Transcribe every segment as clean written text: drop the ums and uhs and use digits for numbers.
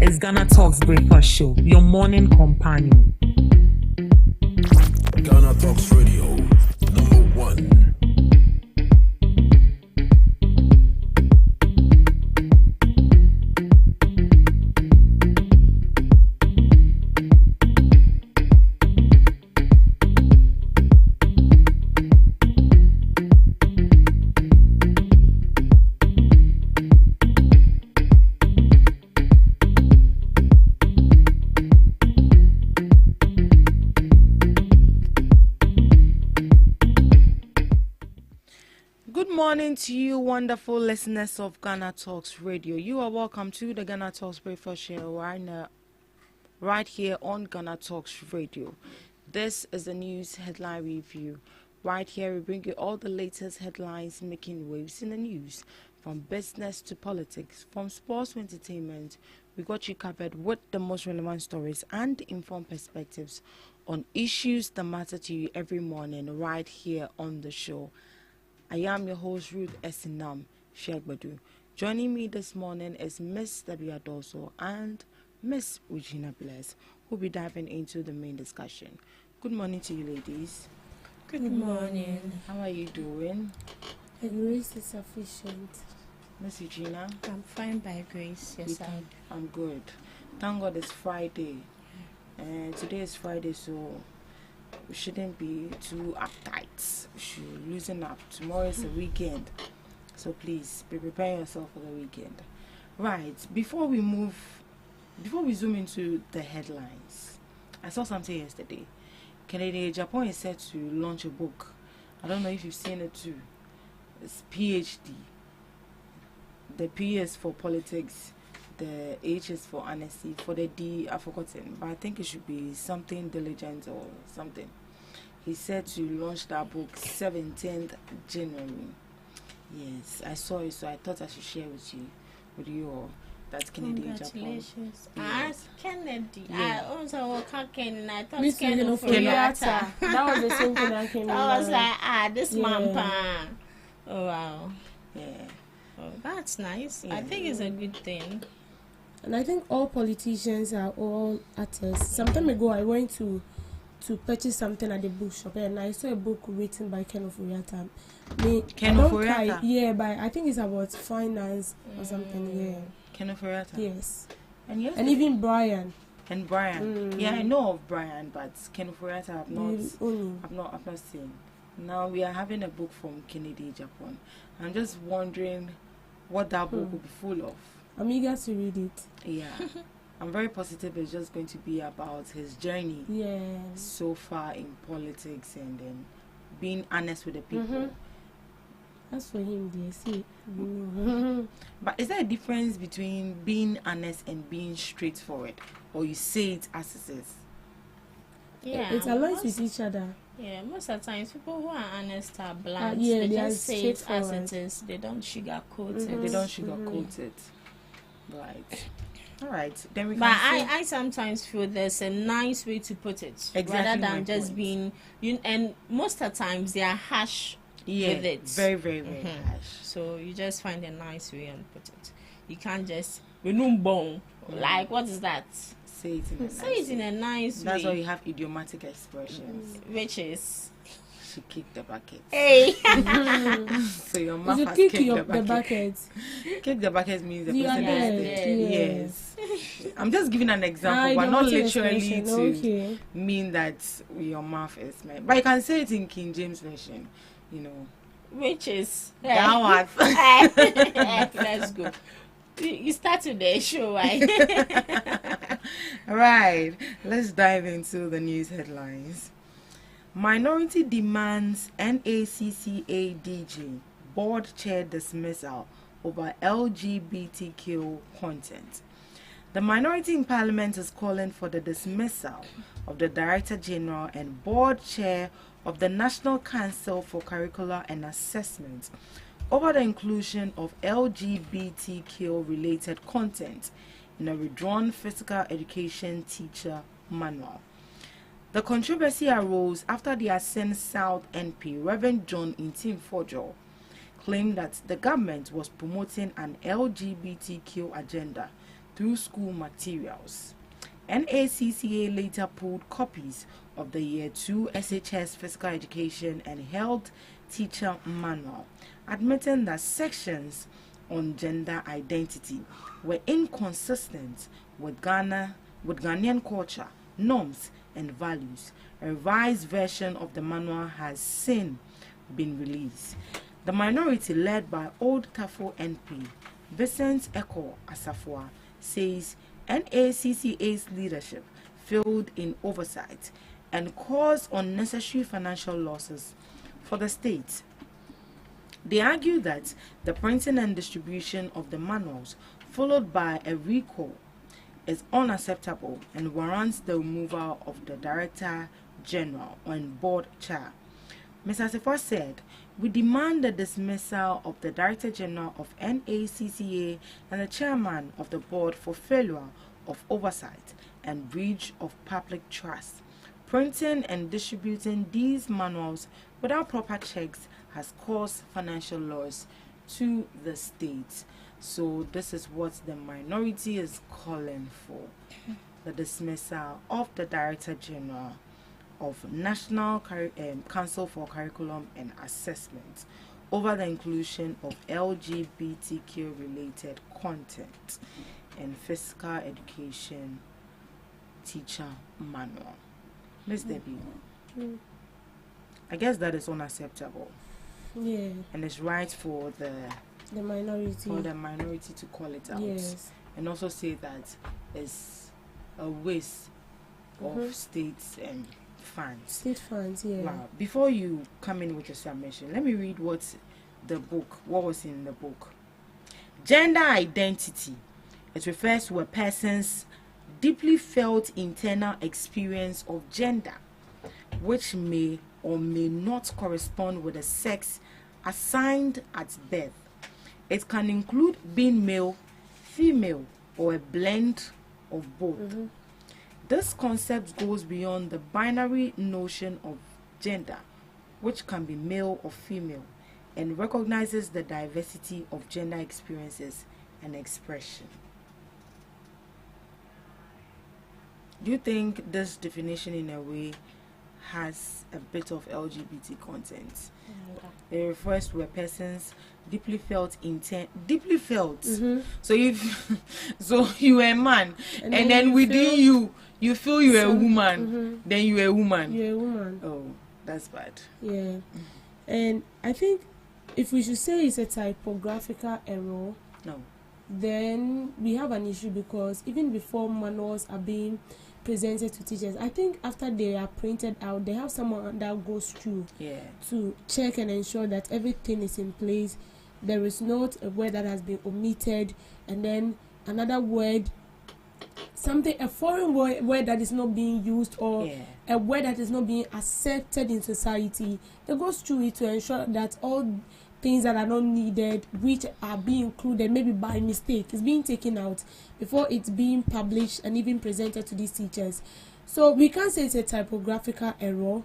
is Ghana Talks Breakfast Show, your morning companion. Ghana Talks Radio, #1. Good morning to you, wonderful listeners of Ghana Talks Radio. You are welcome to the Ghana Talks Breakfast Show right here on Ghana Talks Radio. This is the news headline review. Right here, we bring you all the latest headlines making waves in the news, from business to politics, from sports to entertainment. We got you covered with the most relevant stories and informed perspectives on issues that matter to you every morning right here on the show. I am your host, Ruth Esinam Shegbadu. Joining me this morning is Miss Tabia Doso and Miss Regina Bless, who will be diving into the main discussion. Good morning to you, ladies. Good morning. How are you doing? The grace is sufficient. Miss Regina? I'm fine by grace. Yes, I'm good. Thank God it's Friday. Today is Friday, so we shouldn't be too uptight. We should loosen up. Tomorrow is a weekend, so please be preparing yourself for the weekend. Right, before we zoom into the headlines, I saw something yesterday. Japan is set to launch a book. I don't know if you've seen it too. It's PhD. The P is for politics, the H is for honesty, for the D I've forgotten, but I think it should be something diligent or something. He's set to launch that book 17th January. Yes, I saw it, so I thought I should share with you all. That's Kennedy Congratulations. Japan. Yes. Kennedy. Yeah. I also woke up and I thought Miss Kennedy That was the same thing that came I was like, this Yeah. man pan. Oh wow. Yeah. Oh, that's nice. Yeah. I think it's a good thing. And I think all politicians are all artists. Some time ago, I went to purchase something at the bookshop, and I saw a book written by Ken Oforiatta. Ken Oforiatta? Yeah, but I think it's about finance or something. Yeah. Ken Oforiatta? Yes. And even Brian. And Brian. Yeah, I know of Brian, but Ken Oforiatta I've not seen. Now we are having a book from Kennedy Japan. I'm just wondering what that book will be full of. I'm eager to read it. Yeah. I'm very positive it's just going to be about his journey so far in politics and then being honest with the people. That's for him, dear. See. But is there a difference between being honest and being straightforward? Or you say it as it is? Yeah. It aligns with each other. Yeah, most of the times people who are honest are blunt. Yeah, they they are just say it as straightforward. it is. They don't sugarcoat it. They don't sugarcoat it. Right. All right. Then we can But say I sometimes feel there's a nice way to put it, Exactly rather my than just point. being and most of the times they are harsh with it. very, very, very harsh. So you just find a nice way and put it. You can't just like what is that? Say it in a nice Say it in a nice That's why way, you have idiomatic expressions. which is She kicked the bucket. hey. So your mouth You has kick kicked the bucket. Kick the bucket means the You person are is dead. dead. Yes. Yes. I'm just giving an example, but not Idiomatic literally expression, to okay. mean that your mouth is meant. But you can say it in King James version, Which is That one. Let's go. You started the show, right? Right. Let's dive into the news headlines. Minority demands NACCADG board chair dismissal over LGBTQ content. The minority in parliament is calling for the dismissal of the Director General and board chair of the National Council for Curricular and Assessment over the inclusion of LGBTQ related content in a withdrawn physical education teacher manual. The controversy arose after the Ascent South MP, Reverend John Intim Fojo, claimed that the government was promoting an LGBTQ agenda through school materials. NACCA later pulled copies of the Year 2 SHS Physical Education and Health Teacher Manual, admitting that sections on gender identity were inconsistent with Ghanaian culture, norms, and values. A revised version of the manual has since been released. The minority, led by Old Tafo NP Vincent Eko Asafua, says NACCA's leadership failed in oversight and caused unnecessary financial losses for the state. They argue that the printing and distribution of the manuals, followed by a recall, is unacceptable and warrants the removal of the Director General and Board Chair. Mr. Asafua said, "We demand the dismissal of the Director General of NACCA and the Chairman of the Board for failure of oversight and breach of public trust. Printing and distributing these manuals without proper checks has caused financial loss to the state." So this is what the minority is calling for: the dismissal of the Director General of National Council for Curriculum and Assessment over the inclusion of LGBTQ related content in physical education teacher manual. Miss Debbie, I guess that is unacceptable. Yeah. And it's right for the minority to call it out. Yes. And also say that it's a waste of states and funds. State funds, yeah. Wow. Before you come in with your submission, let me read what was in the book. Gender identity. It refers to a person's deeply felt internal experience of gender, which may or may not correspond with the sex assigned at birth. It can include being male, female, or a blend of both. This concept goes beyond the binary notion of gender, which can be male or female, and recognizes the diversity of gender experiences and expression. Do you think this definition in a way has a bit of LGBT content? It refers to a person's deeply felt intent. So if so you are a man and then within you feel you're a woman, then you're a woman. You're a woman. Oh, that's bad. Yeah. And I think if we should say it's a typographical error, No. then we have an issue, because even before manuals are being presented to teachers, I think after they are printed out, they have someone that goes through to check and ensure that everything is in place. There is not a word that has been omitted, and then another word, a foreign word that is not being used, or a word that is not being accepted in society. They go through it to ensure that all things that are not needed, which are being included maybe by mistake, is being taken out before it's being published and even presented to these teachers. So we can't say it's a typographical error,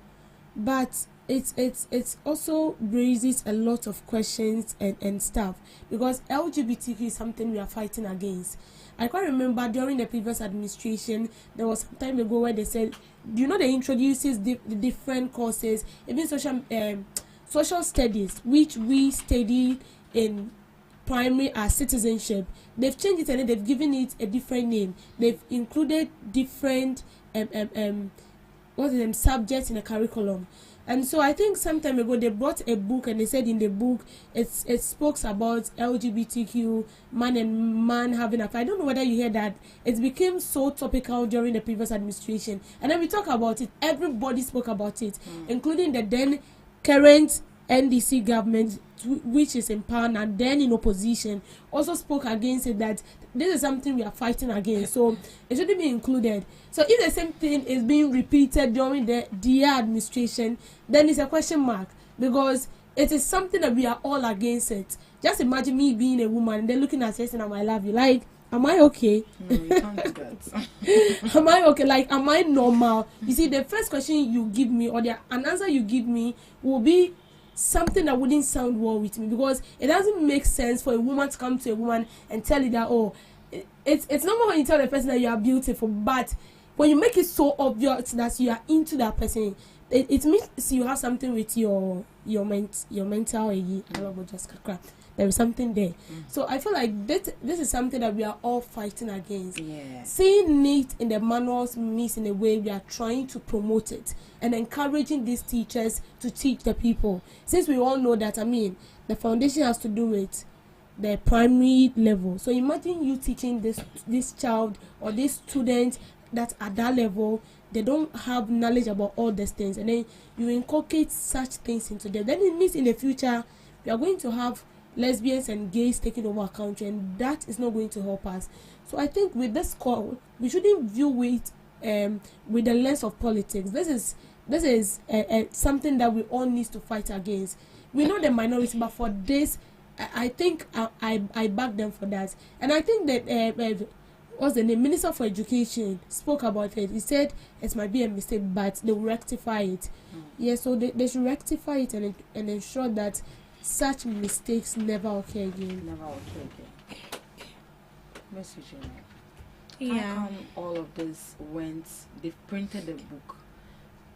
but it's also raises a lot of questions and stuff, because LGBTQ is something we are fighting against. I can't remember during the previous administration, there was some time ago where they said, do you know, they introduces the different courses, even social studies, which we study in primary as citizenship. They've changed it and they've given it a different name. They've included different subjects in the curriculum. And so I think some time ago they brought a book, and they said in the book it spoke about LGBTQ, man and man having affair. I don't know whether you hear that. It became so topical during the previous administration, and then we talk about it. Everybody spoke about it, including the then current NDC government, which is in power and then in opposition, also spoke against it, that this is something we are fighting against, so it shouldn't be included. So if the same thing is being repeated during the DA administration, then it's a question mark, because it is something that we are all against it. Just imagine me being a woman and then looking at this and I love you. Like, am I okay? No, you can't do that. Am I okay? Like, am I normal? You see, the first question you give me, or an answer you give me, will be something that wouldn't sound well with me, because it doesn't make sense for a woman to come to a woman and tell you that, oh, it's normal when you tell the person that you are beautiful, but when you make it so obvious that you are into that person, it means you have something with your mental. There is something there. So I feel like this is something that we are all fighting against. Yeah. Seeing it in the manuals means in a way we are trying to promote it and encouraging these teachers to teach the people. Since we all know that, the foundation has to do with the primary level. So imagine you teaching this child or this student that at that level they don't have knowledge about all these things, and then you inculcate such things into them. Then it means in the future we are going to have lesbians and gays taking over our country, and that is not going to help us. So I think with this call, we shouldn't view it with the lens of politics. This is something that we all need to fight against. We know the minority, but for this, I think I back them for that. And I think that what's the name? Minister for Education spoke about it. He said it might be a mistake, but they will rectify it. Yeah, so they should rectify it and ensure that such mistakes never occur again. Message. Yeah. How come all of this they've printed a book,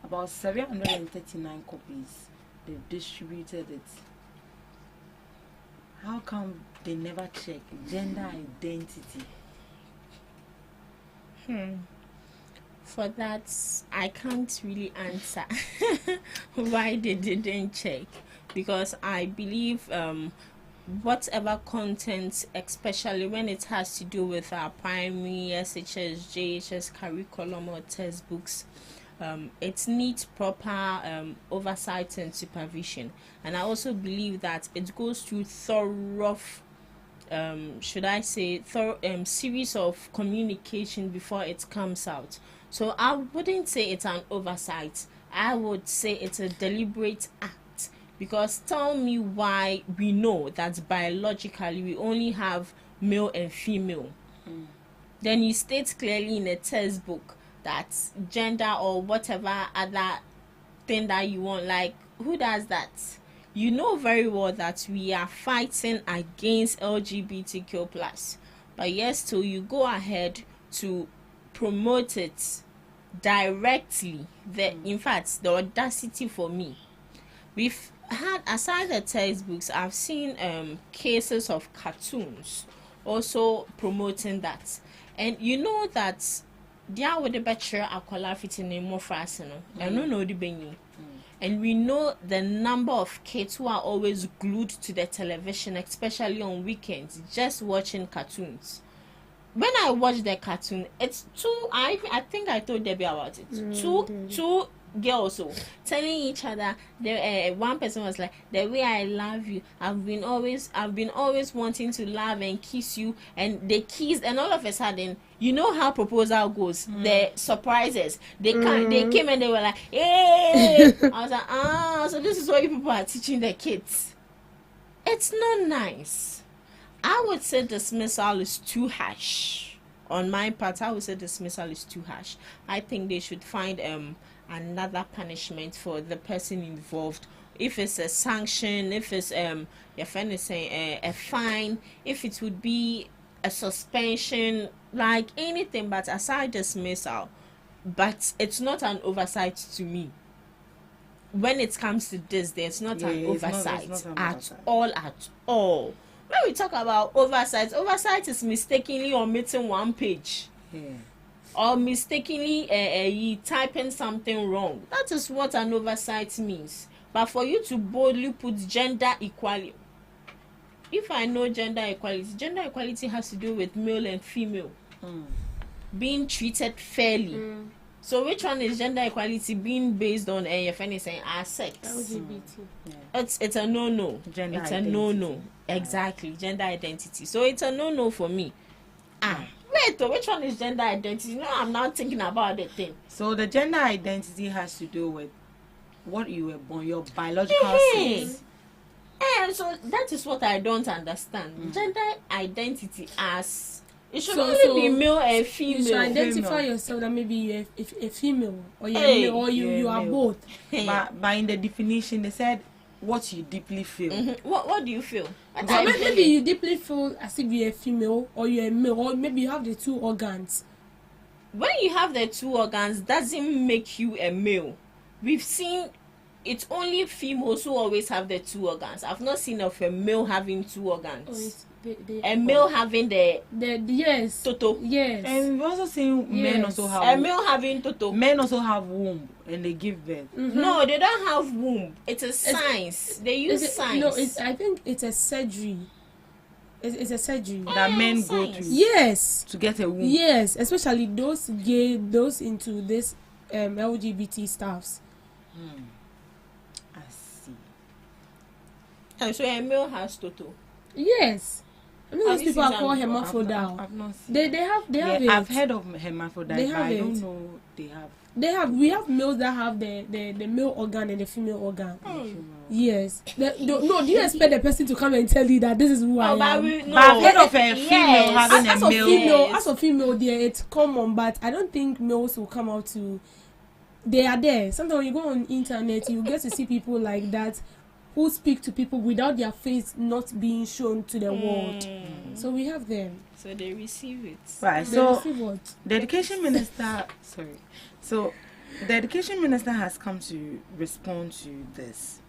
about 739 copies, they've distributed it. How come they never check gender identity? For that, I can't really answer why they didn't check, because I believe whatever content, especially when it has to do with our primary, SHS, JHS curriculum or textbooks, it needs proper oversight and supervision. And I also believe that it goes through thorough series of communication before it comes out. So I wouldn't say it's an oversight. I would say it's a deliberate act, because tell me why we know that biologically we only have male and female. Then you state clearly in a textbook that gender or whatever other thing that you want, like, who does that? You know very well that we are fighting against LGBTQ+, but yes, so you go ahead to promote it directly. In fact, the audacity for me, we've had, aside the textbooks, I've seen cases of cartoons also promoting that. And you know that there would be akwala fitting more fast, and no the venue. And we know the number of kids who are always glued to the television, especially on weekends, just watching cartoons. When I watch the cartoon, it's two. I think I told Debbie about it. Two girls telling each other. One person was like, "The way I love you, I've been always wanting to love and kiss you," and they kissed, and all of a sudden, you know how proposal goes. The surprises. They came and they were like, "Hey!" I was like, so this is what you people are teaching the kids. It's not nice. I would say dismissal is too harsh. On my part, I would say dismissal is too harsh. I think they should find another punishment for the person involved. If it's a sanction, if it's your friend is saying a fine, if it would be a suspension, like anything, but aside dismissal. But it's not an oversight to me. When it comes to this, there's not an oversight at all. When we talk about oversight is mistakenly omitting one page. Or mistakenly typing something wrong. That is what an oversight means. But for you to boldly put gender equality, if I know gender equality has to do with male and female being treated fairly. So which one is gender equality being based on your friend is saying our sex? LGBT. It's a no. Gender it's identity. A no. Exactly, gender identity. So it's a no for me. Wait, which one is gender identity? No, I'm not thinking about the thing. So the gender identity has to do with what you were born, your biological sex. And so that is what I don't understand. Gender identity as it should be male and female. You should identify yourself that maybe you're a female or you're male, or you are both. But in the definition they said what you deeply feel. What do you feel? So maybe you deeply feel as if you're a female or you're a male, or maybe you have the two organs. When you have the two organs, doesn't make you a male. We've seen it's only females who always have the two organs. I've not seen of a male having two organs. A male having the yes toto. Yes. And we've also seen men also have a male having toto. Men also have womb and they give birth. No, they don't have womb. It's a science. They use science. No, I think it's a surgery. It's a surgery that men go through. Yes. To get a womb. Yes, especially those gay, those into this LGBT stuffs. I see. And so a male has toto. Yes. I mean, those people are called hermaphrodite. I've not seen. They have it. I've heard of hermaphrodite, They but have I don't it. know they have. We have males that have the male organ and the female organ. Yes. No, do you expect the person to come and tell you that this is who I am? But I've heard of a female having As a a male. female, as a female, there it's common, but I don't think males will come out to. They are there. Sometimes when you go on internet, you get to see people like that who speak to people without their face not being shown to the world. So we have them. So they receive it. Right. They So receive what? the education minister. Sorry. So the education minister has come to respond to this.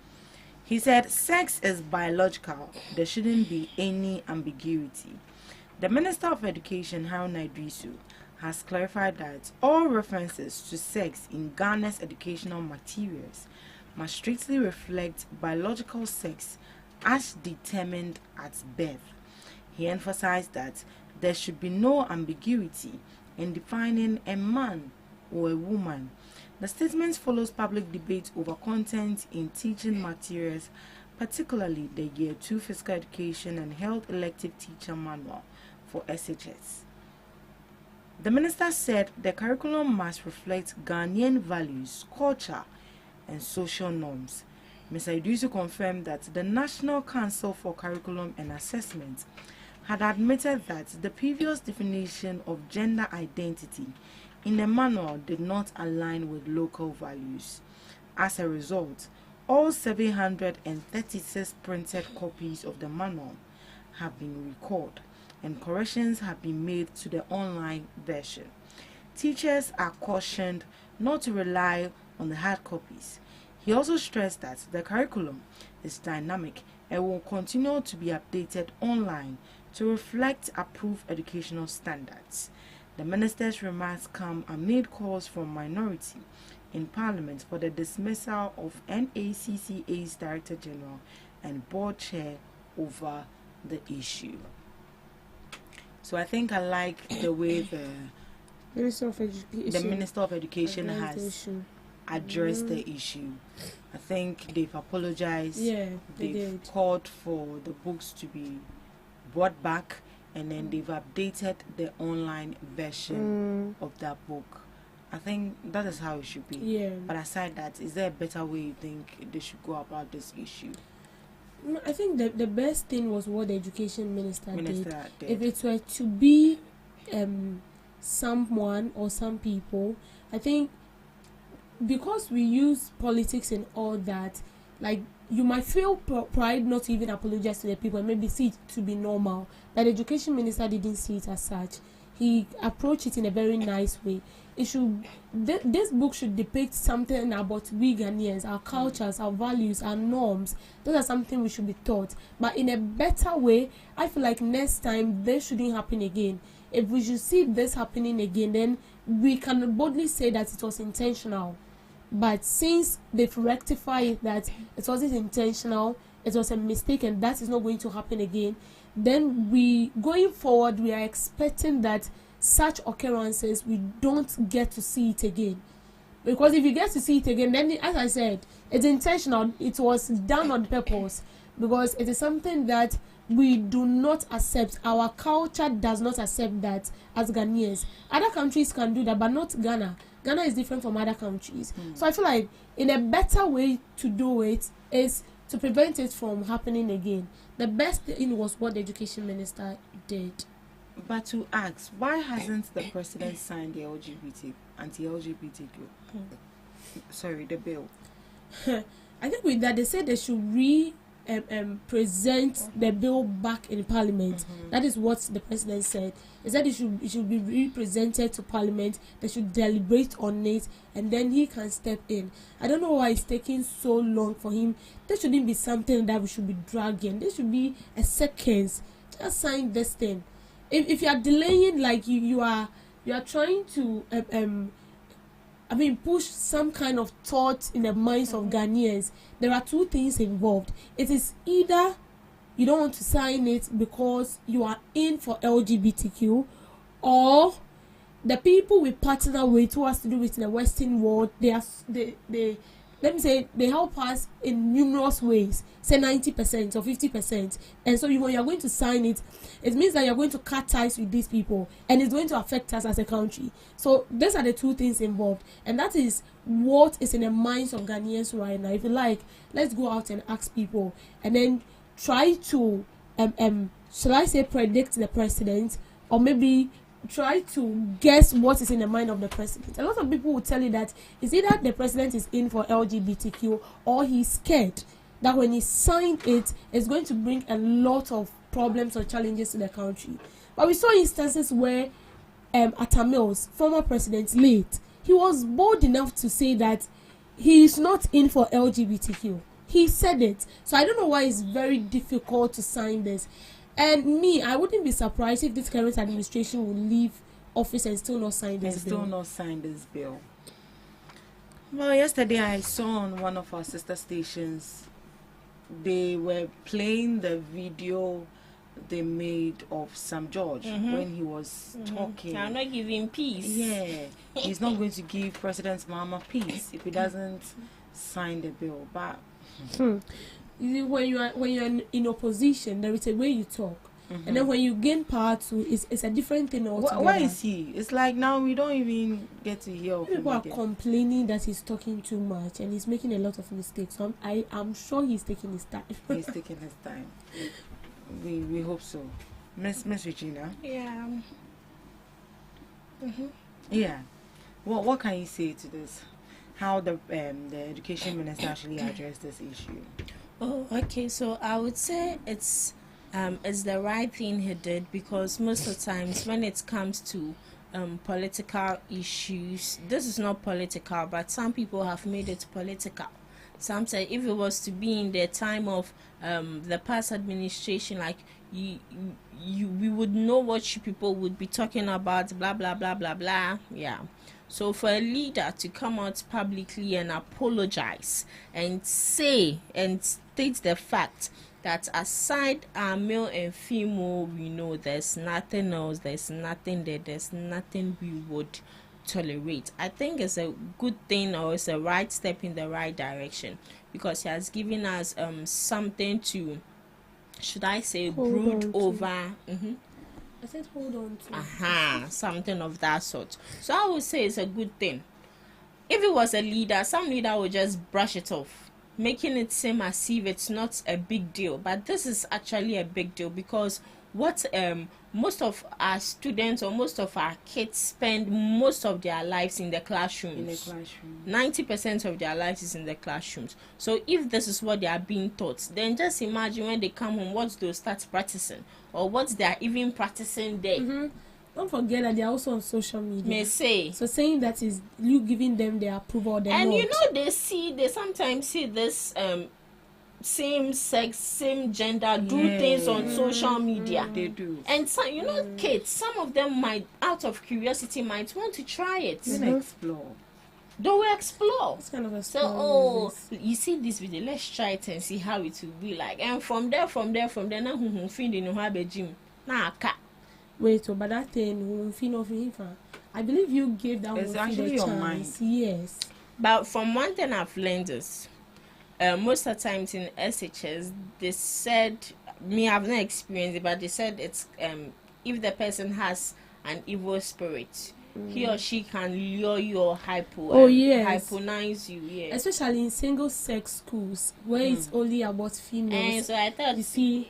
He said, "Sex is biological. There shouldn't be any ambiguity." The Minister of Education, Haruna Idrisu, has clarified that all references to sex in Ghana's educational materials must strictly reflect biological sex as determined at birth. He emphasized that there should be no ambiguity in defining a man or a woman. The statement follows public debate over content in teaching materials, particularly the Year 2 Physical Education and Health Elective Teacher Manual for SHS. The minister said the curriculum must reflect Ghanaian values, culture, and social norms. Mr. Idrisu confirmed that the National Council for Curriculum and Assessment had admitted that the previous definition of gender identity in the manual did not align with local values. As a result, all 736 printed copies of the manual have been recalled and corrections have been made to the online version. Teachers are cautioned not to rely on the hard copies. He also stressed that the curriculum is dynamic and will continue to be updated online to reflect approved educational standards. The minister's remarks come amid calls from minority in Parliament for the dismissal of NACCA's Director General and Board Chair over the issue. So I think I like the way the Minister of Education has addressed the issue. I think they've apologized. Yeah, they've called for the books to be brought back, and then they've updated the online version of that book. I think that is how it should be. Yeah. But aside that, is there a better way you think they should go about this issue? I think the best thing was what the education minister did. did. If it were to be someone or some people, I think because we use politics and all that, like, you might feel pride not to even apologize to the people and maybe see it to be normal. But the education minister didn't see it as such. He approached it in a very nice way. It should this book should depict something about we Ghanaians, our cultures, our values, our norms. Those are something we should be taught, but in a better way. I feel like next time this shouldn't happen again. If we should see this happening again, then we can boldly say that it was intentional. But since they've rectified that it wasn't intentional, it was a mistake, and that is not going to happen again, then going forward, we are expecting that such occurrences, we don't get to see it again. Because if you get to see it again, then, as I said, it's intentional. It was done on purpose, because it is something that we do not accept. Our culture does not accept that as Ghanaians. Other countries can do that, but not Ghana. Ghana is different from other countries. So I feel like in a better way to do it is to prevent it from happening again. The best thing was what the education minister did. But to ask, why hasn't the president signed the anti-LGBTQ? Sorry, the bill. I think with that they said they should present the bill back in Parliament. That is what the president said. He said it should be represented to Parliament. They should deliberate on it, and then he can step in. I don't know why it's taking so long for him. There shouldn't be something that we should be dragging. There should be a seconds. Just sign this thing. If you are delaying, like you are trying to push some kind of thought in the minds of Ghanaians. There are two things involved. It is either you don't want to sign it because you are in for LGBTQ, or the people we partner with who has to do with the Western world, they let me say they help us in numerous ways, say 90% or 50%. And so when you're going to sign it, it means that you're going to cut ties with these people, and it's going to affect us as a country. So these are the two things involved, and that is what is in the minds of Ghanaians right now. If you like, let's go out and ask people, and then try to shall I say predict the president, or maybe try to guess what is in the mind of the president. A lot of people will tell you that it's either the president is in for LGBTQ, or he's scared that when he signed it, it's going to bring a lot of problems or challenges to the country. But we saw instances where Atta Mills, former president, late, he was bold enough to say that he is not in for LGBTQ. He said it. So I don't know why it's very difficult to sign this. And me, I wouldn't be surprised if this current administration will leave office and still not sign this bill. Well, yesterday I saw on one of our sister stations, they were playing the video they made of Sam George when he was talking. I'm not giving peace. Yeah, he's not going to give President Mahama peace if he doesn't sign the bill. But when you are in opposition, there is a way you talk, and then when you gain power too, it's a different thing altogether. Where is he? It's like now we don't even get to hear of him. People are complaining that he's talking too much and he's making a lot of mistakes. So I'm sure he's taking his time. He's taking his time. We hope so. Miss Regina. Yeah. Yeah. What can you say to this? How the education minister actually addressed this issue? Oh, okay. So I would say it's the right thing he did, because most of the times when it comes to political issues, this is not political, but some people have made it political. Some say if it was to be in the time of the past administration, like we would know what you people would be talking about, blah blah blah blah blah. Yeah. So for a leader to come out publicly and apologize and say and state the fact that aside our male and female, we know there's nothing else, there's nothing there, there's nothing we would tolerate. I think it's a good thing, or it's a right step in the right direction, because he has given us something to, should I say, brood over. I said hold on to. Something of that sort. So I would say it's a good thing. If it was a leader, some leader would just brush it off, making it seem as if it's not a big deal. But this is actually a big deal, because what most of our students or most of our kids spend most of their lives in the classrooms. 90% of their lives is in the classrooms. So if this is what they are being taught, then just imagine when they come home, what they'll start practicing, or what they are even practicing there. Don't forget that they are also on social media. May say. So saying that is you giving them their approval. And you know, they sometimes see this same sex, same gender do things on social media. They do. And some, you know, kids, some of them might, out of curiosity, might want to try it. Explore. They will explore. It's kind of a so, you see this video, let's try it and see how it will be like. And from there, now gym. Wait, but that thing, I believe you gave that it's one actually the your chance. mind. Yes. But from one thing I've learned is, most of the times in SHS, they said, I've not experienced it, but they said it's if the person has an evil spirit, he or she can lure you or hyponize you, especially in single sex schools where it's only about females. And so I thought, you see,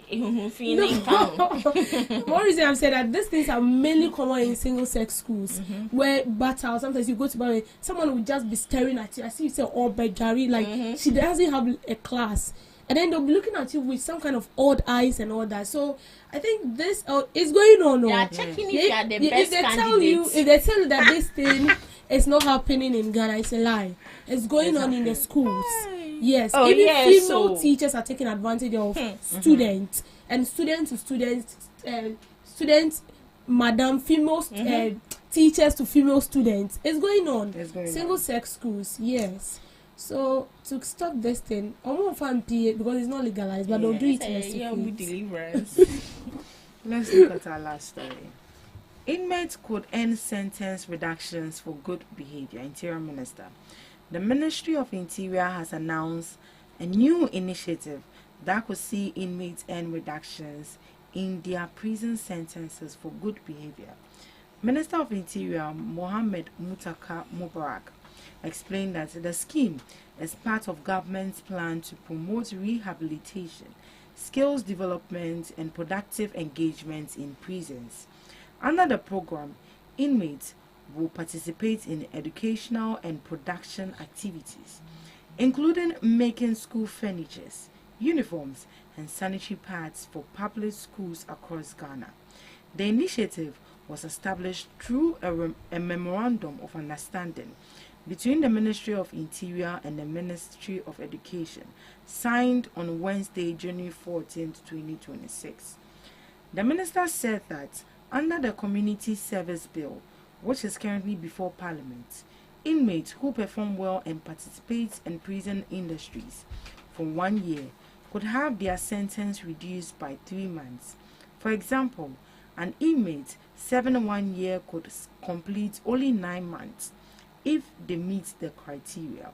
one reason I'm saying that these things are mainly common in single sex schools where battle, sometimes you go to battle, someone will just be staring at you. I see you say, oh, Bejari, like she doesn't have a class. And then they'll be looking at you with some kind of odd eyes and all that. So I think this is going on. They are checking if you are the best candidate. If they tell you that this thing is not happening in Ghana, it's a lie. It's going on in the schools. Yes. Even female teachers are taking advantage of students and students to students, madam, female teachers to female students. It's going on. Single sex schools, yes. So to stop this thing, I won't find PA because it's not legalized, but they'll do it in deliverance. Let's look at our last story. Inmates could end sentence reductions for good behavior. Interior Minister. The Ministry of Interior has announced a new initiative that could see inmates end reductions in their prison sentences for good behavior. Minister of Interior Mohammed Mutaka Mubarak explained that the scheme is part of government's plan to promote rehabilitation, skills development, and productive engagement in prisons. Under the program, inmates will participate in educational and production activities, including making school furniture, uniforms, and sanitary pads for public schools across Ghana. The initiative was established through a memorandum of understanding between the Ministry of Interior and the Ministry of Education, signed on Wednesday, January 14, 2026. The minister said that under the Community Service Bill, which is currently before Parliament, inmates who perform well and participate in prison industries for 1 year could have their sentence reduced by 3 months. For example, an inmate serving 1 year could complete only 9 months if they meet the criteria.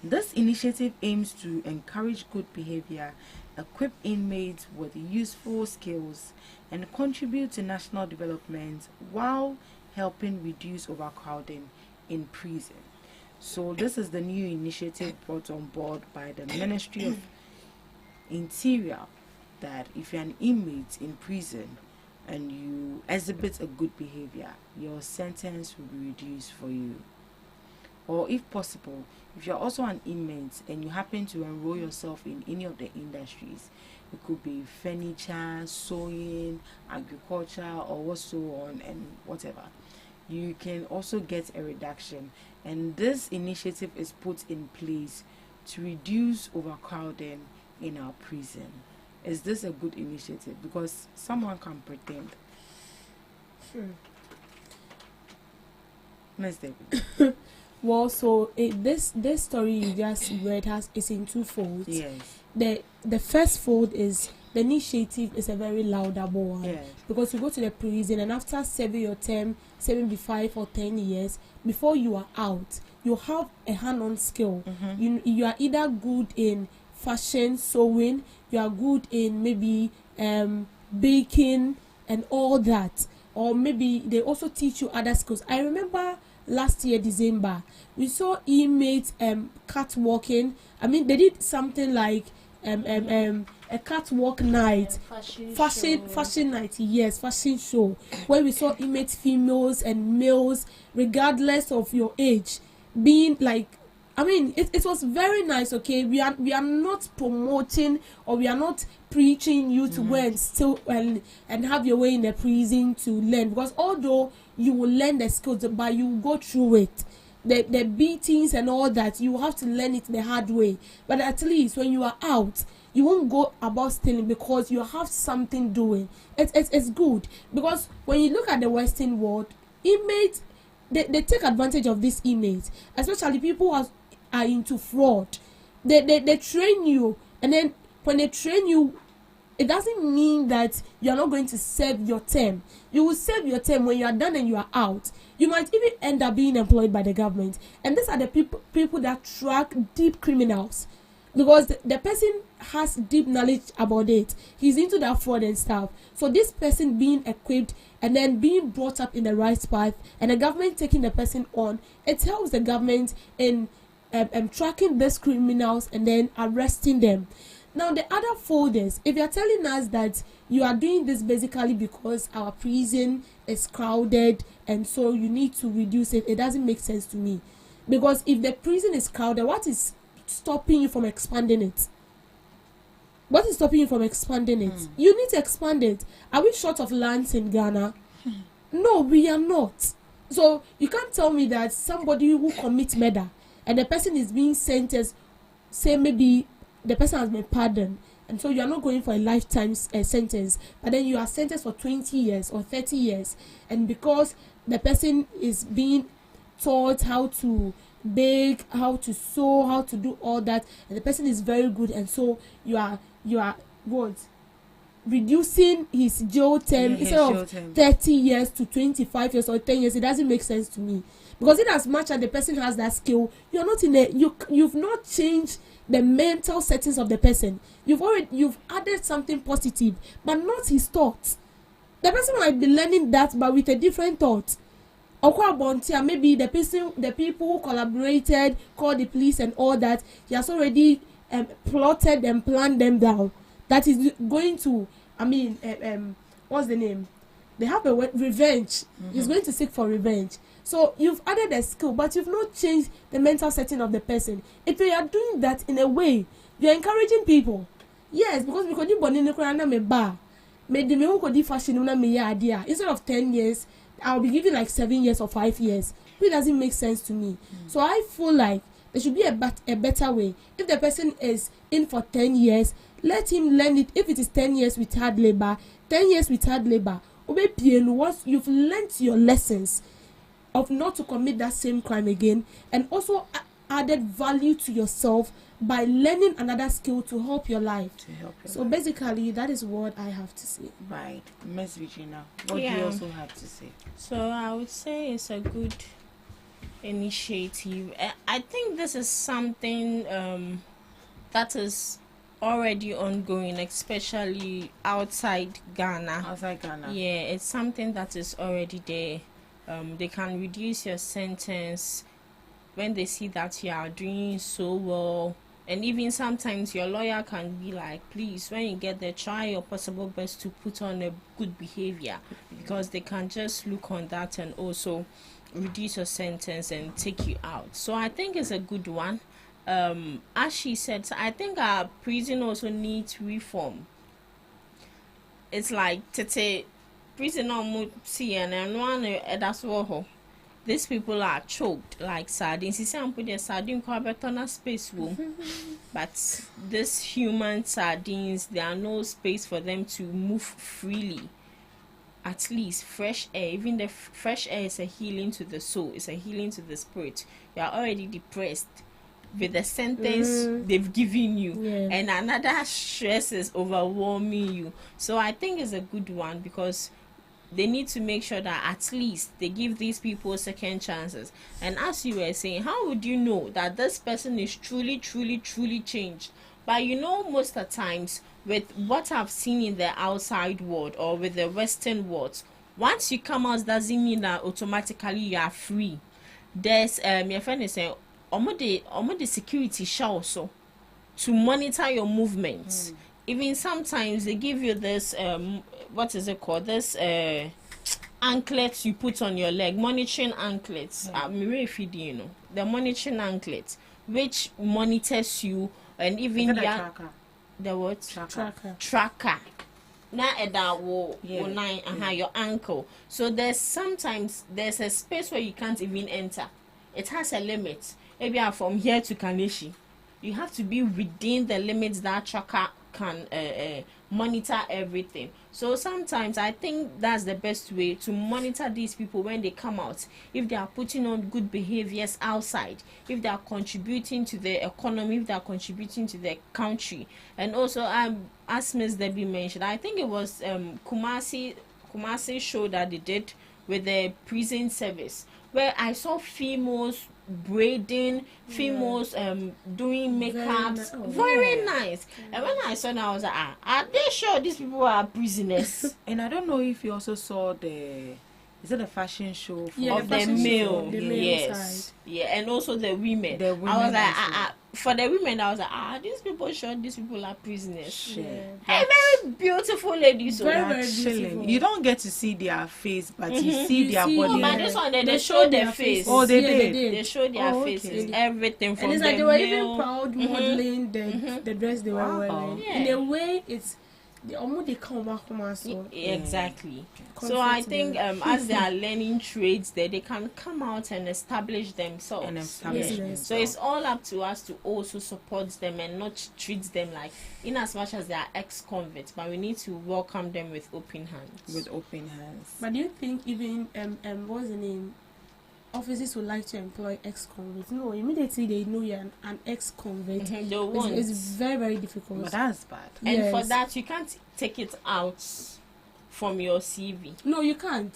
This initiative aims to encourage good behavior, equip inmates with useful skills, and contribute to national development while helping reduce overcrowding in prison. So this is the new initiative brought on board by the Ministry of Interior, that if you're an inmate in prison and you exhibit a good behavior, your sentence will be reduced for you. Or if possible, if you're also an inmate and you happen to enroll yourself in any of the industries, it could be furniture, sewing, agriculture, or what so on and whatever, you can also get a reduction. And this initiative is put in place to reduce overcrowding in our prison. Is this a good initiative? Because someone can pretend. Miss David. Well, so this story you just read is in two folds. Yes. The first fold is the initiative is a very laudable one. Yes. Because you go to the prison and after serving your term, 75 or 10 years, before you are out, you have a hand-on skill. You are either good in fashion, sewing, you are good in maybe baking and all that, or maybe they also teach you other skills. I remember last year December we saw inmates catwalking. I mean, they did something like a catwalk night, fashion night, yes, fashion show, where we saw inmates, females and males, regardless of your age, being like, I mean, it was very nice. Okay, we are not promoting or we are not preaching you to go and still and have your way in the prison to learn, because although you will learn the skills, but you will go through it, the beatings and all that, you have to learn it the hard way. But at least when you are out, you won't go about stealing because you have something doing. It's good, because when you look at the Western world, inmates, they take advantage of these inmates, especially people who are into fraud. They train you, and then when they train you, it doesn't mean that you are not going to serve your term. You will serve your term. When you are done and you are out, you might even end up being employed by the government. And these are the people that track deep criminals. because the person has deep knowledge about it. He's into that fraud and stuff. So this person being equipped and then being brought up in the right path, and the government taking the person on, it helps the government in tracking these criminals and then arresting them. Now the other folders, if you are telling us that you are doing this basically because our prison is crowded and so you need to reduce it, it doesn't make sense to me. Because if the prison is crowded, what is stopping you from expanding it? What is stopping you from expanding it? You need to expand it. Are we short of lands in Ghana? No, we are not. So you can't tell me that somebody who commits murder and the person is being sentenced, say maybe the person has been pardoned, and so you are not going for a lifetime sentence, but then you are sentenced for 20 years or 30 years, and because the person is being taught how to bake, how to sew, how to do all that, and the person is very good, and so you are what, reducing his jail term instead of 30 years to 25 years or 10 years. It doesn't make sense to me, because in as much as the person has that skill, you're not in a you've not changed the mental settings of the person. You've added something positive, but not his thoughts. The person might be learning that, but with a different thought. Maybe the people who collaborated, called the police and all that, he has already plotted and planned them down. That is going to, what's the name? They have a word, revenge. He's going to seek for revenge. So you've added a skill, but you've not changed the mental setting of the person. If you are doing that in a way, you're encouraging people. Yes, because we could do instead of 10 years, I'll be giving like 7 years or 5 years. It doesn't make sense to me. So I feel like there should be a better way. If the person is in for 10 years, let him learn it. If it is 10 years with hard labor, 10 years with hard labor, once you've learned your lessons of not to commit that same crime again, and also added value to yourself by learning another skill to help your life. So basically, that is what I have to say. Right. Miss Regina, what do you also have to say? So I would say it's a good initiative. I think this is something that is already ongoing, especially outside Ghana. Yeah, it's something that is already there. They can reduce your sentence when they see that you are doing so well. And even sometimes your lawyer can be like, please, when you get there, try your possible best to put on a good behavior, because they can just look on that and also reduce your sentence and take you out. So I think it's a good one. As she said, I think our prison also needs reform. It's like prison and that's what these people are choked like sardines. You see, I'm putting a sardine on space room, but these human sardines, there are no space for them to move freely. At least fresh air, even the fresh air is a healing to the soul, it's a healing to the spirit. You are already depressed with the sentence they've given you, and another stress is overwhelming you. So I think it's a good one, because they need to make sure that at least they give these people second chances. And as you were saying, how would you know that this person is truly changed? But most of the times, with what I've seen in the outside world or with the Western world, once you come out, doesn't mean that automatically you are free. There's your friend is saying, the security show so to monitor your movements. Even sometimes they give you this what is it called, this anklets you put on your leg, monitoring anklets. The monitoring anklets which monitors you, and even the what tracker your ankle. So there's a space where you can't even enter. It has a limit. Maybe from here to Kaneshi, you have to be within the limits that tracker can monitor everything. So sometimes I think that's the best way to monitor these people when they come out. If they are putting on good behaviors outside, if they are contributing to the economy, if they are contributing to the country. And also, as Ms. Debbie mentioned, I think it was Kumasi show that they did with the prison service, where I saw females braiding, females doing makeups, very nice. And when I saw that, I was like, are they sure these people are prisoners? And I don't know if you also saw is it a fashion show for of the male, the male yes, side. yeah, and also the women. The women I was like, also. for the women, I was like, these people sure these people are prisoners. Yeah. Hey, very beautiful ladies. So Very, They are very chilling. beautiful. You don't get to see their face, but you see You their see- body. Oh, but this one, they show their face. Oh, they Yeah, did. They show their Oh, okay. faces, everything from And it's the like they were male. even proud modeling the dress they were Wow. wearing. Yeah. In a way, it's they almost they come back from us. So Exactly. So I think as they are learning trades there, they can come out and establish themselves. And establish Yes. themselves. So it's all up to us to also support them and not treat them like, in as much as they are ex-convicts, but we need to welcome them with open hands. with open hands. But do you think even what's the name? Offices would like to employ ex-convicts. No, immediately they know you're an ex-convict. They won't. It's very, very difficult. But that's bad. And for Yes. that, you can't take it out from your CV. No, you can't.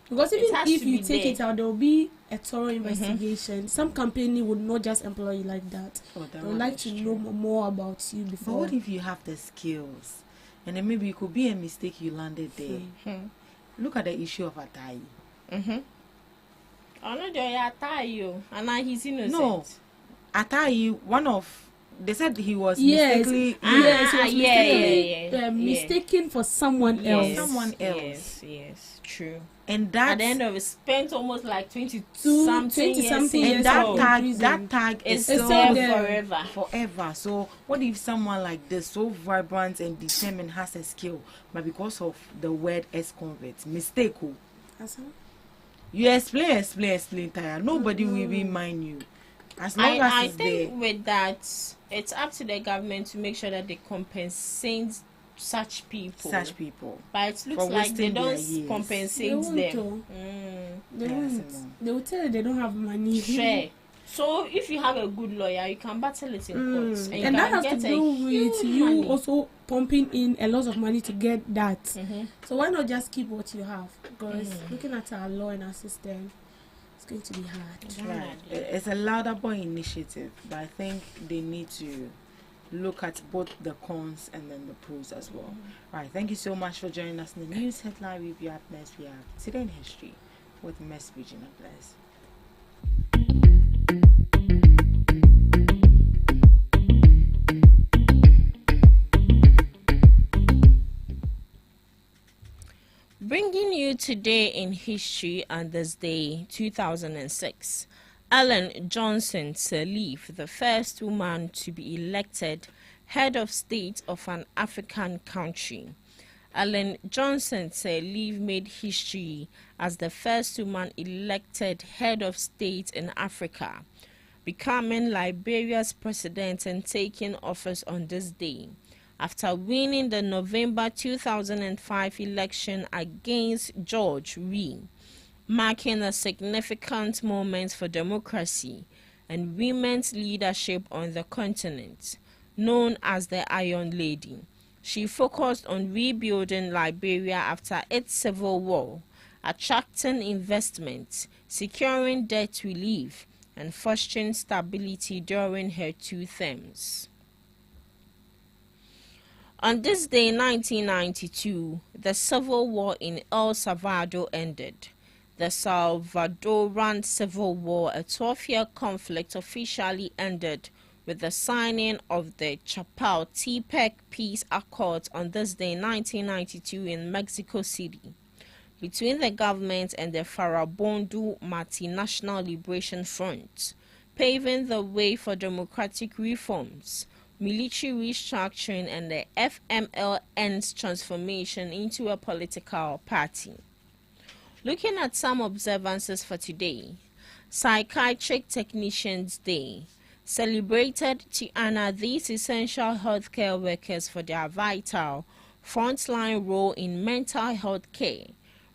Because It even has if to you be take there. it out, there will be a thorough investigation. Some company would not just employ you like that. Oh, that They would one like is to true. know more about you But before. what if you have the skills? And then maybe it could be a mistake you landed there. Look at the issue of Atai. Oh no, they tie you, and now he's innocent. No. Atai, they said he was Yes, mistakenly yes, it was yeah, mistakenly, yeah. mistaken for someone else. Someone else. Yes, true. and At the that end of it, spent almost like 20 20 something something years years and in that jail. tag prison. that tag It's is still there there. forever. forever. So what if someone like this, so vibrant and determined, has a skill, but because of the word ex-convict, mistake, you explain, tire. Nobody will even mind you. As long as I it's think there. with that, it's up to the government to make sure that they compensate such people. But it looks for like they wasting their don't years. compensate They won't them. though. They Yes, won't. no. They will tell you they don't have money. Sure. So if you have a good lawyer, you can battle it in court, and you And that can has to get do a with huge you money. also pumping in a lot of money to get that. Mm-hmm. So why not just keep what you have? Because looking at our law and our system, it's going to be hard. Right. It's a laudable initiative, but I think they need to look at both the cons and then the pros as well. Right. Thank you so much for joining us in the news headline. We'll be up next. We have Today in History with Miss Regina Bless. Bringing you today in history on this day, 2006, Ellen Johnson Sirleaf, the first woman to be elected head of state of an African country. Ellen Johnson Sirleaf made history as the first woman elected head of state in Africa, becoming Liberia's president and taking office on this day, after winning the November 2005 election against George Weah, marking a significant moment for democracy and women's leadership on the continent. Known as the Iron Lady, she focused on rebuilding Liberia after its civil war, attracting investment, securing debt relief, and fostering stability during her 2 terms. On this day, 1992, the civil war in El Salvador ended. The Salvadoran Civil War, a 12-year conflict, officially ended with the signing of the Chapultepec Peace Accords on this day, 1992, in Mexico City, between the government and the Farabundo Multinational Liberation Front, paving the way for democratic reforms, military restructuring, and the FMLN's transformation into a political party. Looking at some observances for today, Psychiatric Technicians Day, celebrated to honor these essential healthcare workers for their vital frontline role in mental health care,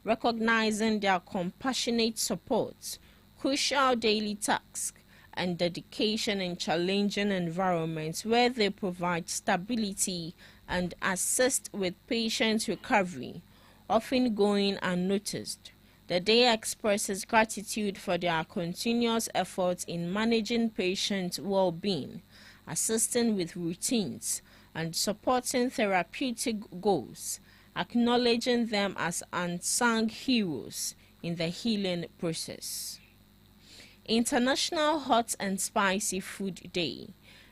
recognizing their compassionate support, crucial daily tasks, and dedication in challenging environments where they provide stability and assist with patient recovery, often going unnoticed. The day expresses gratitude for their continuous efforts in managing patient well-being, assisting with routines, and supporting therapeutic goals, acknowledging them as unsung heroes in the healing process. International Hot and Spicy Food Day,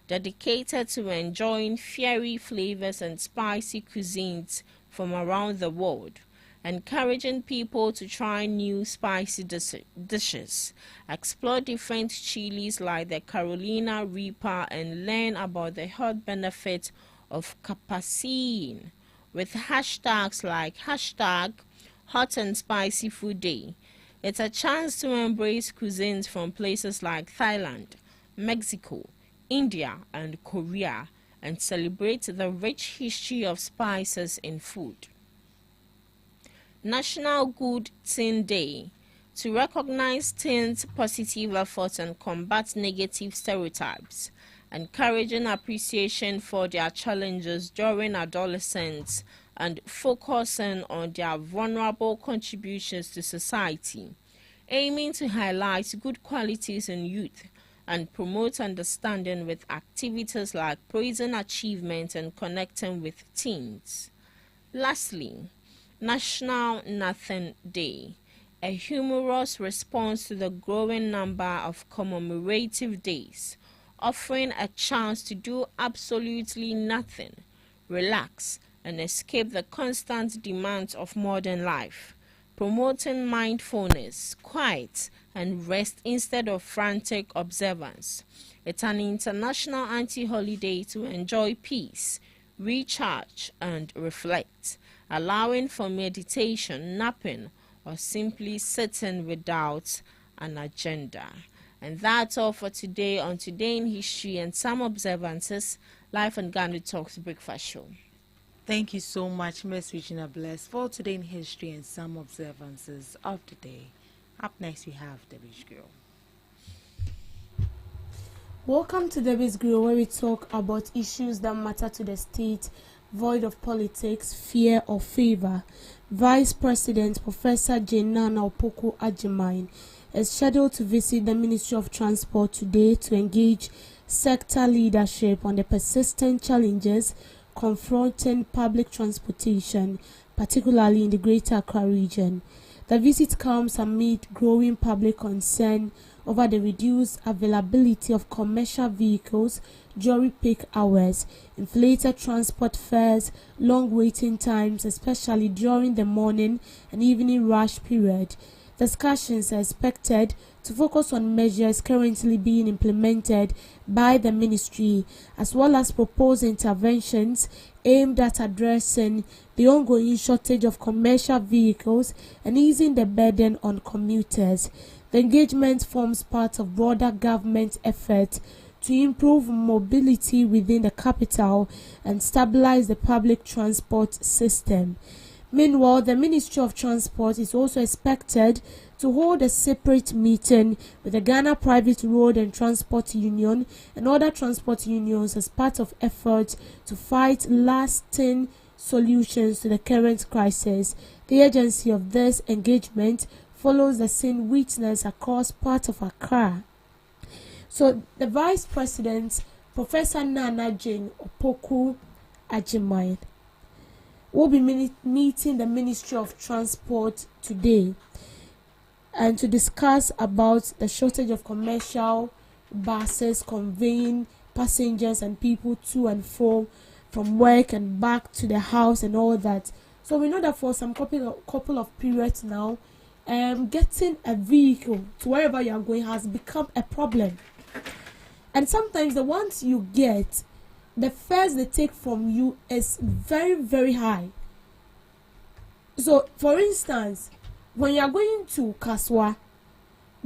dedicated to enjoying fiery flavors and spicy cuisines from around the world, encouraging people to try new spicy dishes, explore different chilies like the Carolina Reaper, and learn about the health benefits of capsaicin with hashtags like hashtag Hot and Spicy Food Day. It's a chance to embrace cuisines from places like Thailand, Mexico, India, and Korea, and celebrate the rich history of spices in food. National Good Teen Day, to recognize teens' positive efforts and combat negative stereotypes, encouraging appreciation for their challenges during adolescence and focusing on their vulnerable contributions to society, aiming to highlight good qualities in youth and promote understanding with activities like praising achievements and connecting with teens. Lastly, National Nothing Day, a humorous response to the growing number of commemorative days, offering a chance to do absolutely nothing, relax, and escape the constant demands of modern life, promoting mindfulness, quiet, and rest instead of frantic observance. It's an international anti-holiday to enjoy peace, recharge, and reflect, allowing for meditation, napping, or simply sitting without an agenda. And that's all for today on Today in History and Some Observances, live on GhanaTalks Breakfast Show. Thank you so much, Miss Regina Bless, for Today in History and Some Observances of the Day. Up next, we have Debbie's Girl. Welcome to Debbie's Grill, where we talk about issues that matter to the state, void of politics, fear, or favor. Vice President Professor Nana Opoku-Agyeman is scheduled to visit the Ministry of Transport today to engage sector leadership on the persistent challenges confronting public transportation, particularly in the Greater Accra region. The visit comes amid growing public concern over the reduced availability of commercial vehicles during peak hours, inflated transport fares, long waiting times, especially during the morning and evening rush period. Discussions are expected to focus on measures currently being implemented by the ministry, as well as proposed interventions aimed at addressing the ongoing shortage of commercial vehicles and easing the burden on commuters. The engagement forms part of broader government effort to improve mobility within the capital and stabilize the public transport system. Meanwhile, the Ministry of Transport is also expected to hold a separate meeting with the Ghana Private Road and Transport Union and other transport unions as part of efforts to fight lasting solutions to the current crisis. The urgency of this engagement follows the scene witnessed across parts of Accra. So, the Vice President, Professor Nana Jane Opoku-Agyeman, will be meeting the Ministry of Transport today and to discuss about the shortage of commercial buses conveying passengers and people to and fro from work and back to the house and all that. So we know that for some couple of periods now, getting a vehicle to wherever you are going has become a problem. And sometimes the ones you get, the fares they take from you is very, very high. So, for instance, when you are going to Kaswa,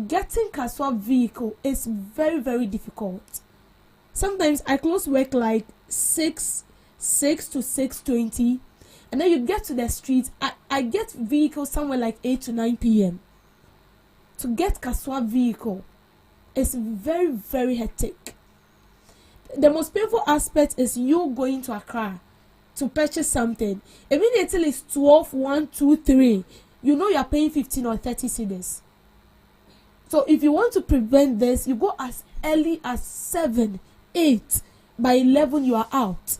getting Kaswa vehicle is very, very difficult. Sometimes I close work like 6 to 6:20, and then you get to the street. I get vehicles somewhere like 8 to 9 p.m. To get Kaswa vehicle is very, very hectic. The most painful aspect is you going to Accra to purchase something. Immediately it's 12, 1, 2, 3. you know you are paying 15 or 30 cedis. So if you want to prevent this, you go as early as 7, 8. By 11 you are out.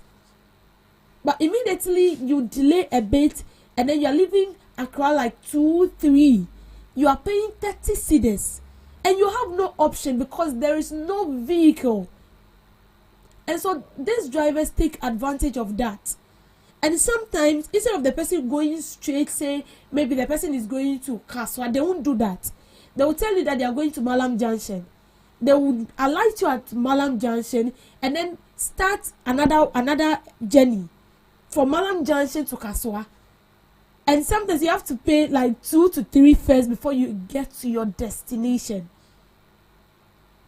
But immediately you delay a bit, and then you are leaving Accra like 2, 3. You are paying 30 cedis, and you have no option because there is no vehicle. And so these drivers take advantage of that. And sometimes, instead of the person going straight, say maybe the person is going to Kaswa, they won't do that. They will tell you that they are going to Malam Junction. They will alight you at Malam Junction and then start another journey from Malam Junction to Kaswa. And sometimes you have to pay like 2 to 3 fares before you get to your destination.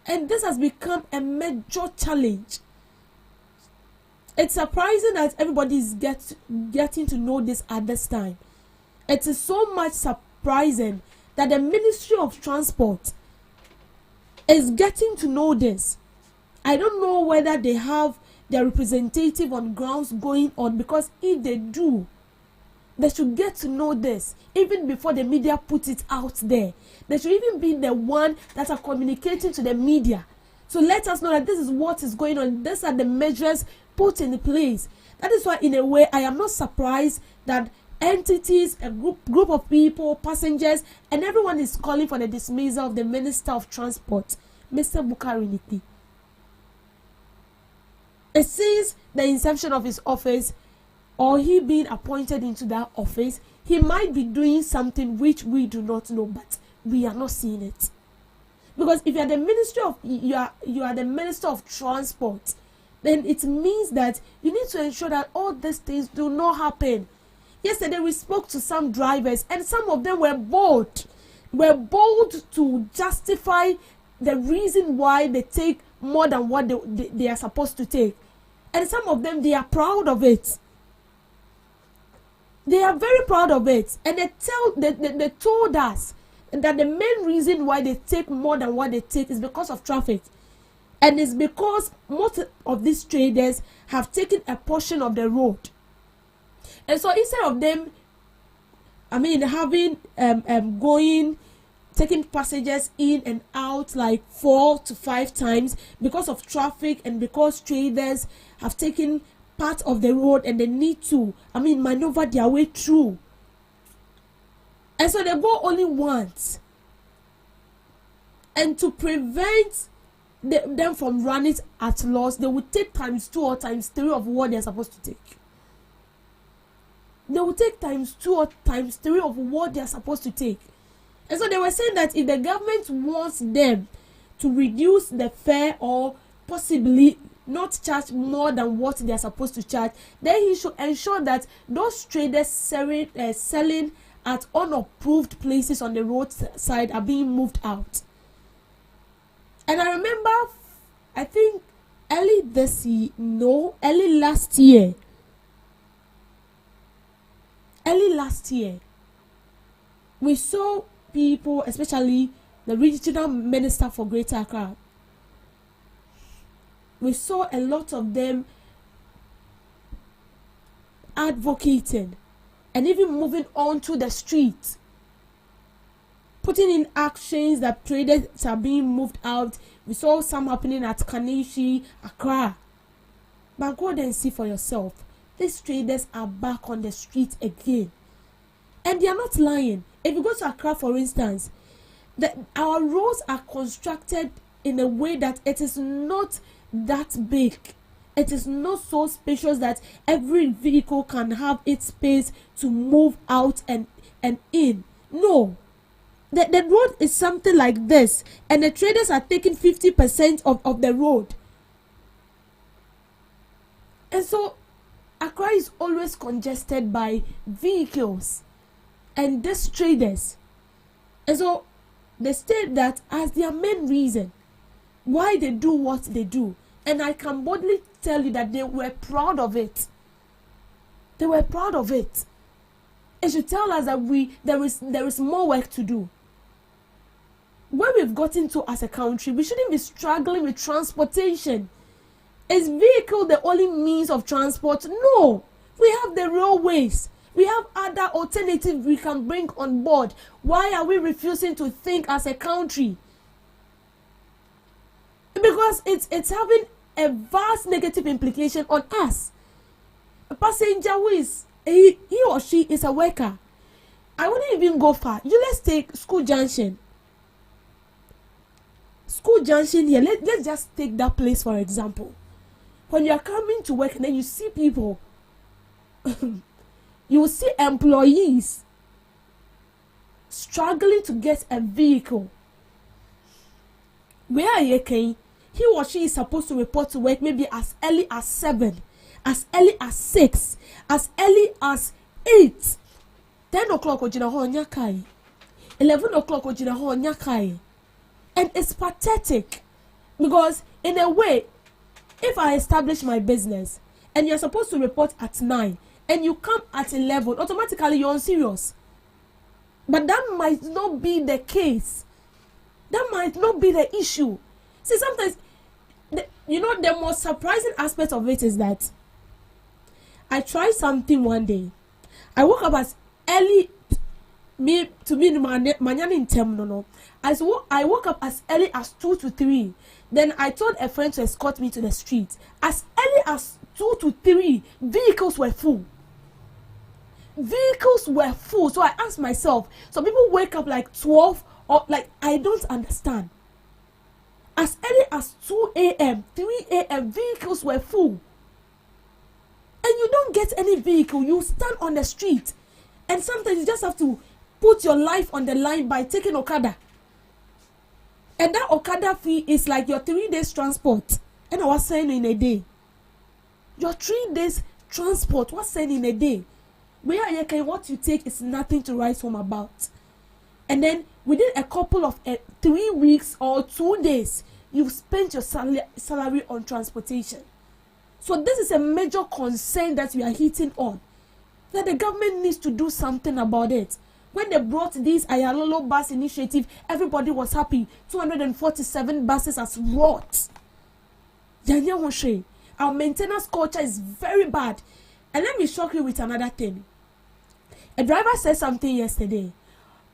And this has become a major challenge. It's surprising that everybody is getting to know this at this time. It is so much surprising that the Ministry of Transport is getting to know this. I don't know whether they have their representative on grounds going on, because if they do, they should get to know this even before the media put it out there. They should even be the one that are communicating to the media. So let us know that this is what is going on. These are the measures put in place. That is why, in a way, I am not surprised that entities, a group of people, passengers, and everyone is calling for the dismissal of the Minister of Transport, Mr. Bukari Nikti. Since the inception of his office, or he being appointed into that office, he might be doing something which we do not know, but we are not seeing it. Because if you are the Minister of Transport, then it means that you need to ensure that all these things do not happen. Yesterday we spoke to some drivers, and some of them were bold to justify the reason why they take more than what they are supposed to take. And some of them, they are proud of it. They are very proud of it. And they told us that the main reason why they take more than what they take is because of traffic. And it's because most of these traders have taken a portion of the road. And so instead of them, taking passengers in and out like 4 to 5 times because of traffic, and because traders have taken part of the road and they need to, maneuver their way through. And so they go only once. And to prevent them from running at loss, they would take times 2 or times 3 of what they're supposed to take. They will take times 2 or times 3 of what they are supposed to take. And so they were saying that if the government wants them to reduce the fare, or possibly not charge more than what they are supposed to charge, then he should ensure that those traders selling at unapproved places on the roadside are being moved out. And I remember, I think early last year, we saw people, especially the regional minister for Greater Accra, we saw a lot of them advocating and even moving on to the street, putting in actions that traders are being moved out. We saw some happening at Kanishi, Accra. But go there and see for yourself. These traders are back on the street again. And they are not lying. If you go to Accra, for instance, our roads are constructed in a way that it is not that big. It is not so spacious that every vehicle can have its space to move out and in. No. The road is something like this, and the traders are taking 50% of the road. And so Accra is always congested by vehicles and these traders. And so they state that as their main reason why they do what they do. And I can boldly tell you that they were proud of it. They were proud of it. It should tell us that there is more work to do. Where we've gotten to as a country, we shouldn't be struggling with transportation. Is vehicle the only means of transport? No. We have the railways. We have other alternatives we can bring on board. Why are we refusing to think as a country? Because it's having a vast negative implication on us. A passenger who is he or she is a worker. I wouldn't even go far. Let's take school junction. School junction here. Let's just take that place for example. When you are coming to work and then you see people, you will see employees struggling to get a vehicle. Where are you going? He or she is supposed to report to work maybe as early as 7, as early as 6, as early as 8. 10 o'clock ojina ho nyakai. 11 o'clock ojina ho nyakai. And it's pathetic because in a way, if I establish my business and you're supposed to report at 9 and you come at 11, automatically you're on serious. But that might not be the case. That might not be the issue. See, sometimes, the most surprising aspect of it is that I tried something one day. I woke up as early, I woke up as early as 2 to 3. Then I told a friend to escort me to the street. As early as 2 to 3, vehicles were full. Vehicles were full. So I asked myself, so people wake up like 12 or like, I don't understand. As early as 2 a.m., 3 a.m., vehicles were full. And you don't get any vehicle. You stand on the street. And sometimes you just have to put your life on the line by taking Okada. And that Okada fee is like your 3 days transport. And I was saying in a day. Your 3 days transport, what's saying in a day? What you take is nothing to write home about. And then within a couple of 3 weeks or 2 days, you've spent your salary on transportation. So this is a major concern that we are hitting on. That the government needs to do something about it. When they brought this Ayalolo bus initiative, everybody was happy. 247 buses as wrought. Our maintenance culture is very bad. And let me shock you with another thing. A driver said something yesterday.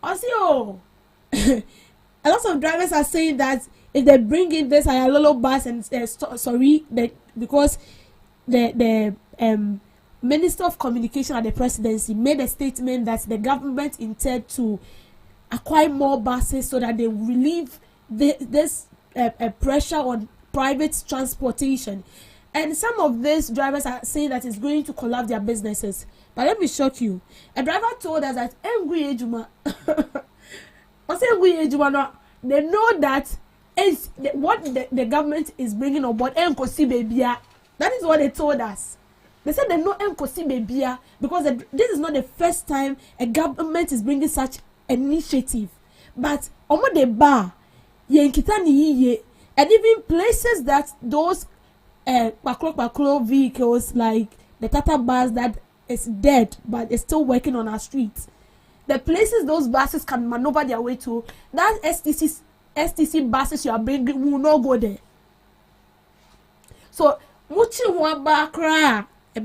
I see, a lot of drivers are saying that if they bring in this Ayalolo bus and because the Minister of Communication at the presidency made a statement that the government intended to acquire more buses so that they relieve this pressure on private transportation. And some of these drivers are saying that it's going to collapse their businesses. But let me shock you. A driver told us that they know that what the government is bringing on board. That is what they told us. They said they know Nkosi Bebia because this is not the first time a government is bringing such initiative. But omo de bar yenkitani and even places that those paklo vehicles like the Tata bus that is dead but is still working on our streets. The places those buses can maneuver their way to, that STC buses you are bringing will not go there. So muchi waba kra. So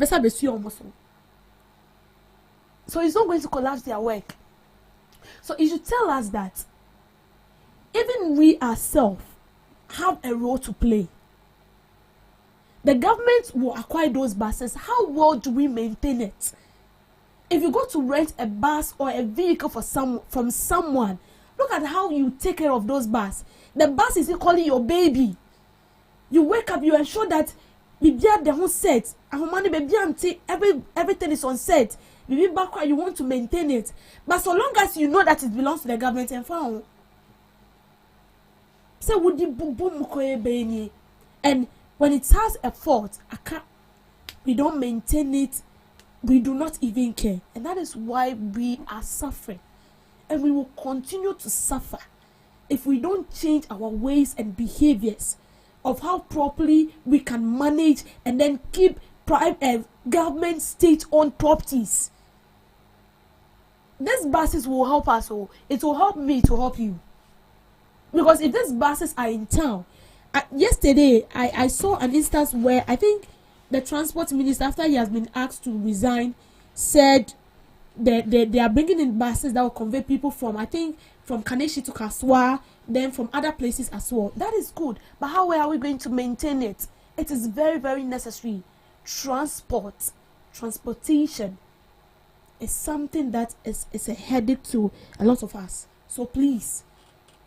it's not going to collapse their work. So it should tell us that even we ourselves have a role to play. The government will acquire those buses. How well do we maintain it? If you go to rent a bus or a vehicle from someone, look at how you take care of those buses. The bus is equally your baby. You wake up, you ensure that the whole set, everything is on set. You want to maintain it. But so long as you know that it belongs to the government and found. And when it has a fault, we don't maintain it. We do not even care. And that is why we are suffering. And we will continue to suffer if we don't change our ways and behaviors of how properly we can manage and then keep private government state-owned properties. These buses will help us all. It will help me to help you. Because if these buses are in town, yesterday I saw an instance where I think the transport minister, after he has been asked to resign, said they are bringing in buses that will convey people from, I think, from Kaneshi to Kaswa, then from other places as well. That is good. But how are we going to maintain it? It is very, very necessary. Transportation is something that is a headache to a lot of us. So please,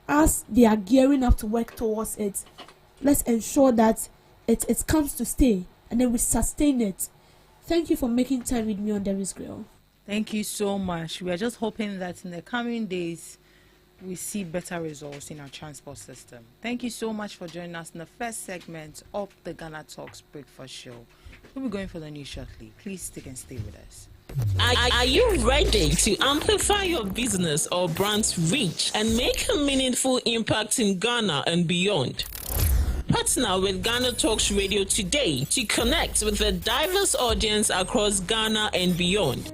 as they are gearing up to work towards it, let's ensure that it comes to stay and then we sustain it. Thank you for making time with me on Devil's Grill. Thank you so much. We are just hoping that in the coming days we see better results in our transport system. Thank you so much for joining us in the first segment of the Ghana Talks Breakfast Show. We'll be going for the news shortly. Please stick and stay with us. Are you ready to amplify your business or brand's reach and make a meaningful impact in Ghana and beyond? Partner with Ghana Talks Radio today to connect with a diverse audience across Ghana and beyond.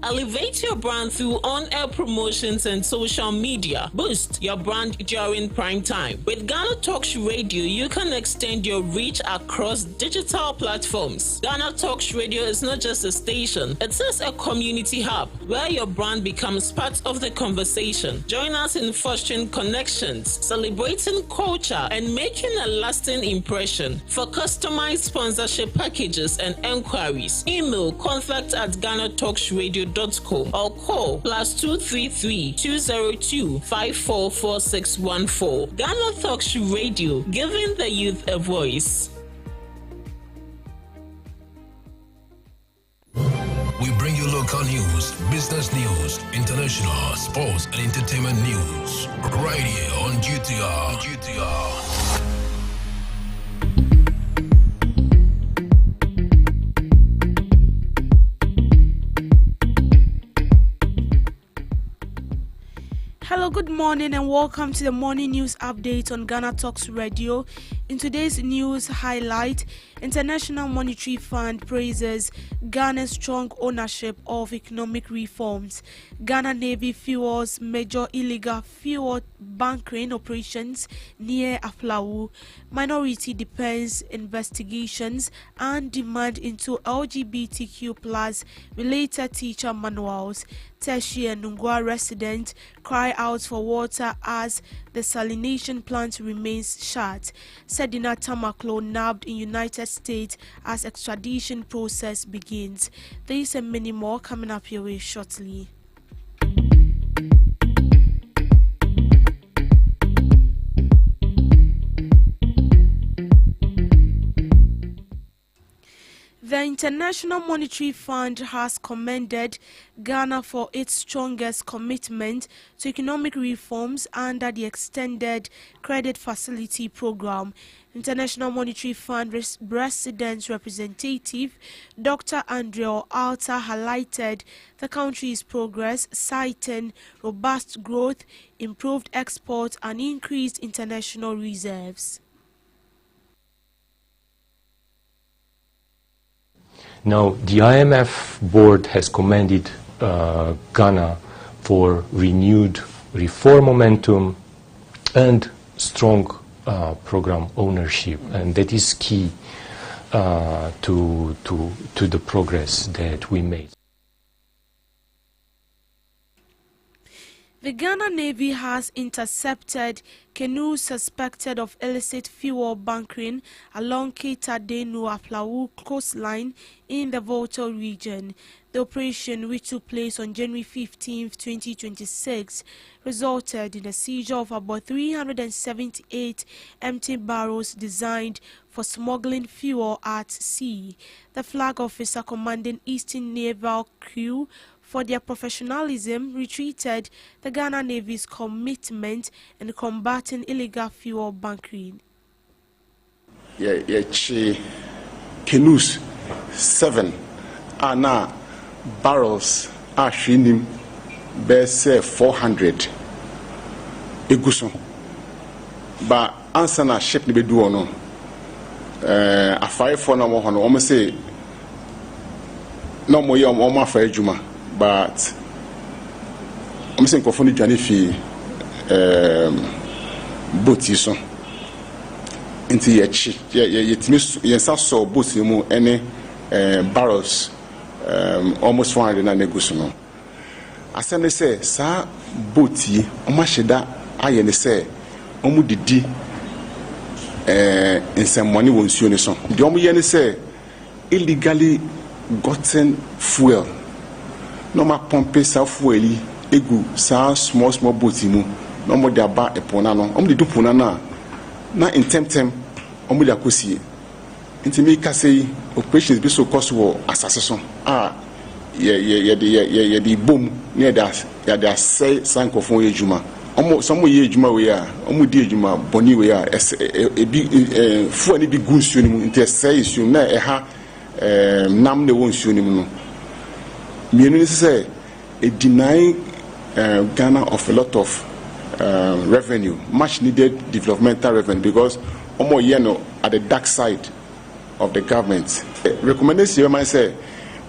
Elevate your brand through on-air promotions and social media. Boost your brand during prime time. With Ghana Talks Radio, you can extend your reach across digital platforms. Ghana Talks Radio is not just a station, it is a community hub where your brand becomes part of the conversation. Join us in fostering connections, celebrating culture, and making a lasting impression. For customized sponsorship packages and enquiries, email contact@GhanaTalksRadio.com or call +233 202 544614. Ghana Talks Radio, giving the youth a voice. We bring you local news, business news, international, sports, and entertainment news. Right here on GTR. Hello, good morning and welcome to the morning news update on Ghana Talks Radio. In today's news highlight, International Monetary Fund praises Ghana's strong ownership of economic reforms. Ghana Navy fuels major illegal fuel bunkering operations near Aflawu. Minority defense investigations and demand into LGBTQ+ related teacher manuals. Teshi and Nungwa residents cry out for water as the salination plant remains shut. Sedina Tamaklo nabbed in United States as extradition process begins. These and many more coming up your way shortly. The International Monetary Fund has commended Ghana for its strongest commitment to economic reforms under the Extended Credit Facility Program. International Monetary Fund Resident Representative Dr. Andrea Alta highlighted the country's progress, citing robust growth, improved exports, and increased international reserves. Now, the IMF board has commended Ghana for renewed reform momentum and strong program ownership, and that is key to the progress that we made. The Ghana Navy has intercepted canoes suspected of illicit fuel bunkering along Keita-Denu-Aflawu coastline in the Volta region. The operation, which took place on January 15, 2026, resulted in the seizure of about 378 empty barrels designed for smuggling fuel at sea. The flag officer commanding Eastern Naval Crew for their professionalism retreated the Ghana Navy's commitment in combating illegal fuel bunkering. Canoes 7 are now barrels are shining best 400 eguson but answer na ship ni be do ono a 5 na mo hono almost say no mo ye o ma fa adwuma but I'm saying kofoni dwane fi boat yi so into ye so boat mu any barrels almost 400 na neguso no asɛm say saa boat yi ɔmahyɛda ayɛ ne sɛ ɔmo didi nsɛmmɔne wɔ nsuo ne so deɛ ɔmo yɛ ne sɛ illegally gotten fuel na ɔma pɔmpe saa fuel yi egu saa small boat yi mu na ɔmo de aba ɛpo na no ɔmo de du po na no a na ntɛmtɛm ɔmo de akɔsie nti mi kasa yi operations bi so kɔ so wɔ asase so a yɛde bom na yɛde asɛe saa nkɔfo yɛ adwuma ɔmo yɛ adwuma wei a ɔmo di adwuma bɔne wei a ebi fuel ne bi gu nsuo no mu nti ɛsɛe nsuo na ɛha nam na ɛwɔ nsuo no mu no mmienu ne sɛ deny Ghana of a lot of revenue, much needed developmental revenue, because omo yeno at the dark side of the government. Recommendation I say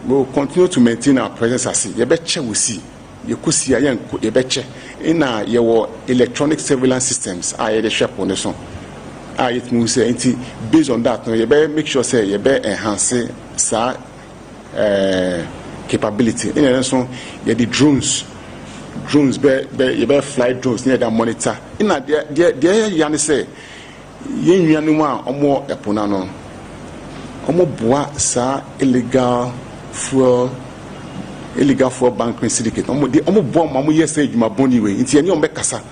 we will continue to maintain our presence as you betcha we see you could see a betcha in your electronic surveillance systems are the shop on the song. It means based on that you better make sure say you better enhance sa capability. In addition, you the drones you better fly drones near that monitor. In that there you say yen yanuma omo epona no omo boa sa illegal fuel bunkering syndicate omo boa mamu yesa ejuma boni we nti eni ombekasa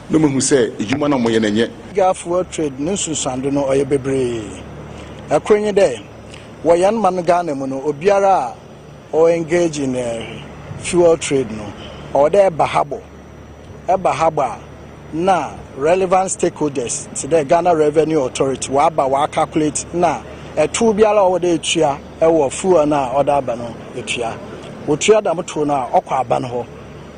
no mehu say ejuma na moye nenye illegal fuel trade nsu sando no oye bebre akronye dey wo yan man Ghana mu no obiara o engage in fuel trade no or there bahabo na relevant stakeholders to the Ghana Revenue Authority wa calculate na two biara o de etua e wo fuel na order aba no etua wo tua da moto na okwa aba no ho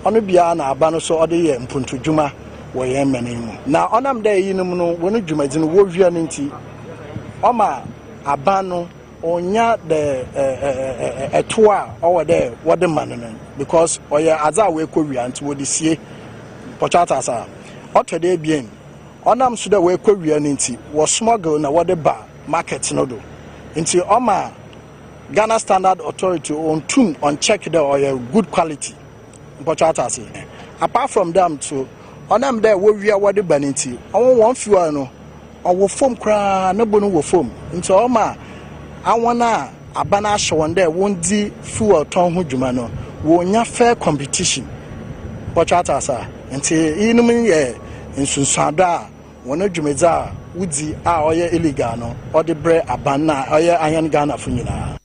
ono bia na aba no so ode ye mpuntudwuma wo ye mani mu na onam da yinum no wonu dwumadi no wo wia nti oma aba no onya the etoa over there what the man because oya aza we ko wia nti wo de sie pochata sa otode bien onam so da we ko wia nti wo smuggle na what the bar market no do nti oma Ghana Standard Authority on tune on check the oil good quality pochata say apart from them to onam there wo wia what the baniti on one fuel no owo form kra na bonu wo form nti oma awana abana showon there won di fuel ton ho dwuma no wonya fair competition pochata sa nti inum ye nsunsuada wona dwumedza wudi a oye illegal no ode bre abana oye ayan Ghana fo nyina.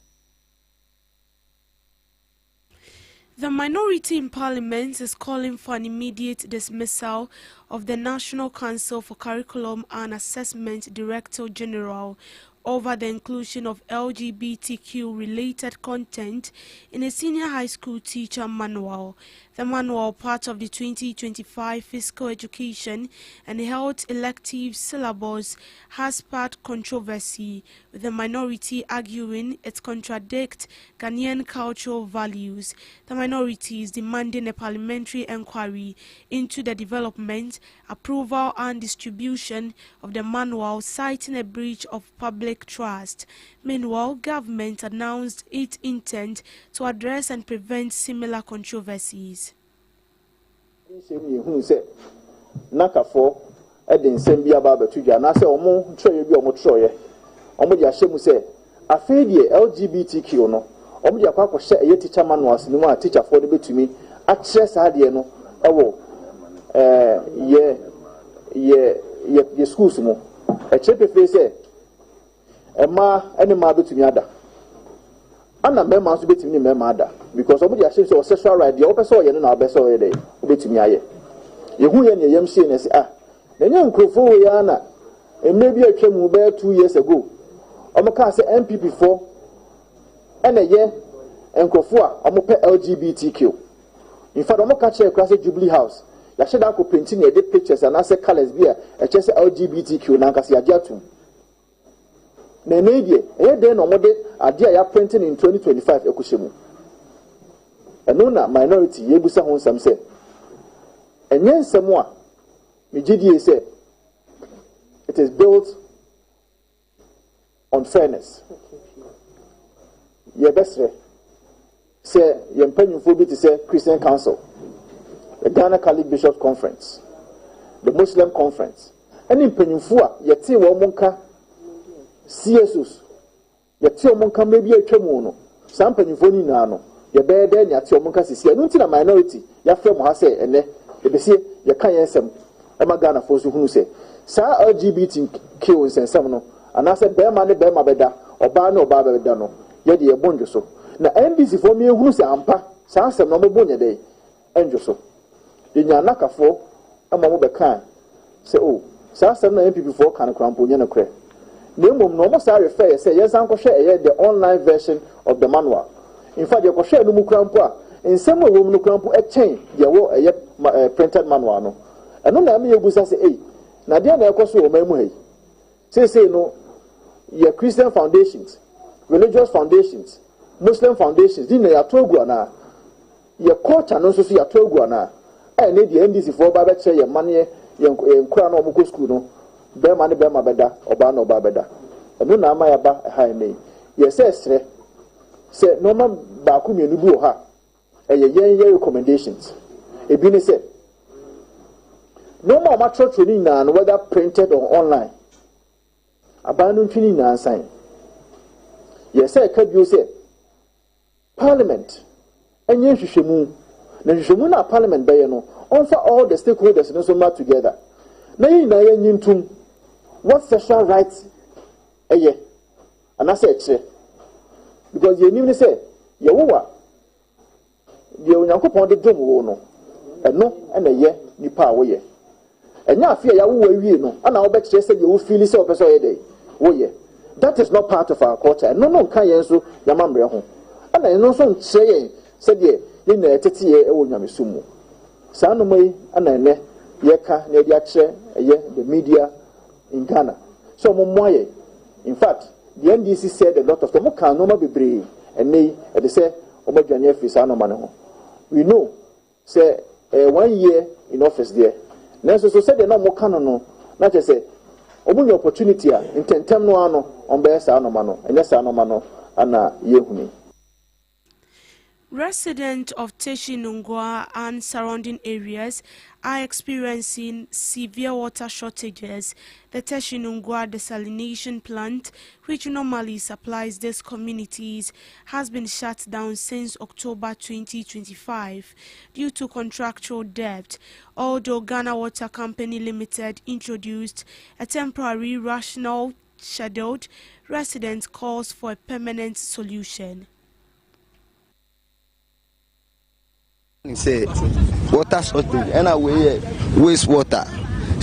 The minority in Parliament is calling for an immediate dismissal of the National Council for Curriculum and Assessment Director General over the inclusion of LGBTQ-related content in a senior high school teacher manual. The manual, part of the 2025 Physical Education and Health Elective Syllabus, has sparked controversy, with the minority arguing it contradicts Ghanaian cultural values. The minority is demanding a parliamentary inquiry into the development, approval and distribution of the manual, citing a breach of public trust. Meanwhile, government announced its intent to address and prevent similar controversies. Nakafo edin sembi aba betudwa na se omo troye bi omo troye omo dia hyemu se afedie LGBTQ no omo dia kwakọ hye eye teacher manuals ni mu a teacher for de betumi a kire sa de no ewo ye schools mu e chepefe se ema ene ma betumi ada ana mema so betumi ni mema ada because omo dia hyemu se sexual right de opeso ye no na obeso ye de betumi aye yehu ye ne yam sie ne se enye nkrofo ya na emebi atwam be 2 years ago omoka se MPP for ene ye nkrofo a omope LGBTQ in fact omoka che class Jubilee House ya sheda ko painting e de pictures and ase colors bi a che se LGBTQ na nkase ya atum na enedie de no mode ade a ya printing in 2025 ekoshemu eno na minority yebusa ho nsam se enye nsemu a mejidie say it is built on fairness. Ye besre say ye mpanyimfo bi te say Christian Council the Ghana Catholic Bishops Conference, the Muslim Conference, and in Penifua, Yeti Womonka, CSUs, Yeti Womonka maybe a Chemono, some Penifoni Nano, your bed then Yati Womonka Sisi, and until a minority, Yafem Hase, and they say, Yakayasem, Emma Ghana for who say, Sa LGBTQ and Semono, and I said, Bear money, Bear Mabeda, or Bano Babadano, Yedi a bonjoso. Now, NBC for me who say Ampa, Sansam no Bonya day, Anjoso. The Yanaka for a Mamobekan. Say, oh, Sansam no MP before can cramp on Yanakre. Name no sorry fair, say, yes, Uncle share the online version of the manual. In fact, you can share no crampa. In some room, no crampo a chain, there were a printed manual. And no, I mean, you say, hey, Nadia Nakoso, Memory. Say, no, your Christian foundations, religious foundations, Muslim foundations, didn't ya Toguana, your court and also see a Toguana. I need the NDC for Babette, your money, your crown or Muku school, no, bear money, bear my beda, or ban or babeda. And no, Namaya ba a high name. Yes, say, no man Bakumi Nubu ha, and your recommendations. A bini said, no more matter training now, whether printed or online. Abandon training now, sign. Yes, sir, could you say? Parliament, and yes, you should na Parliament by offer all the stakeholders in so together. Nay, what sexual rights a year? And I said, because you need say, you Yanko upon the drum, and no, and a year, you power ye. And now fear you know, and I'll bet you said you will feel so per day. Oh, yeah, that is not part of our culture, and no can answer Yamambra home. And I know some saying, said ye, in a tetty, a Yamisumu. Sanumay, and I ne, Yeka, Nediache, the media in Ghana. So, Momoye, in fact, the NDC said a lot of them can no be brave, and they say, Omojanya Fisano Mano. We know, say, 1 year in office there. Nanso so said they no more canon, not just say, Omun opportunity in tentem no ano, on Bessa Anomano, and yes, Anomano, and Yehuni. Residents of Teshinungwa and surrounding areas are experiencing severe water shortages. The Teshinungwa desalination plant, which normally supplies these communities, has been shut down since October 2025 due to contractual debt. Although Ghana Water Company Limited introduced a temporary rational scheduled, residents calls for a permanent solution. Say water shortage and away wastewater.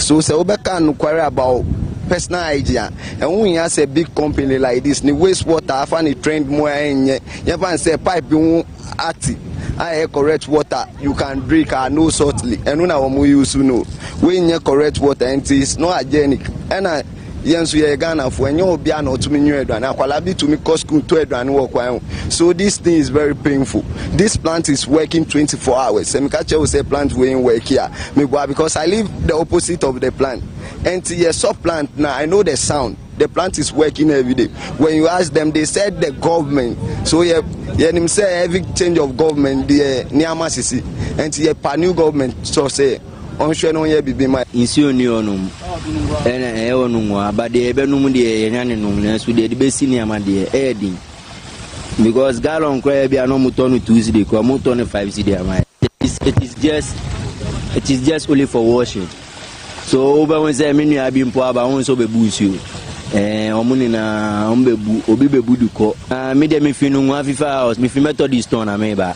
So Obeka no query about personal idea. And when you have a big company like this, the wastewater I find it trained more in you can say pipe you active. I correct water you can drink no saltly. And when I use to know when you correct water and it is no hygienic. And I Yensu ye Ghana for enyo bia na otumi nyu edwan akwala bi to me cost school to edwan wo kwan. So this thing is very painful. This plant is working 24 hours. Semikache will say plant will work here. Because I live the opposite of the plant. And the soft plant now I know the sound. The plant is working every day. When you ask them, they said the government. So yeah, say every change of government, the Niama Sisi, and the new government so say. Insio ni onum ene onumwa but the ebenum de nyane num so the be senior ma de edin because gallon kwa bia no mutonu 2 cedi kwa mutonu 5 cedi am. It is just only for washing. So over when say menu abi mpo aba won so be busu omuni na ombebu obi bebu duko me de me finu nwa fifa house me fi Methodist stone na me ba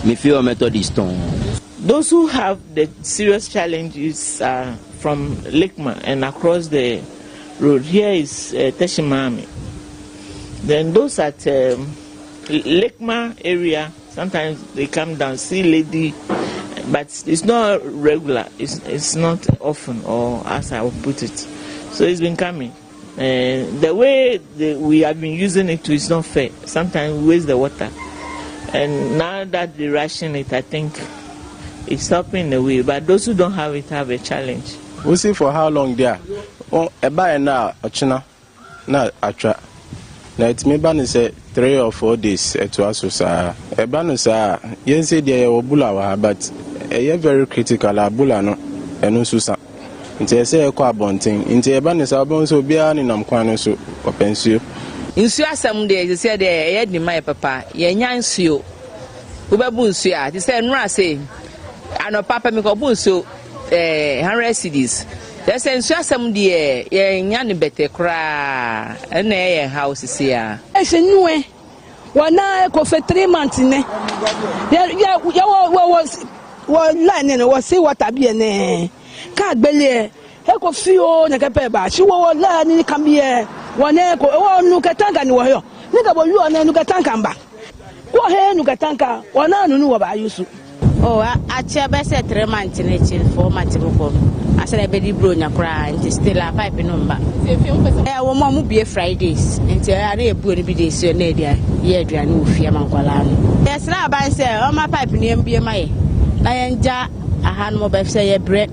me fi o Methodist stone. Those who have the serious challenges from Lekma and across the road, here is Teshimami. Then those at Lekma area, sometimes they come down, see lady, but it's not regular, it's not often, or as I would put it. So it's been coming. The way we have been using it is not fair. Sometimes we waste the water. And now that they ration it, I think it's helping the way, but those who don't have it have a challenge. We'll see for how long there. Oh, a buy now, a china, not a trap. Now it's maybe say 3 or 4 days to us. A banus, yes, they are bulawa, but ɛyɛ very critical abula no ɛno nso sa nti ɛsɛ ɛkɔ abɔnten nti ɛba ne sa ɔbɛn so obiara ne nam kwan no so ɔpɛ nsuo asɛm deɛ ɛsɛ deɛ ɛyɛ de ma yɛ papa yɛnya nsuo wobɛbu nsuo a te sɛ nnora se anɔpa pɛ mekɔbu nsuo 100 cedis ɛsɛ nsuo asɛm deɛ yɛnya ne bɛtɛ koraa ɛna ɛyɛ house si a ɛsɛ nuwe wana ko fe 3 months ne ya wo line ne wo see water bi ne ka gbele e ko fi o ne kepe ba si wo la ni kan bi e wona ko wo nu ketanga ni wo yo ni ka bo yu ona nu ketanga mba ko he nu ketanga wona nu wo ba yusu a che be se 3 months ne che 4 months ko asere be di bro nya kra nti still a pipe no mba wo mo bie Fridays nti a na ebu ni bi dey so na dia ye aduane wo fie mankwala no yes na ban se o ma pipe ni mbie maye na yenja aha no be se ye bre.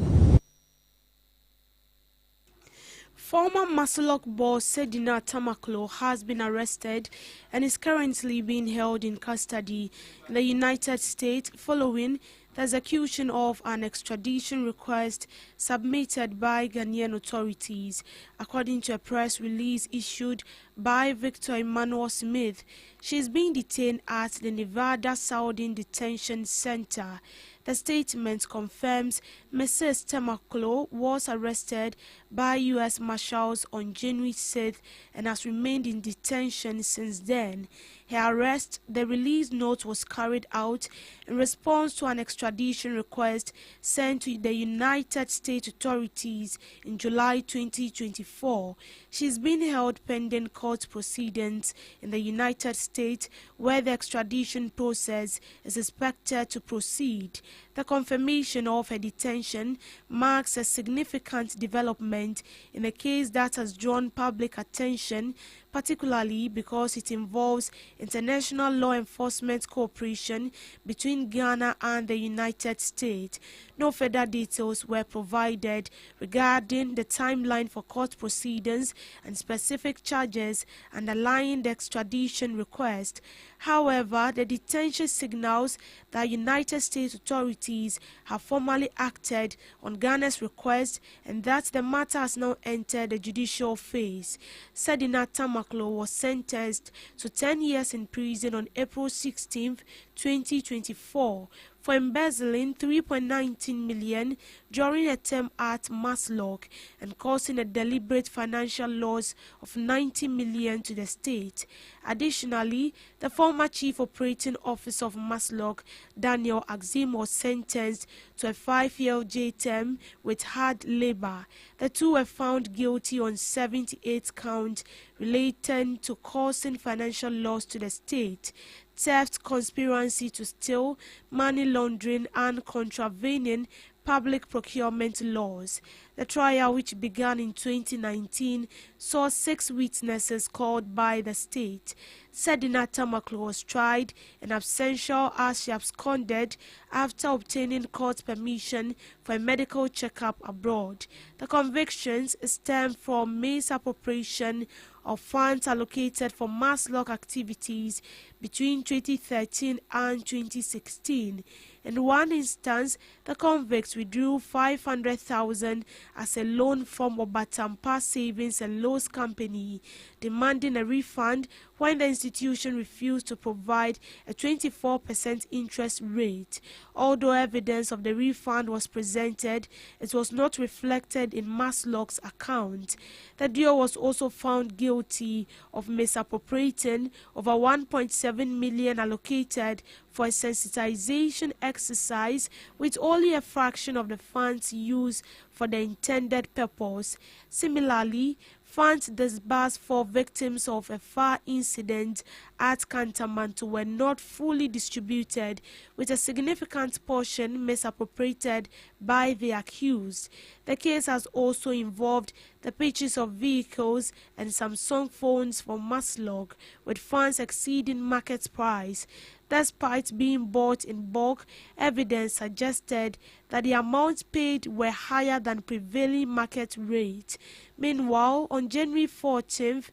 Former Maslok boss Sedina Tamaklo has been arrested and is currently being held in custody in the United States following the execution of an extradition request submitted by Ghanaian authorities. According to a press release issued by Victor Emmanuel Smith, she is being detained at the Nevada Southern Detention Center. The statement confirms Mrs. Tamaklo was arrested by U.S. Marshals on January 6th and has remained in detention since then. Her arrest, the release note, was carried out in response to an extradition request sent to the United States authorities in July 2024. She is being held pending court proceedings in the United States, where the extradition process is expected to proceed. The confirmation of her detention marks a significant development in a case that has drawn public attention, particularly because it involves international law enforcement cooperation between Ghana and the United States. No further details were provided regarding the timeline for court proceedings and specific charges underlying the extradition request. However, the detention signals that United States authorities have formally acted on Ghana's request and that the matter has now entered the judicial phase. Sedina Tamaklo was sentenced to 10 years in prison on April 16, 2024 for embezzling 3.19 million during a term at Maslok and causing a deliberate financial loss of 90 million to the state. Additionally, the former chief operating officer of Maslok, Daniel Axim, was sentenced to a 5-year jail term with hard labor. The two were found guilty on 78 counts relating to causing financial loss to the state, theft, conspiracy to steal, money laundering, and contravening public procurement laws. The trial, which began in 2019, saw 6 witnesses called by the state. Sedina Tamaklo was tried in absentia as she absconded after obtaining court permission for a medical checkup abroad. The convictions stem from misappropriation of funds allocated for Maslok activities between 2013 and 2016. In one instance, the convicts withdrew 500,000 as a loan from Obatampa Savings and Loans Company, demanding a refund when the institution refused to provide a 24% interest rate. Although evidence of the refund was presented, it was not reflected in Maslok's account. The duo was also found guilty of misappropriating over 1.7 million allocated for a sensitization exercise, with only a fraction of the funds used for the intended purpose. Similarly, funds disbursed for victims of a fire incident at Kantamanto were not fully distributed, with a significant portion misappropriated by the accused. The case has also involved the purchase of vehicles and Samsung phones for Maslok, with funds exceeding market price. Despite being bought in bulk, evidence suggested that the amounts paid were higher than prevailing market rate. Meanwhile, on January 14th,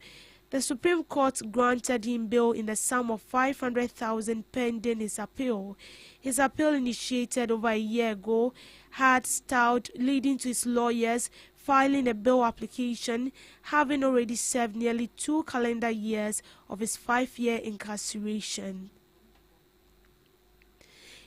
The Supreme Court granted him bail in the sum of 500,000 pending his appeal. His appeal, initiated over a year ago, had stalled, leading to his lawyers filing a bail application, having already served nearly 2 calendar years of his 5-year incarceration.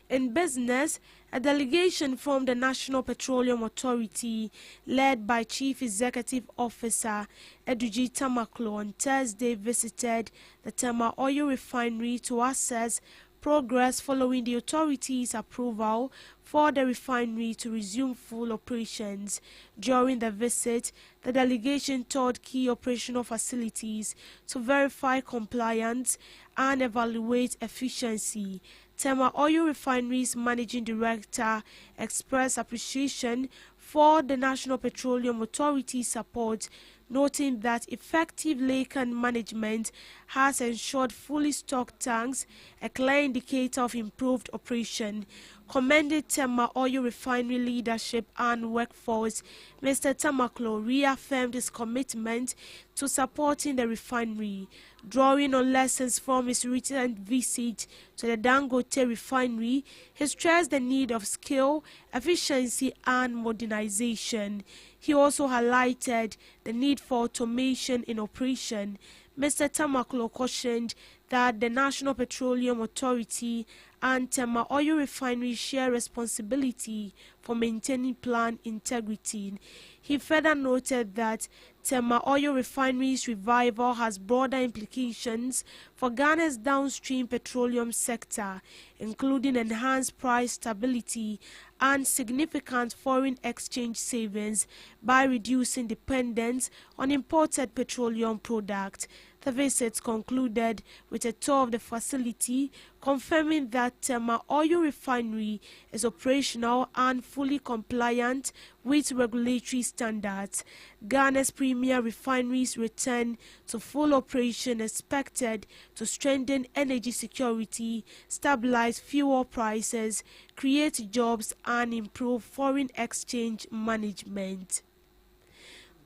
In business, a delegation from the National Petroleum Authority, led by Chief Executive Officer Eduji Tamaklo, on Thursday visited the Tema Oil Refinery to assess progress following the authority's approval for the refinery to resume full operations. During the visit, the delegation toured key operational facilities to verify compliance and evaluate efficiency. Tema Oil Refinery's Managing Director expressed appreciation for the National Petroleum Authority's support, noting that effective Lakan management has ensured fully stocked tanks, a clear indicator of improved operation. Commended Tema Oil Refinery leadership and workforce, Mr. Tamaklo reaffirmed his commitment to supporting the refinery. Drawing on lessons from his recent visit to the Dangote refinery, he stressed the need of skill, efficiency and modernization. He also highlighted the need for automation in operation. Mr. Tamaklo cautioned that the National Petroleum Authority and Tema Oil Refinery share responsibility for maintaining plant integrity. He further noted that Tema Oil Refinery's revival has broader implications for Ghana's downstream petroleum sector, including enhanced price stability and significant foreign exchange savings by reducing dependence on imported petroleum products. The visit concluded with a tour of the facility, confirming that Tema Oil Refinery is operational and fully compliant with regulatory standards. Ghana's premier refineries return to full operation expected to strengthen energy security, stabilize fuel prices, create jobs and improve foreign exchange management.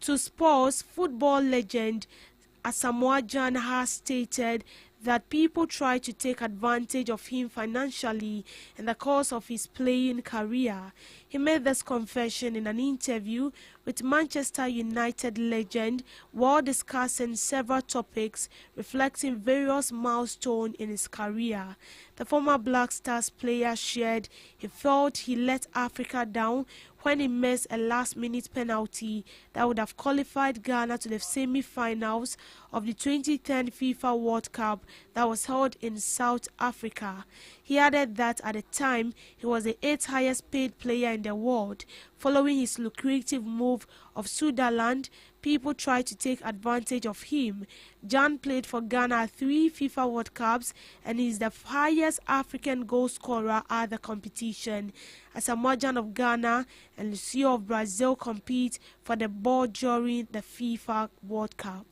To sports, football legend Asamoah Gyan has stated that people try to take advantage of him financially in the course of his playing career. He made this confession in an interview with Manchester United legend while discussing several topics reflecting various milestones in his career. The former Black Stars player shared he felt he let Africa down when he missed a last-minute penalty that would have qualified Ghana to the semi-finals of the 2010 FIFA World Cup that was held in South Africa. He added that at the time, he was the 8th highest paid player in the world. Following his lucrative move of Sunderland, people tried to take advantage of him. Gyan played for Ghana at 3 FIFA World Cups and is the highest African goal scorer at the competition. Asamoah Gyan of Ghana and Lucio of Brazil compete for the ball during the FIFA World Cup.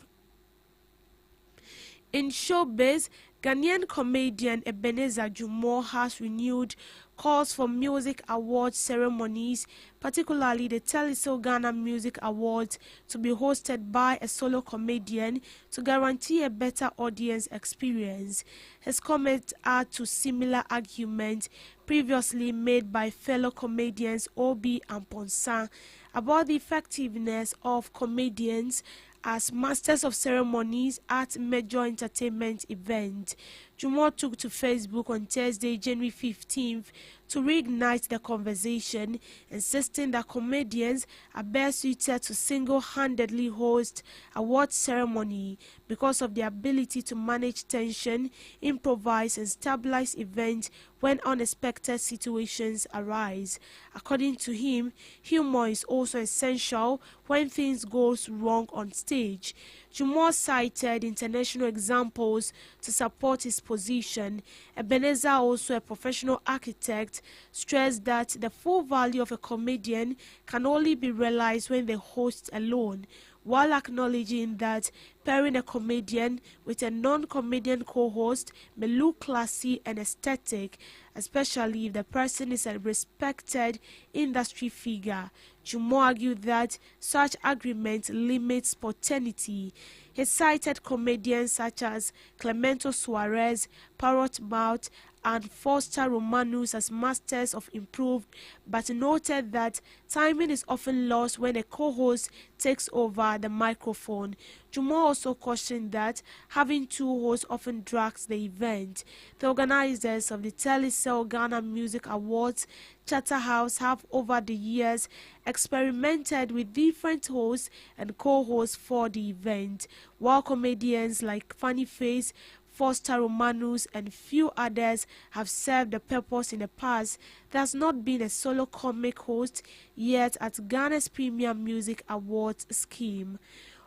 In showbiz, Ghanaian comedian Ebenezer Jumo has renewed calls for music awards ceremonies, particularly the Teleso Ghana Music Awards, to be hosted by a solo comedian to guarantee a better audience experience. His comments add to similar arguments previously made by fellow comedians Obi and Ponsa about the effectiveness of comedians as masters of ceremonies at major entertainment events. Jumo took to Facebook on Thursday, January 15th, to reignite the conversation, insisting that comedians are best suited to single-handedly host award ceremony because of their ability to manage tension, improvise and stabilize events when unexpected situations arise. According to him, humor is also essential when things go wrong on stage. Jumo cited international examples to support his position. Ebenezer, also a professional architect, stressed that the full value of a comedian can only be realized when they host alone. while acknowledging that pairing a comedian with a non-comedian co-host may look classy and aesthetic, especially if the person is a respected industry figure. Jumo argued that such agreement limits spontaneity. He cited comedians such as Clemento Suarez, Parrot Mouth, and Foster Romanus as masters of improved, but noted that timing is often lost when a co-host takes over the microphone. Jumo also cautioned that having two hosts often drags the event. The organizers of the Telecel Ghana Music Awards, Charterhouse, have over the years experimented with different hosts and co-hosts for the event, while comedians like Funny Face, Foster Romanus, and few others have served the purpose in the past. There has not been a solo comic host yet at Ghana's Premium Music Awards scheme.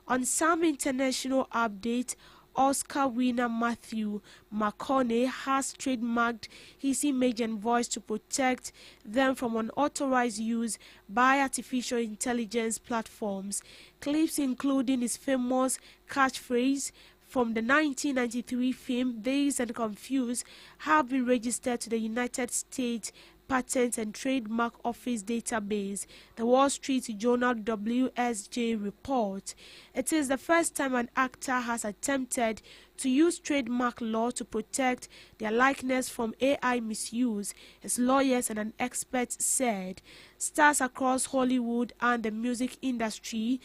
On some international update, Oscar winner Matthew McConaughey has trademarked his image and voice to protect them from unauthorized use by artificial intelligence platforms. Clips including his famous catchphrase from the 1993 film Dazed and Confused have been registered to the United States Patent and Trademark Office database, the Wall Street Journal WSJ report. It is the first time an actor has attempted to use trademark law to protect their likeness from AI misuse, his lawyers and an expert said. Stars across Hollywood and the music industry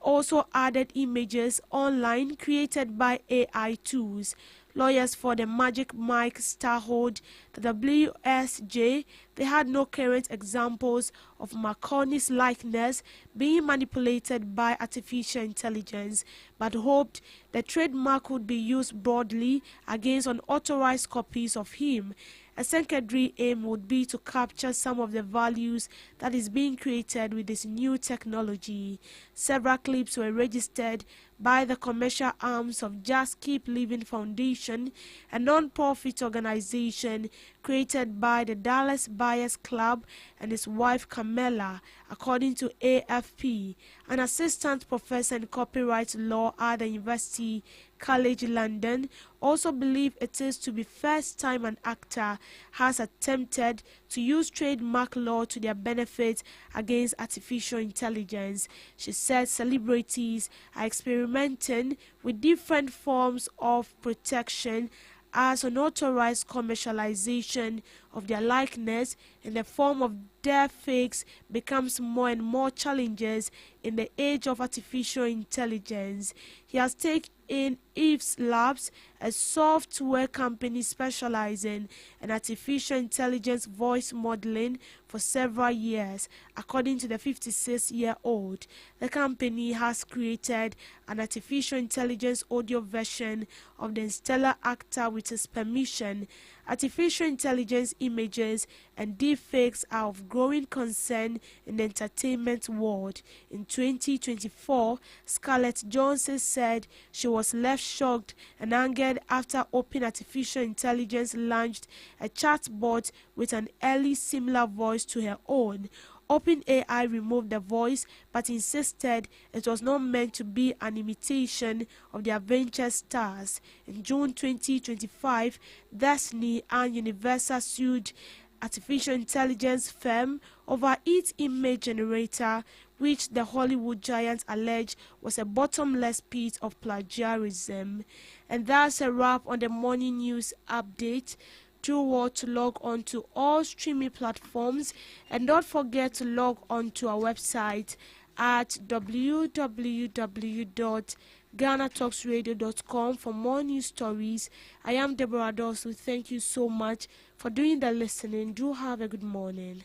also added images online created by AI tools. Lawyers for the Magic Mike star hold the WSJ. They had no current examples of McConaughey's likeness being manipulated by artificial intelligence, but hoped the trademark would be used broadly against unauthorized copies of him. A secondary aim would be to capture some of the values that is being created with this new technology. Several clips were registered by the commercial arms of Just Keep Living Foundation, a non-profit organization created by the Dallas Buyers Club and his wife Camilla, according to AFP. An assistant professor in copyright law at the University College London also believe it is to be first time an actor has attempted to use trademark law to their benefit against artificial intelligence. She said celebrities are experimenting with different forms of protection as unauthorized commercialization of their likeness in the form of deepfakes becomes more and more challenges in the age of artificial intelligence. He has taken in Eve's Labs, a software company specializing in artificial intelligence voice modeling, for several years. According to the 56-year-old, the company has created an artificial intelligence audio version of the stellar actor with his permission. Artificial intelligence images and deepfakes are of growing concern in the entertainment world. In 2024, Scarlett Johansson said she was left shocked and angered after Open Artificial Intelligence launched a chatbot with an early similar voice to her own. OpenAI removed the voice but insisted it was not meant to be an imitation of the Avengers stars. In June 2025, Disney and Universal sued artificial intelligence firm over its image generator, which the Hollywood giant alleged was a bottomless pit of plagiarism. And that's a wrap on the morning news update. Do what to log on to all streaming platforms, and don't forget to log on to our website at www.GhanaTalksRadio.com for more news stories. I am Deborah Dawson. Thank you so much for doing the listening. Do have a good morning.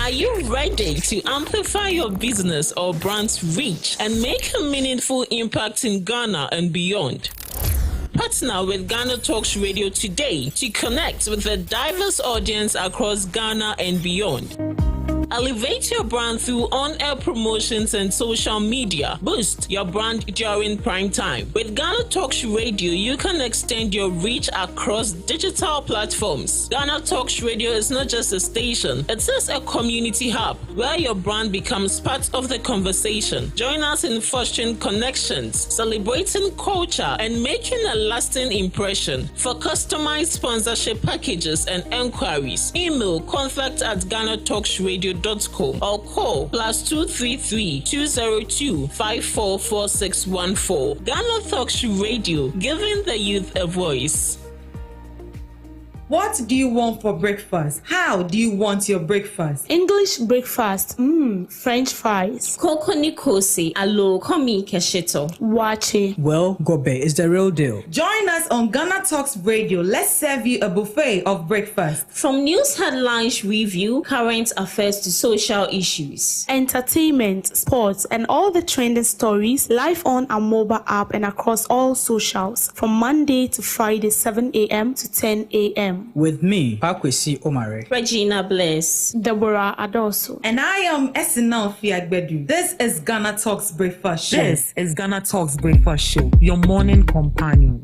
Are you ready to amplify your business or brand's reach and make a meaningful impact in Ghana and beyond? Partner with Ghana Talks Radio today to connect with a diverse audience across Ghana and beyond. Elevate your brand through on-air promotions and social media. Boost your brand during prime time. With Ghana Talks Radio, you can extend your reach across digital platforms. Ghana Talks Radio is not just a station, it is a community hub where your brand becomes part of the conversation. Join us in fostering connections, celebrating culture, and making a lasting impression. For customized sponsorship packages and enquiries, email contact@GhanaTalksRadio.com or call +233 202 544614. Ghana Talks Radio, giving the youth a voice. What do you want for breakfast? How do you want your breakfast? English breakfast. French fries. Koko Nikosi, alo komi kesheto. Wache. Well, Gobe is the real deal. Join us on Ghana Talks Radio. Let's serve you a buffet of breakfast. From news headlines review, current affairs to social issues. Entertainment, sports, and all the trending stories live on our mobile app and across all socials from Monday to Friday, 7 a.m. to 10 a.m. With me, Pakwesi Omare, Regina Bless, Deborah Adoso, and I am Esinal Fiagbedu. This is Ghana Talks Breakfast Show. This is Ghana Talks Breakfast Show, your morning companion.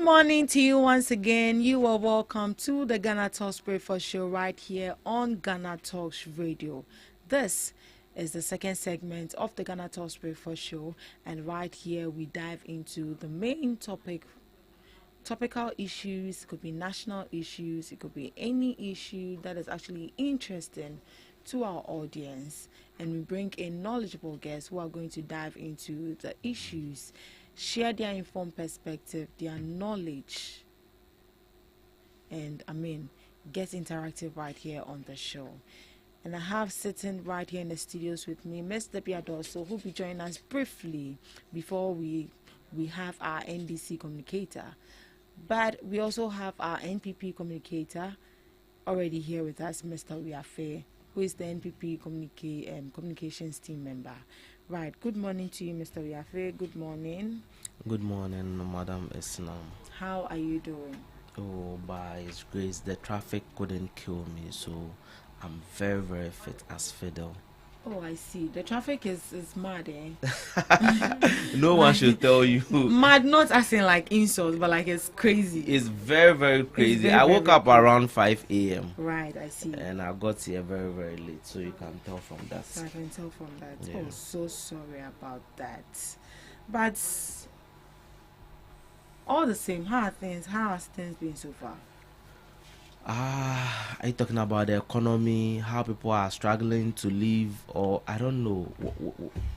Morning to you once again. You are welcome to the Ghana Talks Breakfast Show right here on Ghana Talks Radio. This is the second segment of the Ghana Talks Breakfast Show, and right here we dive into the main topical issues. It could be national issues, it could be any issue that is actually interesting to our audience, and we bring in knowledgeable guests who are going to dive into the issues, share their informed perspective, their knowledge, and get interactive right here on the show. And I have sitting right here in the studios with me Ms. Debbie Adoso, who will be joining us briefly before we have our NDC communicator. But we also have our NPP communicator already here with us, Mr. Wiafe, who is the NPP communications team member. Right. Good morning to you, Mr. Wiafe. Good morning. Good morning, Madam Islam. How are you doing? Oh, by His grace, the traffic couldn't kill me, so I'm very, very fit as fiddle. Oh, I see. The traffic is mad, eh? No one should tell you. Mad, not as in like insults, but like it's crazy. It's very, very crazy. Very, I woke up around 5 a.m. Right, I see. And I got here very, very late, so you can tell from that. So I can tell from that. Yeah. Oh, so sorry about that. But all the same, how has things been so far? Are you talking about the economy, how people are struggling to live, or I don't know?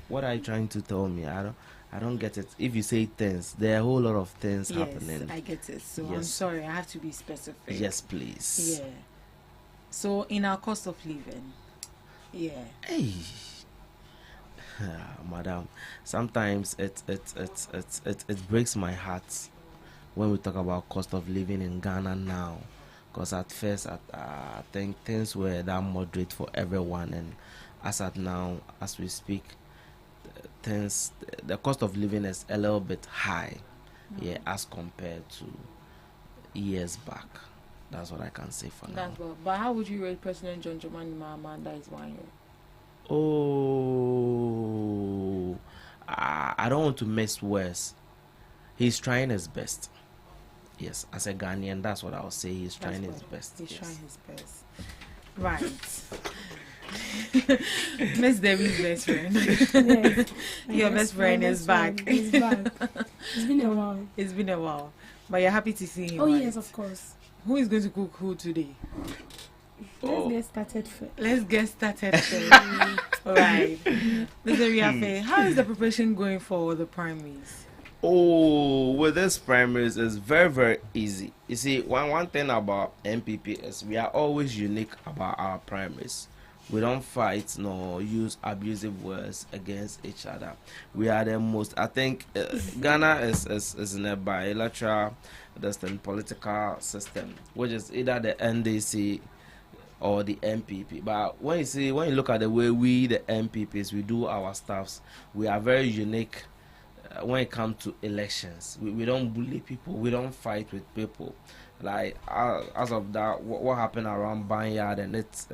What are you trying to tell me? I don't get it. If you say things, there are a whole lot of things happening. Yes, I get it. So Yes. I'm sorry, I have to be specific. Yes, please. Yeah. So in our cost of living, yeah. Hey, madam, sometimes it breaks my heart when we talk about cost of living in Ghana now. Because at first, I think things were that moderate for everyone, and as at now, as we speak, the cost of living is a little bit high, as compared to years back. That's what I can say for now. That's well. But how would you rate President John Dramani Mahama that is 1 year? Oh, I don't want to mess words. He's trying his best. Yes, as a Ghanaian, that's what I'll say. He's trying his best. He's trying his best. Right. Miss Debbie's best friend. Yes. Your best friend is back. He's back. It's been a while. It's been a while. But you're happy to see him. Oh, right? yes, of course. Who is going to cook who today? Let's get started first. Let's get started first. Right. Mr. Riafe, how is the preparation going for the primaries? Oh, with this primaries is very, very easy. You see, one thing about MPP is we are always unique about our primaries. We don't fight nor use abusive words against each other. We are the most, I think, Ghana is in a bilateral political system, which is either the NDC or the MPP. But when you look at the way we, the MPPs, we do our stuffs, we are very unique. When it comes to elections, we don't bully people, we don't fight with people. Like as of that, what happened around Banyard and its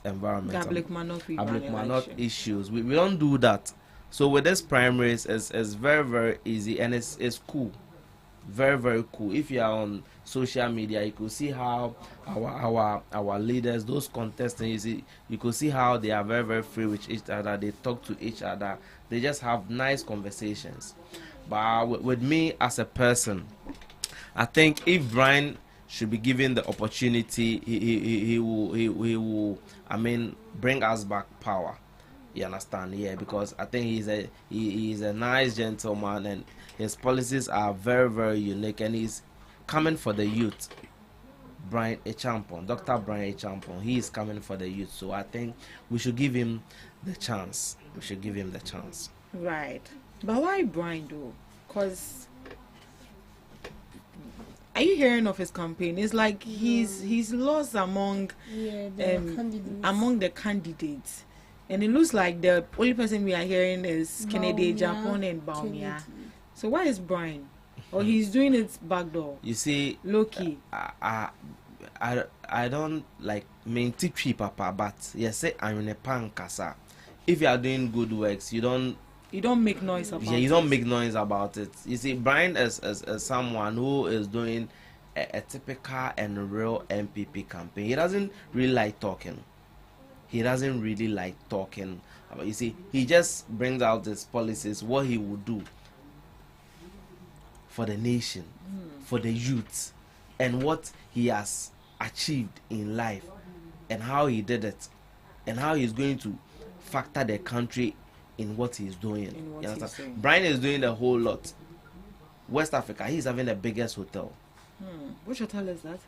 environment, Ablikmanot issues, we don't do that. So with this primaries, it's very, very easy, and it's cool, very, very cool. If you are on social media, you could see how our leaders, those contestants, you could see how they are very, very free with each other. They talk to each other. They just have nice conversations. But with me as a person, I think if Brian should be given the opportunity, he will bring us back power. You understand? Yeah, because I think he's a nice gentleman, and his policies are very, very unique, and he's coming for the youth. Brian Echampon, Dr. Brian Echampon, he is coming for the youth. So I think we should give him the chance. Right. But why Brian though? Because are you hearing of his campaign? It's like he's lost among the candidates. And it looks like the only person we are hearing is Kennedy Japan and Baumia. So why is Brian? Or he's doing it backdoor? You see, low-key. I don't like mean teach papa, but yes, I'm in a pankasa. If you are doing good works, you don't make noise about it. You don't make noise about it. You see, Brian is someone who is doing a typical and real MPP campaign. He doesn't really like talking. But you see, he just brings out his policies, what he would do for the nation, for the youth, and what he has achieved in life, and how he did it, and how he's going to factor the country in what he's doing. Brian is doing a whole lot. West Africa, he's having the biggest hotel. Which hotel is that?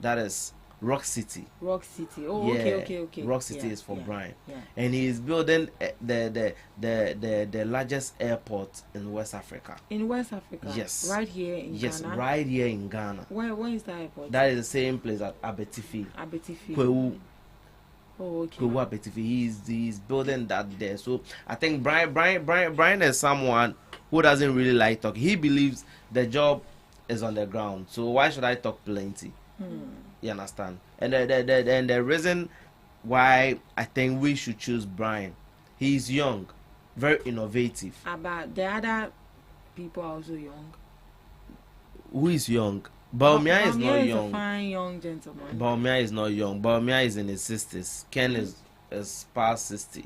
That is Rock City. Rock City. Oh, yeah. Okay. Rock City is for yeah, Brian. Yeah. And he is building the largest airport in West Africa. In West Africa? Yes. Right here in Ghana? Yes, right here in Ghana. Where is that airport? That is the same place at Abetifi. Abetifi. Oh, okay. He's building that there. So I think Brian is someone who doesn't really like talk. He believes the job is on the ground. So why should I talk plenty? You understand? And the reason why I think we should choose Brian, he's young, very innovative. But the other people are also young. Who is young? Baumia is not young. Is a fine young gentleman. Baumia is not young. Baumia is in his 60s. Ken is past 60.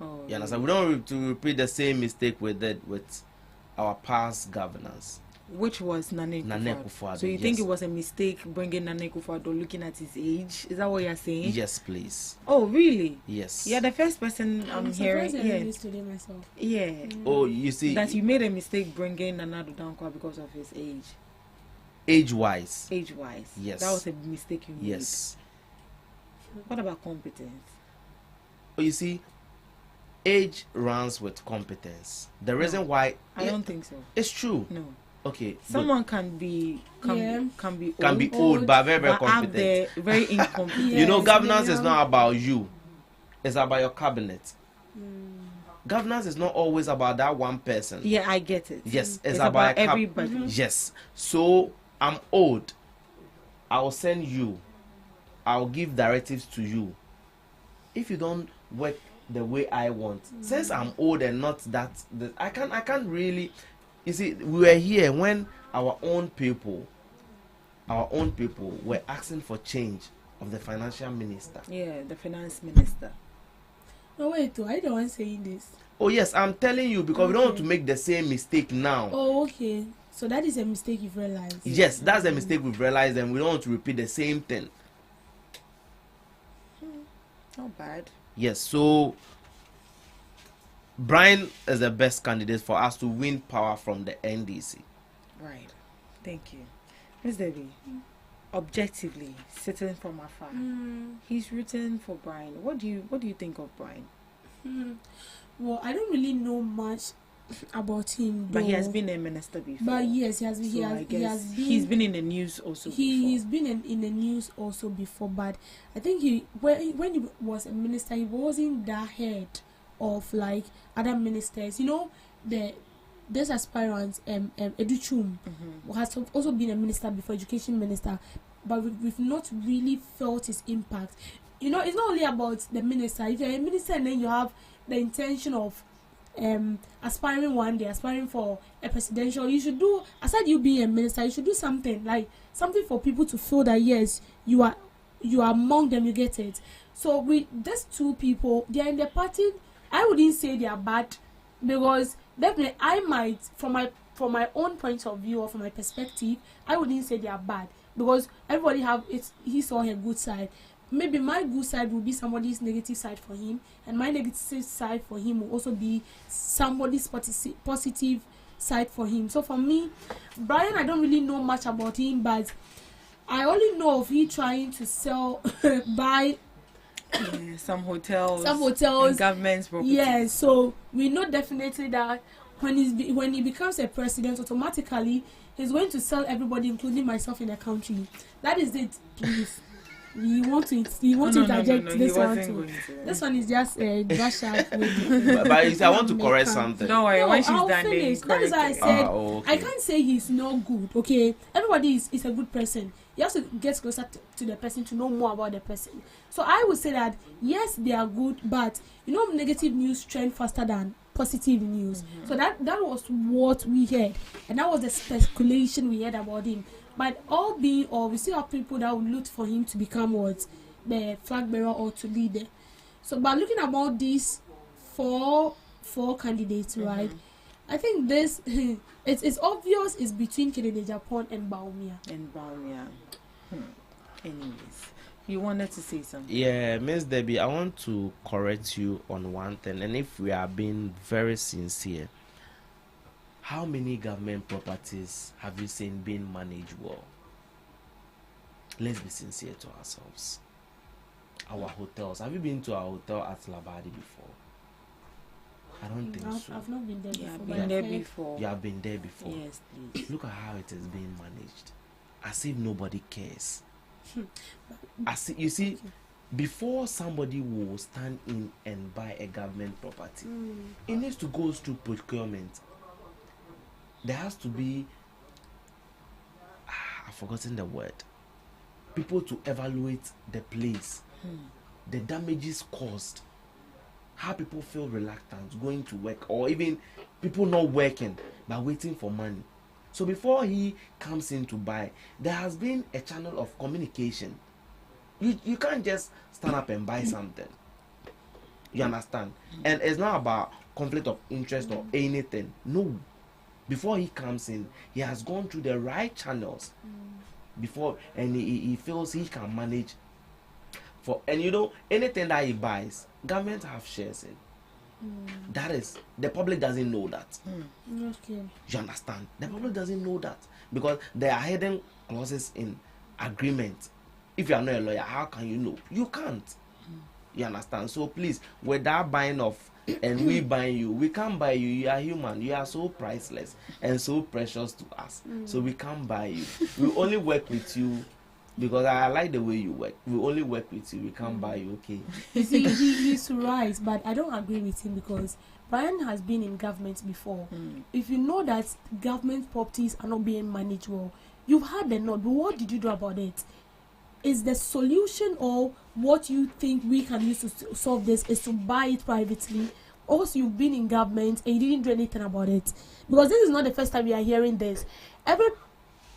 Oh, you understand? We don't have to repeat the same mistake we did with our past governors. Which was Nane Akufo-Addo. So you think it was a mistake bringing Nane Akufo-Addo looking at his age? Is that what you're saying? Yes, please. Oh, really? Yes. You're the first person I'm hearing. Yesterday myself. Yeah. Oh, you see. That you made a mistake bringing Nana Addo because of his age. Age-wise. Age-wise. Yes. That was a mistake you made. Yes. What about competence? Oh, you see, age runs with competence. The reason why I don't think so. It's true. No. Okay. Someone can be old, but very competent. Very incompetent. You know, governance is not about you. It's about your cabinet. Governance is not always about that one person. Yeah, I get it. Yes, it's about everybody. Yes. So I'm old. I will send you. I'll give directives to you. If you don't work the way I want, since I'm old and not that, I can't really. You see, we were here when our own people were asking for change of the financial minister. Yeah, the finance minister. No, wait, I don't want saying this. Oh yes, I'm telling you because we don't want to make the same mistake now. Oh, okay. So that is a mistake you've realized. Yes, that's a mistake we've realized, and we don't want to repeat the same thing. Not bad. Yes, so Brian is the best candidate for us to win power from the NDC. Right. Thank you. Ms. Debbie, objectively, sitting from afar, he's written for Brian. What do you think of Brian? Well, I don't really know much about him, but he has been a minister before. But yes, he has been. So he's been in the news also. He's been in the news also before. But I think when he was a minister, he wasn't that head of like other ministers. You know, this aspirant Educhum has also been a minister before, education minister, but we've not really felt his impact. You know, it's not only about the minister. If you're a minister and then you have the intention of aspiring one day, aspiring for a presidential, you should do, aside you being a minister, you should do something for people to feel that yes, you are among them, you get it. So with these two people, they are in the party. I wouldn't say they are bad, because definitely I might, from my own point of view or from my perspective, I wouldn't say they are bad, because everybody have he saw her good side. Maybe my good side will be somebody's negative side for him, and my negative side for him will also be somebody's positive side for him. So for me, Brian, I don't really know much about him, but I only know of he trying to sell buy some hotels, and government's property. Yeah, so we know definitely that when he becomes a president, automatically he's going to sell everybody, including myself, in the country. That is it, please. You want to interject this one too. This one is just a brush up. But I want to correct something. Don't worry, when she's I'll done, finish. That is why I said okay. I can't say he's not good. Okay, everybody is a good person. You have to get closer to the person to know more about the person. So I would say that yes, they are good, but you know, negative news trend faster than positive news. So that was what we heard, and that was the speculation we heard about him. But we still have people that would look for him to become the flag bearer or to lead them. So by looking about these four candidates, right? I think this it's obvious it's between Kennedy Japan and Baumia. Anyways, you wanted to say something. Yeah, Miss Debbie, I want to correct you on one thing, and if we are being very sincere, how many government properties have you seen being managed well? let's be sincere to ourselves. Our hotels. Have you been to our hotel at Labadi before? I don't think so. I've not been there before. I've been there before. You have been there before. Yes, please. Look at how it is being managed, as if nobody cares. As if, you see, before somebody will stand in and buy a government property, it needs to go through procurement. There has to be, I've forgotten the word, people to evaluate the place, the damages caused, how people feel reluctant going to work, or even people not working but waiting for money. So before he comes in to buy, there has been a channel of communication. You can't just stand up and buy something. You understand? And it's not about conflict of interest or anything. No. Before he comes in, he has gone through the right channels before, and he feels he can manage for, and you know, anything that he buys, government have shares in. That is, the public doesn't know that. Okay. You understand? The public doesn't know that because there are hidden clauses in agreement. If you are not a lawyer, how can you know? You can't. You understand? So please, without buying off and we buying you, we can't buy you. You are human. You are so priceless and so precious to us. So we can't buy you. We only work with you because I like the way you work. We only work with you. We can't buy you. Okay. You see, he's right, but I don't agree with him because Brian has been in government before. If you know that government properties are not being managed well, you've had the note, but what did you do about it? Is the solution, or what you think we can use to solve this, is to buy it privately? Also, you've been in government and you didn't do anything about it, because this is not the first time we are hearing this. Every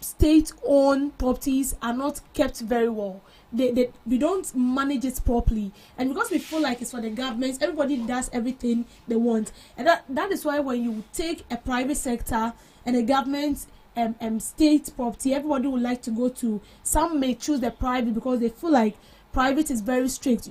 state-owned properties are not kept very well. We don't manage it properly, and because we feel like it's for the government, everybody does everything they want, and that is why when you take a private sector and a government state property, everybody would like to go to. Some may choose the private because they feel like private is very strict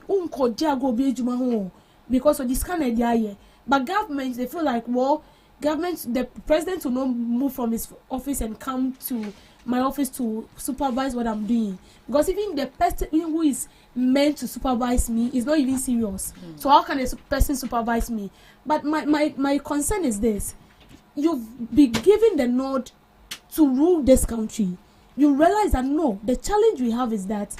because of this kind of idea. But government, they feel like, well, government, the president will not move from his office and come to my office to supervise what I'm doing, because even the person who is meant to supervise me is not even serious. So how can a person supervise me? But my concern is this: you've been given the nod to rule this country. You realize that no, the challenge we have is that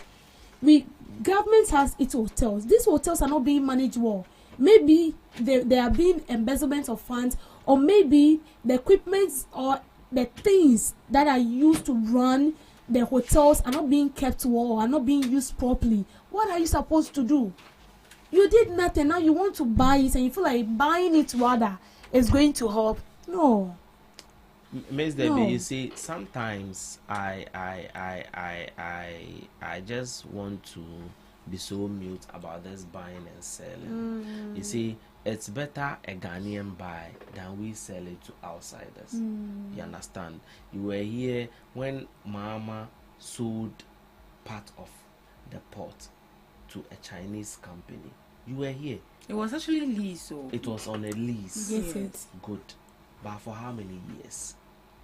government has its hotels. These hotels are not being managed well. Maybe there are being embezzlement of funds, or maybe the equipment or the things that are used to run the hotels are not being kept well, or are not being used properly. What are you supposed to do? You did nothing. Now you want to buy it, and you feel like buying it rather is going to help. No. Miss Debbie, you see, sometimes I just want to be so mute about this buying and selling. You see, it's better a Ghanaian buy than we sell it to outsiders. You understand? You were here when Mama sold part of the port to a Chinese company. You were here. It was actually lease, so it was on a lease. Yes. Good. But for how many years?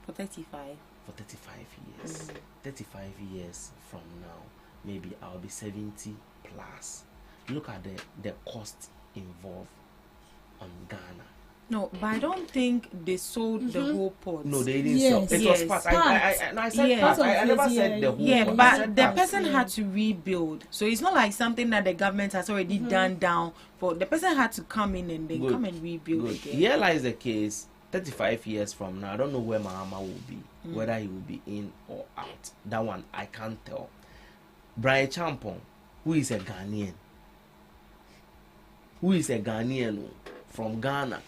For 35. For 35 years. 35 years from now, maybe I'll be 70 plus. Look at the cost involved on Ghana. No, but I don't think they sold the whole port. No, they didn't sell. It was part. I said part. I never said the whole port. Yeah, but the person had to rebuild. So it's not like something that the government has already done down. For the person had to come in and then come and rebuild again. Here lies the case. 35 years from now, I don't know where Mahama will be, whether he will be in or out. That one I can't tell. Brian Champon, who is a Ghanaian from Ghana,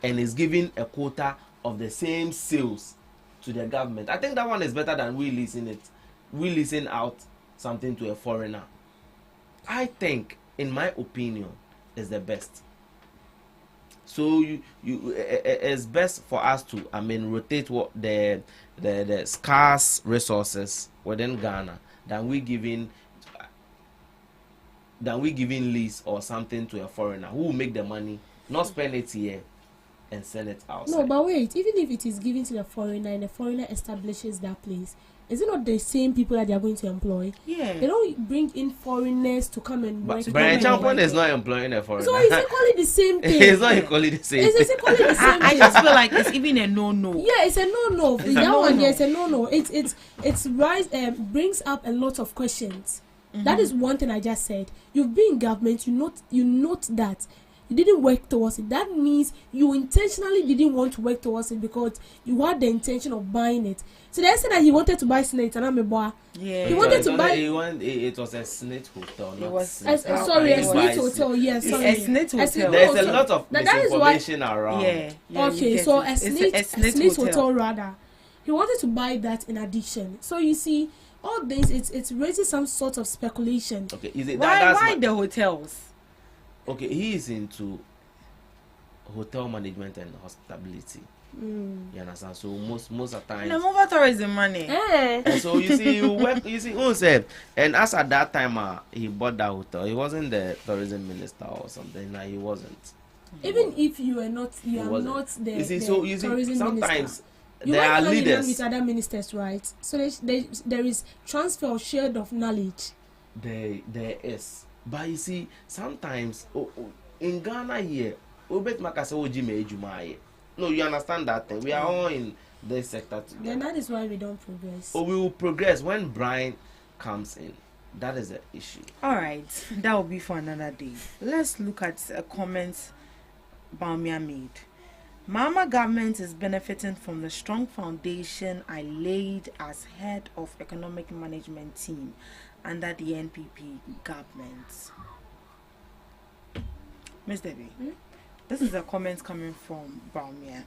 and is giving a quota of the same sales to the government. I think that one is better than we leasing out something to a foreigner. I think, in my opinion, is the best. So it's best for us to, rotate what the scarce resources within Ghana than we giving lease or something to a foreigner who will make the money, not spend it here, and sell it outside. No, but wait, even if it is given to the foreigner and the foreigner establishes that place, is it not the same people that they are going to employ? Yeah. They don't bring in foreigners to come and work. But Brian Champon is not employing a foreigner. So it's equally the same thing. It's not equally the same It's equally the same thing. I just feel like it's even a no-no. Yeah, it's a no-no. It's a That one, no-no. yes, a no-no. Brings up a lot of questions. Mm-hmm. That is one thing I just said. You've been in government. You note that you didn't work towards it. That means you intentionally didn't want to work towards it because you had the intention of buying it. So they said that he wanted to buy Senate, and I'm a boy. Yeah. He wanted to buy. It was a Senate hotel. It was Sorry, a Senate hotel. Yes, sorry. A Senate hotel. There's a lot of misinformation around. Yeah. Okay, so a Senate hotel hotel rather. He wanted to buy that in addition. So you see, all this it's raising some sort of speculation. Okay, is it why the hotels? Okay, he is into hotel management and hospitality. You understand? So most of the time, no more tourism money. And so you see, who said, and as at that time, he bought that hotel. He wasn't the tourism minister or something. Like, he wasn't. Even if you are not, you are not the, you see, the so you see, tourism sometimes minister. You there are work leaders with other ministers, right? So there is transfer of shared of knowledge. There is, but you see, sometimes in Ghana here, no, you understand that thing. We are all in this sector together. Then that is why we don't progress. Oh, we will progress when Brian comes in. That is the issue. All right, that will be for another day. Let's look at a comment Baumia made. Mama government is benefiting from the strong foundation I laid as head of economic management team under the NPP government. Miss Debbie, this is a comment coming from Baumia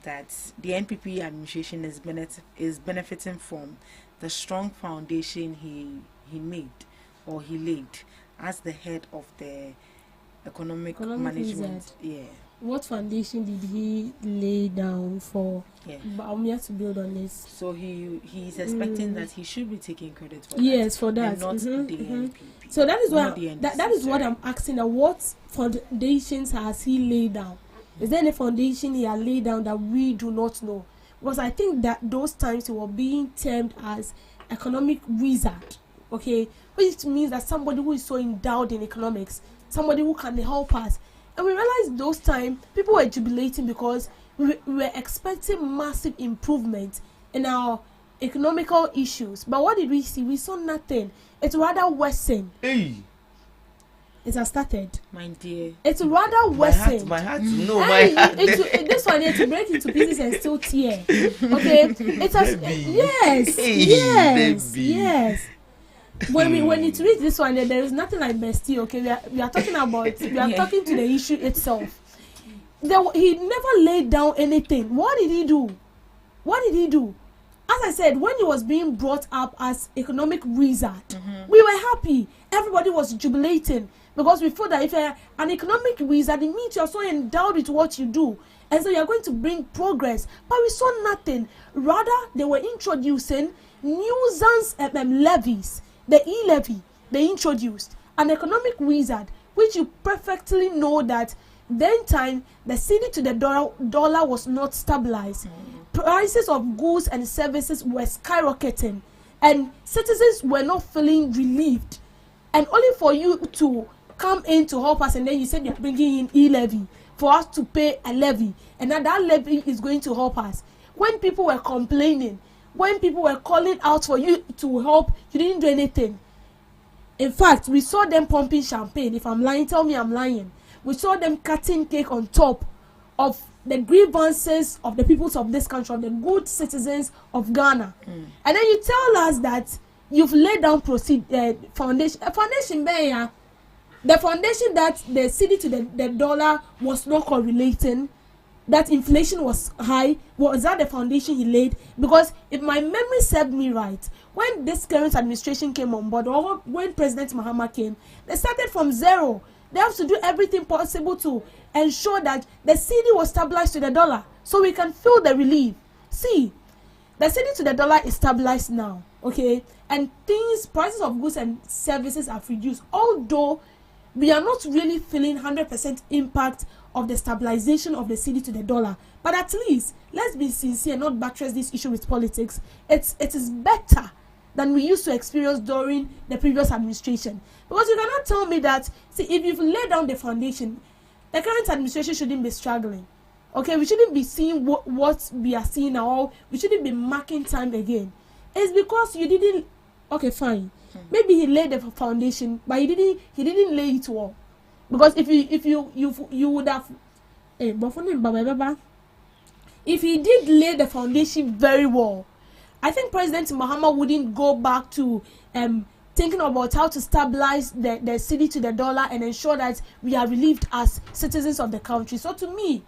that the NPP administration is benefiting from the strong foundation he made or he laid as the head of the economic management. Yeah. What foundation did he lay down for Baumia to build on this? So he's expecting that he should be taking credit for yes, for that. And not the NPP. So that is that is what I'm asking. What foundations has he laid down? Is there any foundation he has laid down that we do not know? Because I think that those times he was being termed as economic wizard, okay, which means that somebody who is so endowed in economics, somebody who can help us. And we realized those times people were jubilating because we were expecting massive improvement in our economical issues. But what did we see? We saw nothing. It's rather worsened. Hey. It has started. My dear. It's rather worsened. My heart. This one is to break into pieces and still tear. Okay? It has. Yes. Yes. When it reaches this one, there is nothing like bestie. Okay, we are talking about. We are talking to the issue itself. He never laid down anything. What did he do? As I said, when he was being brought up as economic wizard, we were happy. Everybody was jubilating because we thought that if you're an economic wizard, it means you're so endowed with what you do, and so you're going to bring progress. But we saw nothing. Rather, they were introducing nuisance levies. The e-levy they introduced, an economic wizard, which you perfectly know that then time the cedi to the dollar was not stabilized. Prices of goods and services were skyrocketing, and citizens were not feeling relieved. And only for you to come in to help us, and then you said you're bringing in e-levy for us to pay a levy, and that levy is going to help us. When people were complaining, when people were calling out for you to help, you didn't do anything. In fact, we saw them pumping champagne. If I'm lying, tell me I'm lying. We saw them cutting cake on top of the grievances of the peoples of this country, of the good citizens of Ghana. And then you tell us that you've laid down foundation. A foundation there, the foundation that the cedi to the dollar was not correlating, that inflation was high. Was that the foundation he laid? Because if my memory served me right, when this current administration came on board, or when President Mahama came, they started from zero. They have to do everything possible to ensure that the cedi was stabilized to the dollar, so we can feel the relief. See, the cedi to the dollar is stabilized now, okay, and prices of goods and services have reduced. Although we are not really feeling 100% impact of the stabilization of the cedi to the dollar. But at least, let's be sincere, not buttress this issue with politics. It is better than we used to experience during the previous administration. Because you cannot tell me that, see, if you've laid down the foundation, the current administration shouldn't be struggling. Okay, we shouldn't be seeing what we are seeing now. We shouldn't be marking time again. It's because you didn't. Okay, fine. Maybe he laid the foundation, but he didn't lay it well. Because if you would have, if he did lay the foundation very well, I think President Mahama wouldn't go back to thinking about how to stabilize the cedi to the dollar and ensure that we are relieved as citizens of the country. So to me,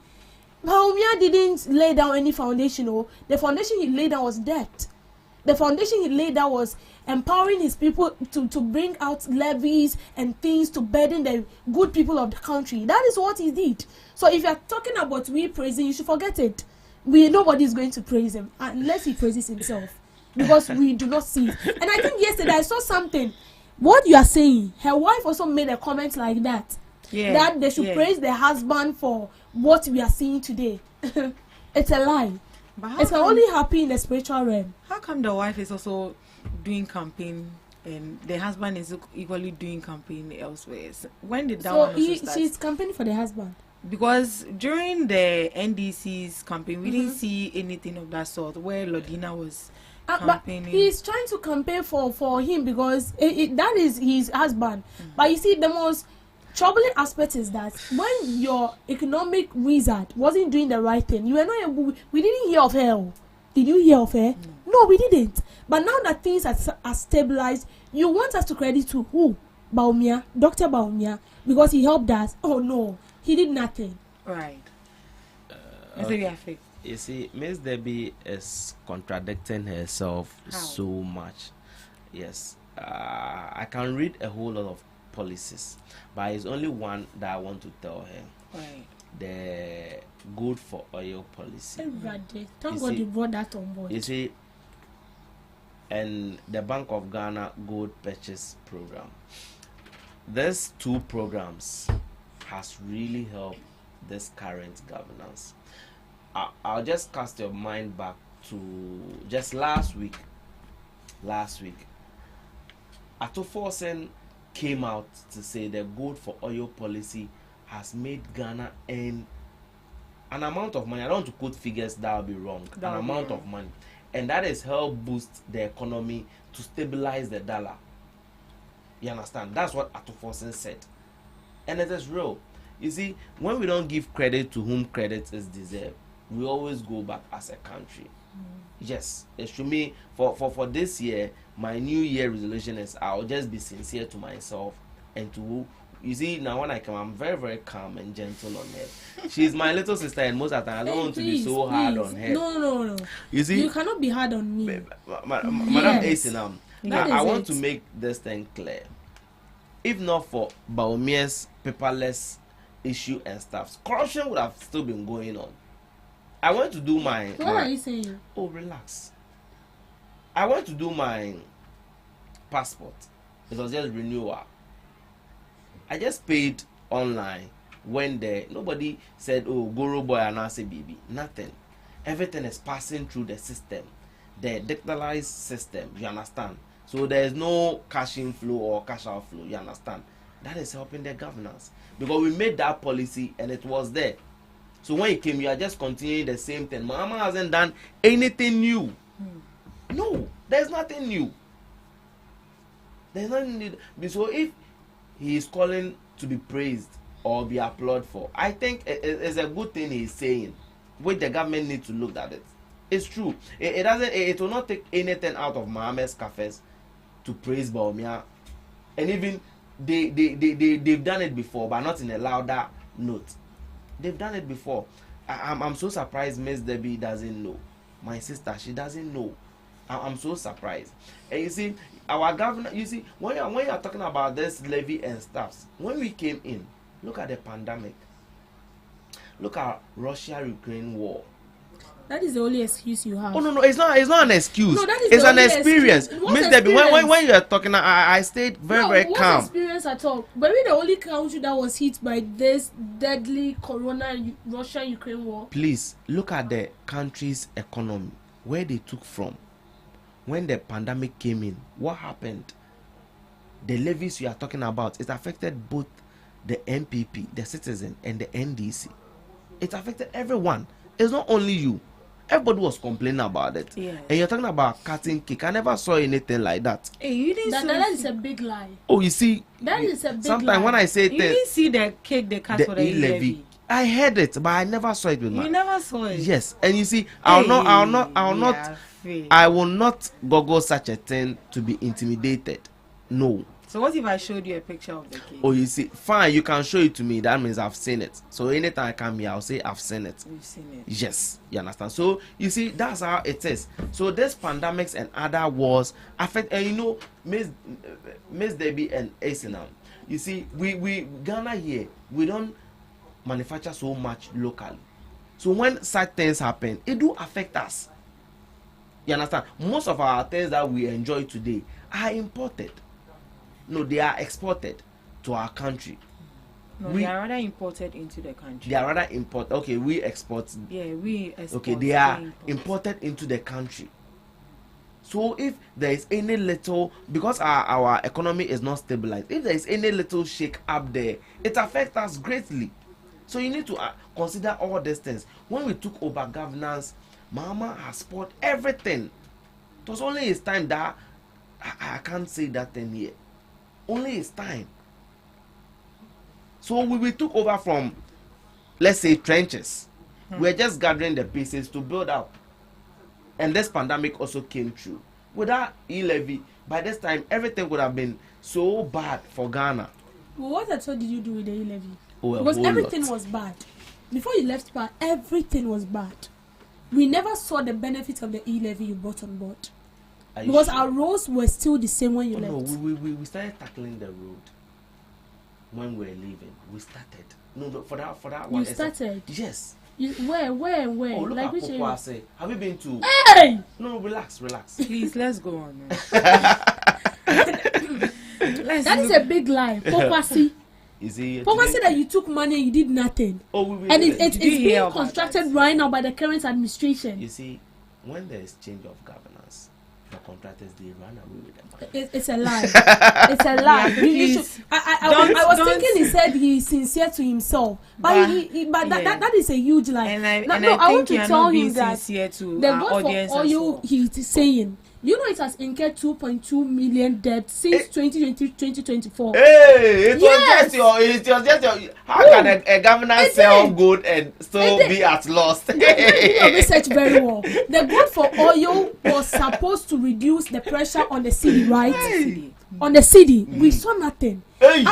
Mahomia didn't lay down any foundation. Oh, the foundation he laid down was debt. The foundation he laid down was empowering his people to bring out levies and things to burden the good people of the country. That is what he did. So if you are talking about we praising, you should forget it. Nobody is going to praise him unless he praises himself, because we do not see it. And I think yesterday I saw something. What you are saying, her wife also made a comment like that. Yeah, that they should praise the husband for what we are seeing today. It's a lie. It can only happen in the spiritual realm. How come the wife is also doing campaign and the husband is equally doing campaign elsewhere? When did that one also start? She's campaigning for the husband. Because during the NDC's campaign, we didn't see anything of that sort where Lodina was campaigning. But he's trying to campaign for him because that is his husband. But you see, the most troubling aspect is that when your economic wizard wasn't doing the right thing, you were not able. We didn't hear of her. Did you hear of her? No, we didn't. But now that things are stabilized, you want us to credit to who? Baumia, Dr. Baumia, because he helped us. Oh no, he did nothing. Right. You see, Miss Debbie is contradicting herself so much. Yes, I can read a whole lot of policies, but it's only one that I want to tell her. Right. The good for oil policy. Thank God you brought that on board. You see, and the Bank of Ghana gold purchase program. These two programs has really helped this current governance. I'll just cast your mind back to just last week. Atoforsen came out to say the gold for oil policy has made Ghana earn an amount of money. I don't want to quote figures, that will be wrong. Of money. And that has helped boost the economy to stabilize the dollar. You understand? That's what Atoforsen said. And it is real. You see, when we don't give credit to whom credit is deserved, we always go back as a country. Yes, it should be for this year. My New Year resolution is I'll just be sincere to myself and to you see now when I come I'm very very calm and gentle on her. She's my little sister and most of the time I don't want to be so hard on her. No. You see, you cannot be hard on me. Madam Asinam, I want to make this thing clear. If not for Baumia's paperless issue and stuff, corruption would have still been going on. I went to do my. What are you saying? Oh, relax. I went to do my passport. It was just renewal. I just paid online. When nobody said, "Oh, Goro boy and I say baby." Nothing. Everything is passing through the system, the digitalized system. You understand? So there is no cash inflow or cash outflow. You understand? That is helping the governance because we made that policy and it was there. So when it came, you are just continuing the same thing. Mama hasn't done anything new. No, there's nothing new. There's nothing new. So if he is calling to be praised or be applauded for, I think it's a good thing he's saying, which the government needs to look at it. It's true. It will not take anything out of Mohammed's cafes to praise Baumia. And even they've done it before, but not in a louder note. They've done it before. I'm so surprised Miss Debbie doesn't know. My sister, she doesn't know. I'm so surprised. And you see, our governor, you see, when you're talking about this levy and stuff, when we came in, look at the pandemic. Look at Russia-Ukraine war. That is the only excuse you have. Oh no, it's not an excuse. No, that is it's the an only experience. Miss Debbie, when you are talking, I stayed very calm. Experience at all. But we're the only country that was hit by this deadly Russia-Ukraine war. Please look at the country's economy, where they took from. When the pandemic came in, what happened? The levies you are talking about, it affected both the MPP, the Citizen, and the NDC. It affected everyone. It's not only you. Everybody was complaining about it. Yes. And you're talking about cutting cake. I never saw anything like that. Hey, you didn't that is a big lie. Oh, you see, that is a big lie. Sometimes when I say you didn't see the cake they cut for the levy. I heard it, but I never saw it with my. You never saw it. Yes, and you see, I will not Google such a thing to be intimidated. No. So what if I showed you a picture of the cake? Oh, you see, fine, you can show it to me. That means I've seen it. So anytime I come here, I'll say I've seen it. You've seen it. Yes, you understand. So you see, that's how it is. So this pandemics and other wars affect, and you know, Miss Debbie and Asinam. You see, we Ghana here, we don't manufacture so much locally. So when such things happen, it do affect us. You understand? Most of our things that we enjoy today are imported. No, they are exported to our country. No, they are rather imported into the country. They are rather imported. Okay, we export. Yeah, we export. Okay, they are imported into the country. So if there is any little, because our economy is not stabilized, if there is any little shake up there, it affects us greatly. So you need to consider all these things. When we took over governance, Mama has spoiled everything. It was only his time that I can't say that thing here. Only his time. So we took over from, let's say, trenches. We're just gathering the pieces to build up. And this pandemic also came through. Without e-levy, by this time, everything would have been so bad for Ghana. Well, what at all did you do with the e-levy? Oh, because everything was bad. Before you left power, everything was bad. We never saw the benefit of the e-levy you brought on board. Because our roads were still the same when you left. No, we started tackling the road when we were leaving. We started. No, for that one. You started? Yes. Where? Oh, look like at which Popo area? say. Have you been to? Hey! No, relax. Please, let's go on. That is a big lie. Popasi. Popasi that you took money and you did nothing. Oh, and it's being constructed right now by the current administration. You see, when there is change of governance, the contractors, they run away with them. It's a lie. It's a lie. I was thinking he said he's sincere to himself, but that is a huge lie. I want to tell him that the God for oil he's saying. You know it has incurred 2.2 million debt since 2020-2024. Hey, it was just your. How can a governor sell gold and still be at loss? They did your research very well. The God for oil was supposed to reduce the pressure on the city, right? Hey. On the city, we saw nothing. Hey.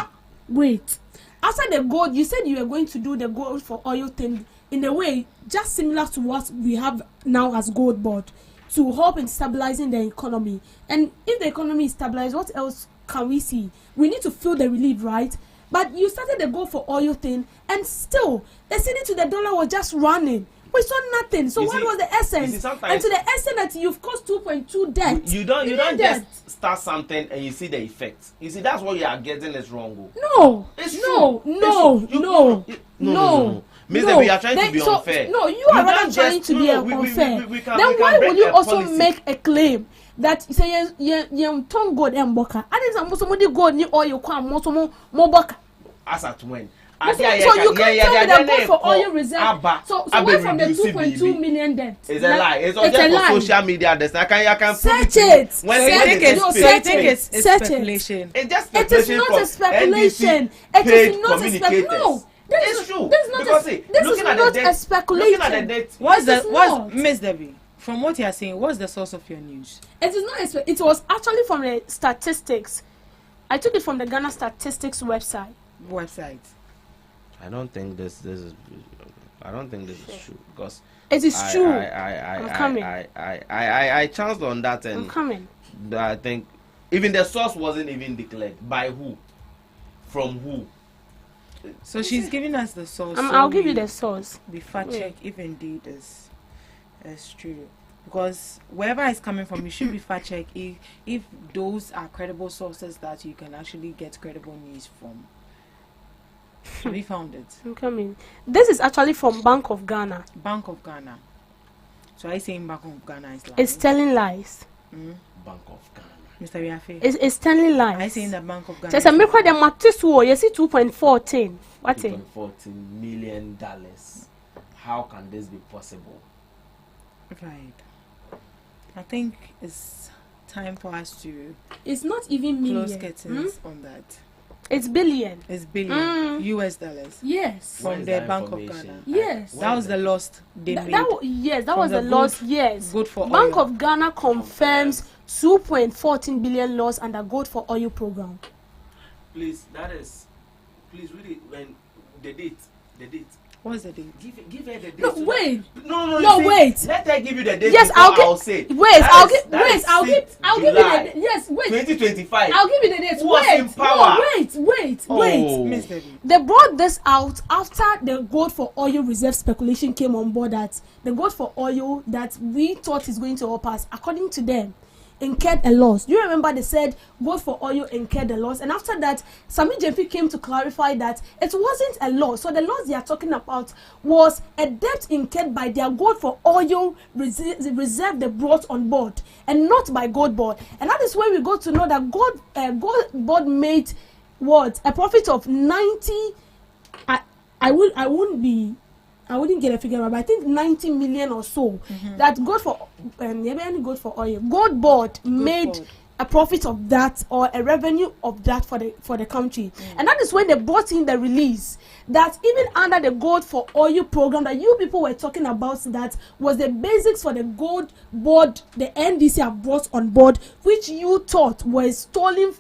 Wait. After the gold, you said you were going to do the gold for oil thing in a way just similar to what we have now as gold board, to help in stabilizing the economy. And if the economy is stabilized, what else can we see? We need to feel the relief, right? But you started the gold for oil thing, and still the cedi to the dollar was just running. We saw nothing. So what was the essence? And to the extent that you've caused 2.2 debt. You don't just start something and you see the effects. You see, that's what you are getting is wrong. No. No. Miss Debbie, you are trying to be unfair. No, you are rather trying to be unfair. Then why will you also make a claim that say you turn gold and boka? I think somebody gold ni oil kwam mo boka. As at when? So you can't tell me that gold for oil reserve. So where from the 2.2 million debt? It's a lie. It's just for social media. I can search it. Search it. It's speculation. It's just speculation. It is not a speculation. It is not a speculation. No. It's true. This is not a speculation. What's Miss Debbie? From what you are saying, what's the source of your news? It is not. It was actually from the statistics. I took it from the Ghana Statistics website. I don't think this is. I don't think this is true because it is true. I'm coming. I chanced on that and I'm coming. I think even the source wasn't even declared by who, from who. So she's giving us the source. I'll give you the source. We fact check if indeed is That's true. Because wherever it's coming from, you should be fact checked if those are credible sources that you can actually get credible news from. Have you found it? I'm coming. This is actually from Bank of Ghana. Bank of Ghana. So I saying Bank of Ghana is lying? It's telling lies. Bank of Ghana. Mr. Riafe. It's telling lies. I saying the Bank of Ghana. Just a miracle the matis wo you see 2.14. What it? $2.14 million. How can this be possible? Right. I think it's time for us to It's not even million. close curtains on that. It's billion. It's billion US dollars. Yes. From the Bank of Ghana. Yes. That was the loss they made. Yes, that From was the loss. Yes. Good for Bank oil. of Ghana confirms 2.14 billion loss under Gold for Oil program. Please, please read it when the date. What's the date? Give her the date. No, wait. No, wait. Let her give you the date. Yes, I'll say. I'll give you the yes, wait. 2025. I'll give you the dates. Who was in power? Miss Debbie. They brought this out after the gold for oil reserve speculation came on board, that the gold for oil that we thought is going to help us, according to them, incurred a loss. Do you remember they said gold for oil incurred a loss? And after that, Sami JP came to clarify that it wasn't a loss. So the loss they are talking about was a debt incurred by their gold for oil reserve they brought on board, and not by gold board. And that is where we go to know that gold board made what? A profit of 90. I wouldn't get a figure, but I think 90 million or so. That gold for gold for oil. Gold board made a profit of that, or a revenue of that for the country. And that is when they brought in the release that even under the gold for oil program that you people were talking about, that was the basics for the gold board the NDC have brought on board, which you thought was stolen,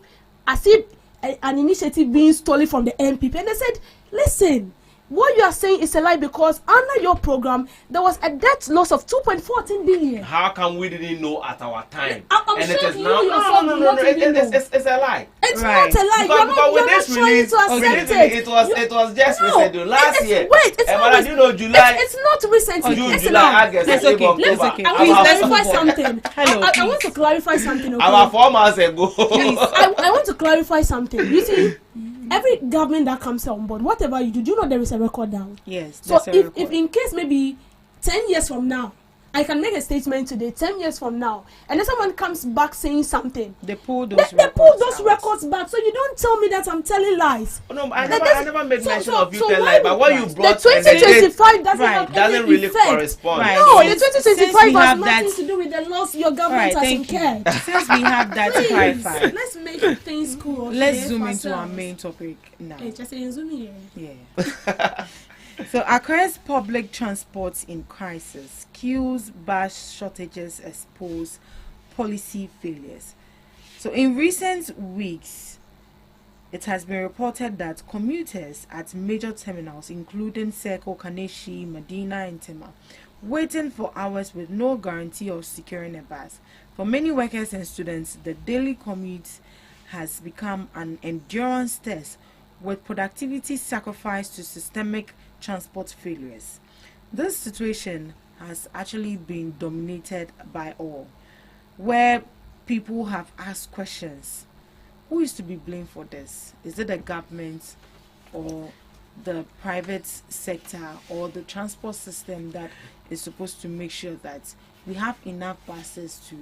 as if an initiative being stolen from the NPP. And they said, listen, what you are saying is a lie, because under your program there was a debt loss of 2.14 billion. How come we didn't know at our time? I'm and sure it is you now. yourself do not even know. It's a lie. It's not a lie. Because with this release, it was just recently last year. Wait, it's not. You know, July. It's not recently. June, July, August, September, Let's October. I want to clarify something. I want to clarify something. Okay? About 4 months ago. I want to clarify something. You see, every government that comes on board, whatever you do you know there is a record down? Yes. So if in case maybe 10 years from now, I can make a statement today, 10 years from now, and then someone comes back saying something, they pull those records back. So you don't tell me that I'm telling lies. Oh, no, I never made mention of you telling lies, but what you brought the 2025 doesn't really effect. correspond. Right. No, the 2025 has nothing to do with the loss your government has incurred. Since we have that to clarify, let's make things cool. Let's zoom into our main topic now. Hey, just zoom in. Yeah. So, Accra's public transport in crisis, queues, bus shortages expose policy failures. So, in recent weeks, it has been reported that commuters at major terminals, including Seko, Kaneshi, Medina, and Tema, waiting for hours with no guarantee of securing a bus. For many workers and students, the daily commute has become an endurance test, with productivity sacrificed to systemic transport failures. This situation has actually been dominated by all, where people have asked questions. Who is to be blamed for this? Is it the government, or the private sector, or the transport system that is supposed to make sure that we have enough buses to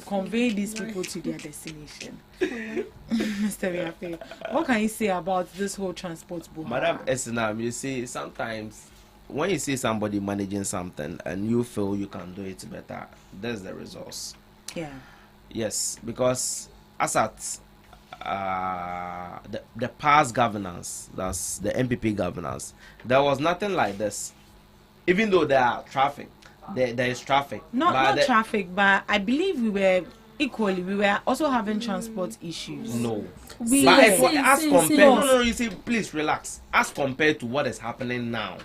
convey these people to their destination? Mr. Riafe, what can you say about this whole transport boom? Madam Esinam, you see, sometimes when you see somebody managing something and you feel you can do it better, there's the resource. Yeah. Yes, because as at the past governance, that's the MPP governance, there was nothing like this. Even though there are traffic, there is traffic. Not traffic, but I believe we were also having transport issues. No. You see, please relax. As compared to what is happening now,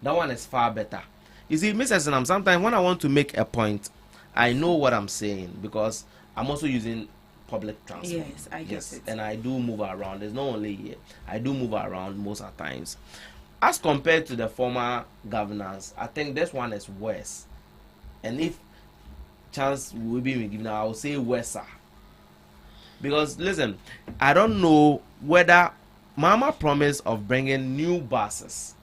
that one is far better. You see, Mrs. Sinam, sometimes when I want to make a point, I know what I'm saying, because I'm also using public transport. Yes, I guess it. And I do move around. There's not only here. I do move around most of the times. as compared to the former governors, I think this one is worse. And if chance will be given, I will say worse. Because listen, I don't know whether Mama promised of bringing new buses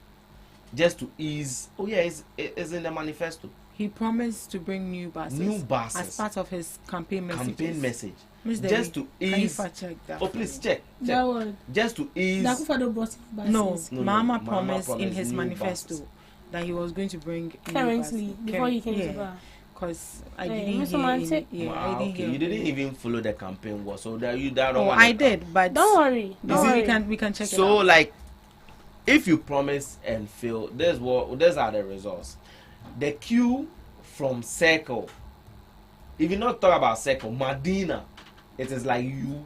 just to ease. Oh yeah, it's in the manifesto. He promised to bring new buses. New buses as part of his campaign message. Just to ease. Can you check that? Oh please check. That one. Just to ease. No, Mama promised in his manifesto that he was going to bring currently before he came to bar. Because I didn't hear. You didn't even follow the campaign was so that you don't. Oh, I did, but don't worry. We can check it out. So like, if you promise and fail, these are the results. The queue from Circle. If you not talk about Circle, Medina, it is like you.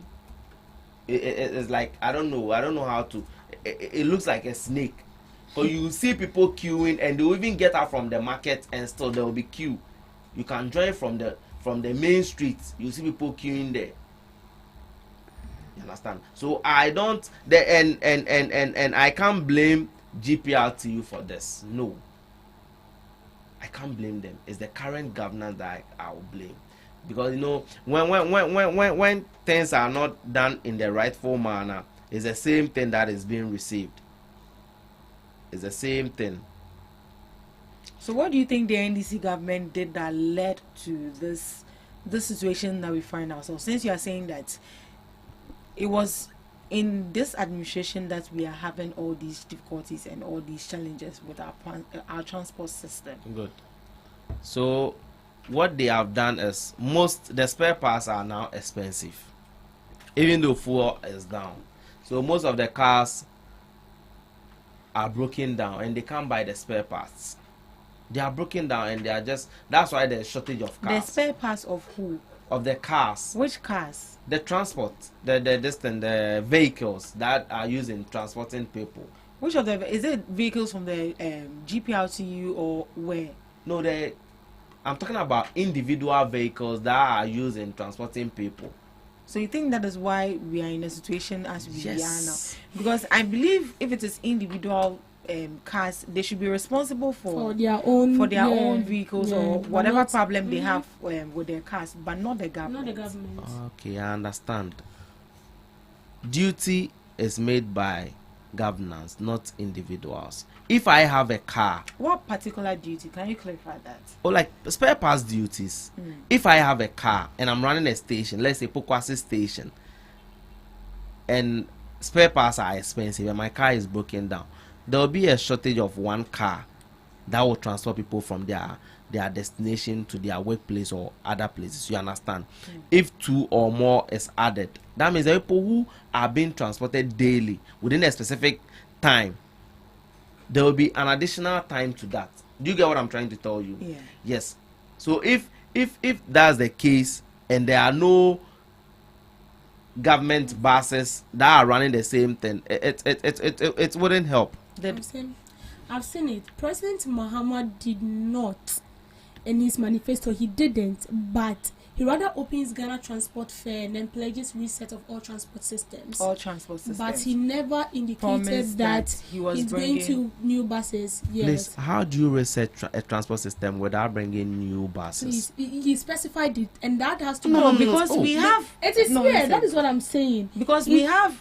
It is like I don't know how to. It looks like a snake. So you see people queuing, and they will even get out from the market, and still there will be queue. You can join from the main streets. You see people queuing there. You understand? So I don't and I can't blame GPRTU for this. No. I can't blame them. It's the current government that I will blame. Because you know when things are not done in the rightful manner, it's the same thing that is being received. It's the same thing. So what do you think the NDC government did that led to this situation that we find ourselves? Since you are saying that it was in this administration that we are having all these difficulties and all these challenges with our transport system. Good. So what they have done is the spare parts are now expensive, even though fuel is down. So most of the cars are broken down and they can't buy the spare parts. They are broken down and they are that's why there's shortage of cars. The spare parts of who? Of the cars. Which cars? The transport, the vehicles that are used in transporting people. Which of is it vehicles from the GPRTU or where? No, I'm talking about individual vehicles that are used in transporting people. So you think that is why we are in a situation as we are now? Because I believe if it is individual cars, they should be responsible for their own vehicles or whatever problem they have with their cars, but not the government. Not the government. Okay, I understand. Duty is made by governance, not individuals. If I have a car, what particular duty? Can you clarify that? Oh, like spare parts duties. If I have a car and I'm running a station, let's say Pokwasi station, and spare parts are expensive and my car is broken down, there will be a shortage of one car that will transport people from their destination to their workplace or other places. You understand? If 2 or more is added, that means the people who are being transported daily within a specific time, there will be an additional time to that. Do you get what I'm trying to tell you? Yeah. Yes. So if that's the case and there are no government buses that are running the same thing, it wouldn't help. I've seen it. President Muhammad did not, in his manifesto, he didn't, but he rather opens Ghana transport fair and then pledges reset of all transport systems. But he never indicated that he's going to new buses. Yes. Please, how do you reset a transport system without bringing new buses? Please, he specified it, and that has to because we have. It is that is what I'm saying. Because we have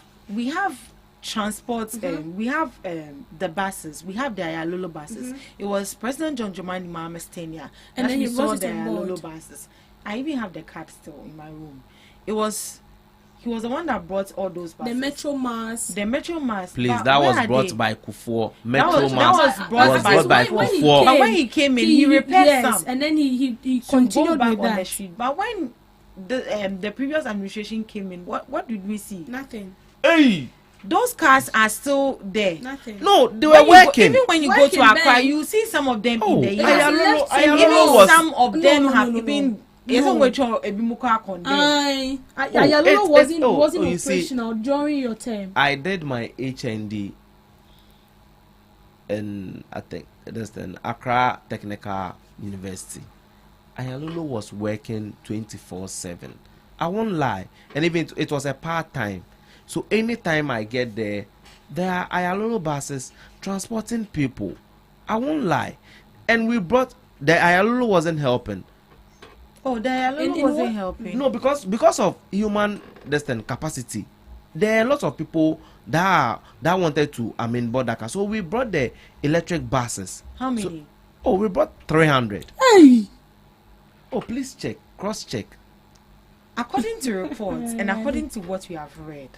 transport. We have the buses. We have the Ayalolo buses. It was President John Dramani Mahama's tenure, and then he saw the Ayalolo buses. I even have the card still in my room. He was the one that brought all those buses. The Metro Mass. Please, that was brought by Kufuor. Metro Mass was brought by Kufuor. But when he came in, he repaired some, and then he continued with that. On the street. But when the previous administration came in, what did we see? Nothing. Hey. Those cars are still there. Nothing. No, they were working. Even when you go to Accra, you see some of them in the yard. Ayalolo some of them have even. Ayalolo wasn't operational during your term. I did my HND in I think that's the Accra Technical University. Ayalolo was working 24/7. I won't lie, and even it was a part time. So anytime I get there, there are Ayalolo buses transporting people. I won't lie. And we brought the Ayalolo wasn't helping. Oh, the Ayalolo wasn't helping. No, because of human capacity. There are lots of people that wanted to board that car. So we brought the electric buses. How many? We brought 300. Hey! Oh, please check, cross check. According to reports and according to what we have read,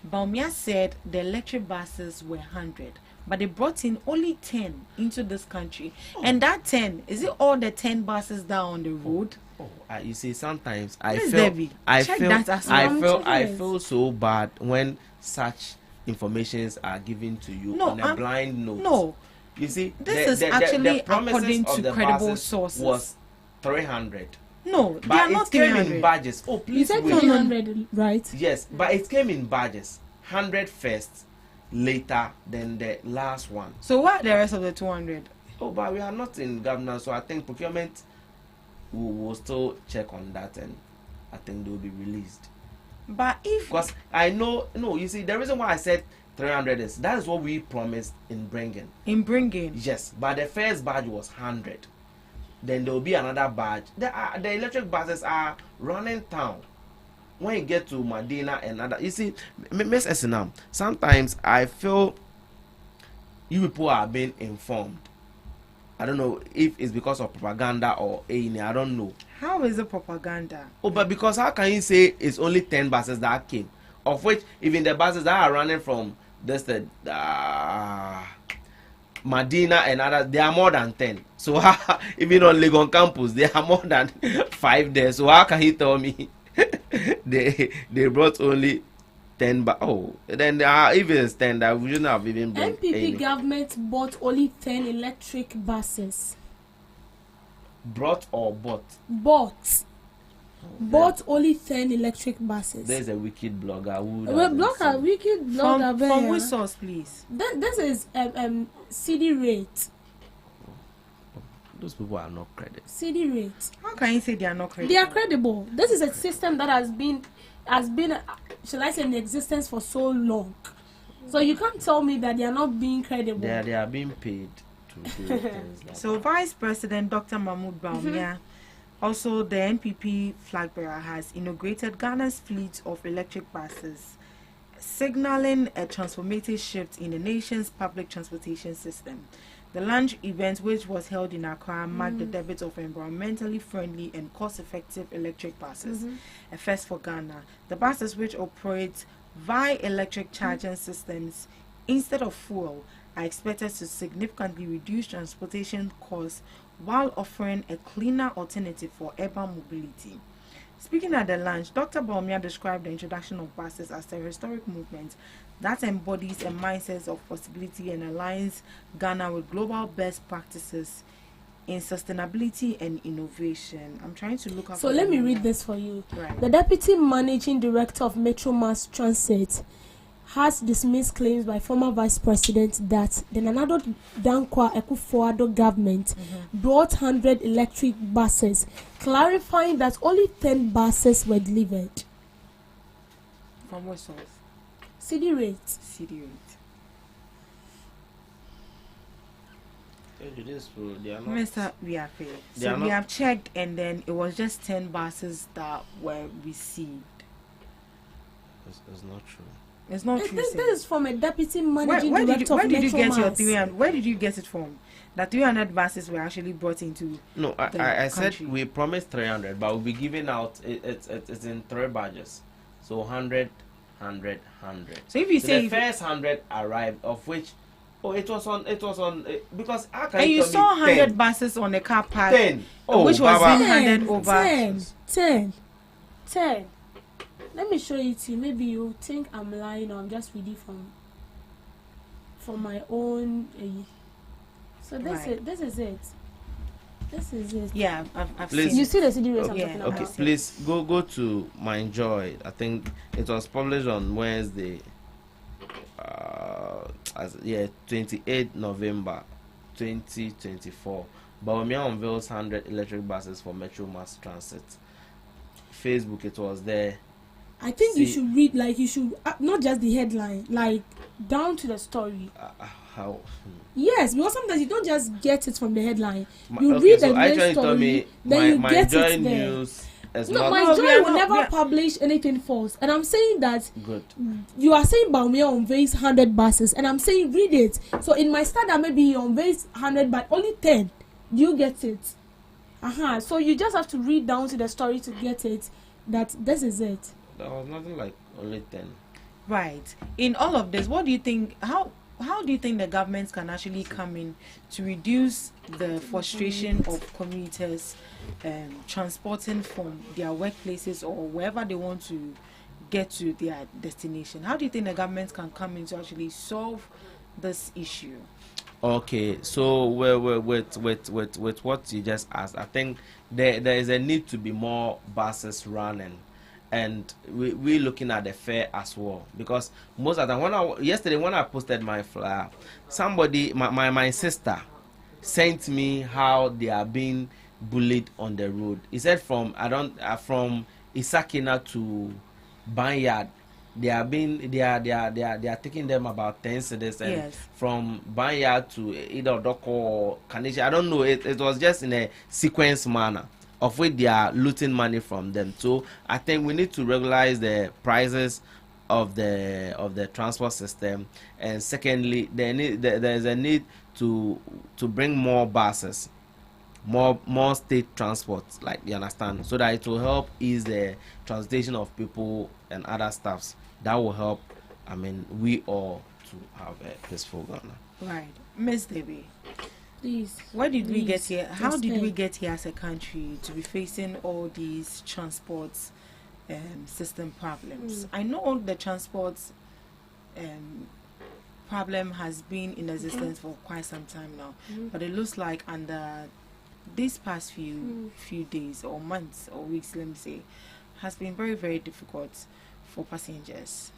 Baumia said the electric buses were 100, but they brought in only 10 into this country. And that 10, is it all the 10 buses that are on the road? You see, sometimes I feel so bad when such informations are given to you on a blind note. No, you see, this is actually according to credible sources. Was 300. No, but they are not 300. Came in badges. Oh, please. You said 300, right? Yes, but it came in badges. 100 first, later than the last one. So what are the rest of the 200? Oh, but we are not in governance, so I think procurement will still check on that, and I think they will be released. But if because I know, no, you see, the reason why I said 300 is that is what we promised in bringing. In bringing, yes, but the first badge was 100. Then there will be another badge. The electric buses are running town. When you get to Medina and other, you see, Miss Esinam, sometimes I feel you people are being informed. I don't know if it's because of propaganda or anything. I don't know. How is it propaganda? Oh, but because how can you say it's only 10 buses that came, of which even the buses that are running from this Medina and others, they are more than 10. So even on Legon campus, there are more than 5 there. So how can you tell me they brought only 10? Then if it's 10, that we shouldn't have even brought MPP government bought only 10 electric buses. Brought or bought? Bought only 10 electric buses. There's a wicked blogger wicked blogger from which source, please? This is CD rate. Those people are not credible. CD rate. How can you say they are not credible? They are credible. This is a system that has been shall I say, in existence for so long. So you can't tell me that they are not being credible. They are being paid to do things like so Vice President Dr. Mahmoud Baumia, also the NPP flag bearer, has inaugurated Ghana's fleet of electric buses, signaling a transformative shift in the nation's public transportation system. The launch event, which was held in Accra, marked the debut of environmentally friendly and cost-effective electric buses, a first for Ghana. The buses, which operate via electric charging systems instead of fuel, are expected to significantly reduce transportation costs while offering a cleaner alternative for urban mobility. Speaking at the launch, Dr. Baumia described the introduction of buses as a historic movement that embodies a mindset of possibility and aligns Ghana with global best practices in sustainability and innovation. I'm trying to look up. So let me read this for you. Right. The Deputy Managing Director of Metro Mass Transit has dismissed claims by former Vice President that the Nana Dankwa Akufo-Addo government brought 100 electric buses, clarifying that only 10 buses were delivered. From what source? CD rate. CD rate. Mr. Biafe. So we have checked, and then it was just 10 buses that were received. It's not true. It's not true. This is from a Deputy Managing Director of Metro Mass. Where did you get your 300? Where did you get it from? That 300 buses were actually brought into. No, I said we promised 300, but we'll be giving out. It's in 3 badges, so 100, 100, 100. So if you say the first 100 arrived, of which it was on because I can. And you saw 100 buses on the car park, 10, which was being handed over. 10. Let me show it to you. Maybe you think I'm lying, or I'm just reading from my own. So this is it. Yeah, I've seen. You see the CD rates I'm yeah. talking about. Okay, please go to My Enjoy. I think it was published on Wednesday. 28 November 2024. Baumia unveils 100 electric buses for Metro Mass Transit. Facebook, it was there. I think you should read, you should not just the headline, down to the story. How? Yes, because sometimes you don't just get it from the headline. You Okay, read so the main actually story, told me then you my get Joy it there. News is No, not my Joy will never publish anything false. And I'm saying that good. you are saying Baumia unveils 100 buses, and I'm saying read it. So in my standard, maybe he unveils 100, but only 10. Do you get it? So you just have to read down to the story to get it. That this is it. There was nothing like only 10. Right. In all of this, what do you think? How do you think the governments can actually come in to reduce the frustration of commuters transporting from their workplaces or wherever they want to get to their destination? How do you think the government can come in to actually solve this issue? Okay, so with what you just asked, I think there is a need to be more buses running, and we're looking at the fare as well, because most of the time yesterday when I posted my flyer, somebody my sister sent me how they are being bullied on the road. He said from Isakina to Banyard, they are taking them about 10 cedis, and Yes. from Banyard to either Doko or Kanisha, I don't know, it was just in a sequence manner of which they are looting money from them. So I think we need to regularize the prices of the transport system, and secondly there is a need to bring more buses, more state transport, like, you understand, so that it will help ease the transportation of people and other stuffs. That will help, I mean, we all to have a peaceful Ghana. Right. Miss Debbie, please, where did we get here? How did we explain. get here as a country to be facing all these transport system problems? I know the transport problem has been in existence for quite some time now, but it looks like under these past few days or months or weeks, let me say, has been very, very difficult for passengers.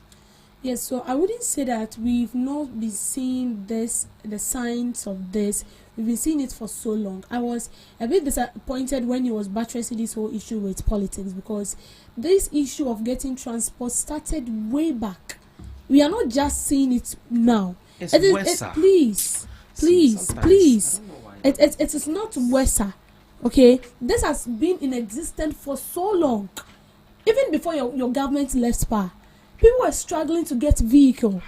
Yes, so I wouldn't say that we've not been seeing this, the signs of this. We've been seeing it for so long. I was a bit disappointed when he was buttressing this whole issue with politics, because this issue of getting transport started way back. We are not just seeing it now. It's please. It is not worse. Okay, this has been in existence for so long. Even before your government left power, people were struggling to get vehicle.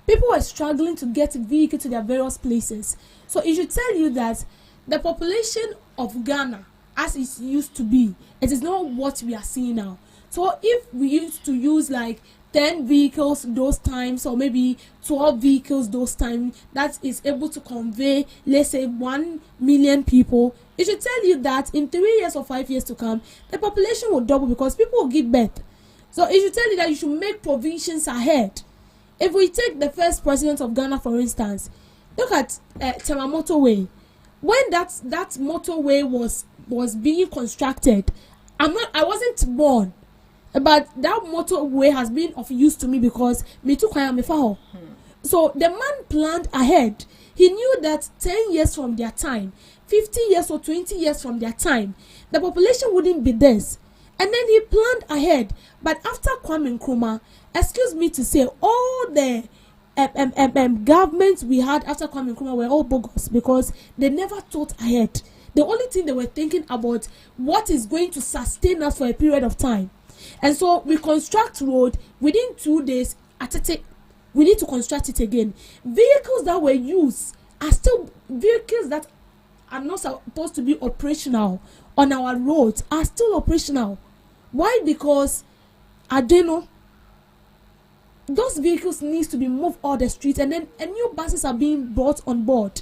People were struggling to get vehicle to their various places. So it should tell you that the population of Ghana, as it used to be, it is not what we are seeing now. So if we used to use like 10 vehicles those times, or maybe 12 vehicles those times, that is able to convey, let's say, 1 million people, it should tell you that in 3 years or 5 years to come, the population will double, because people will give birth. So it should tell you that you should make provisions ahead. If we take the first president of Ghana, for instance, look at Tema Motorway. When that motorway was being constructed, I wasn't born, but that motorway has been of use to me, because me too kwaya me fa. So the man planned ahead. He knew that 10 years from their time, 50 years or 20 years from their time, the population wouldn't be this. And then he planned ahead. But after Kwame Nkrumah, excuse me to say, all the governments we had after Kwame Nkrumah were all bogus, because they never thought ahead. The only thing they were thinking about, what is going to sustain us for a period of time. And so we construct road within 2 days. We need to construct it again. Vehicles that were used are still vehicles that are not supposed to be operational on our roads, are still operational. Why? Because I don't know, those vehicles needs to be moved all the streets, and then new buses are being brought on board.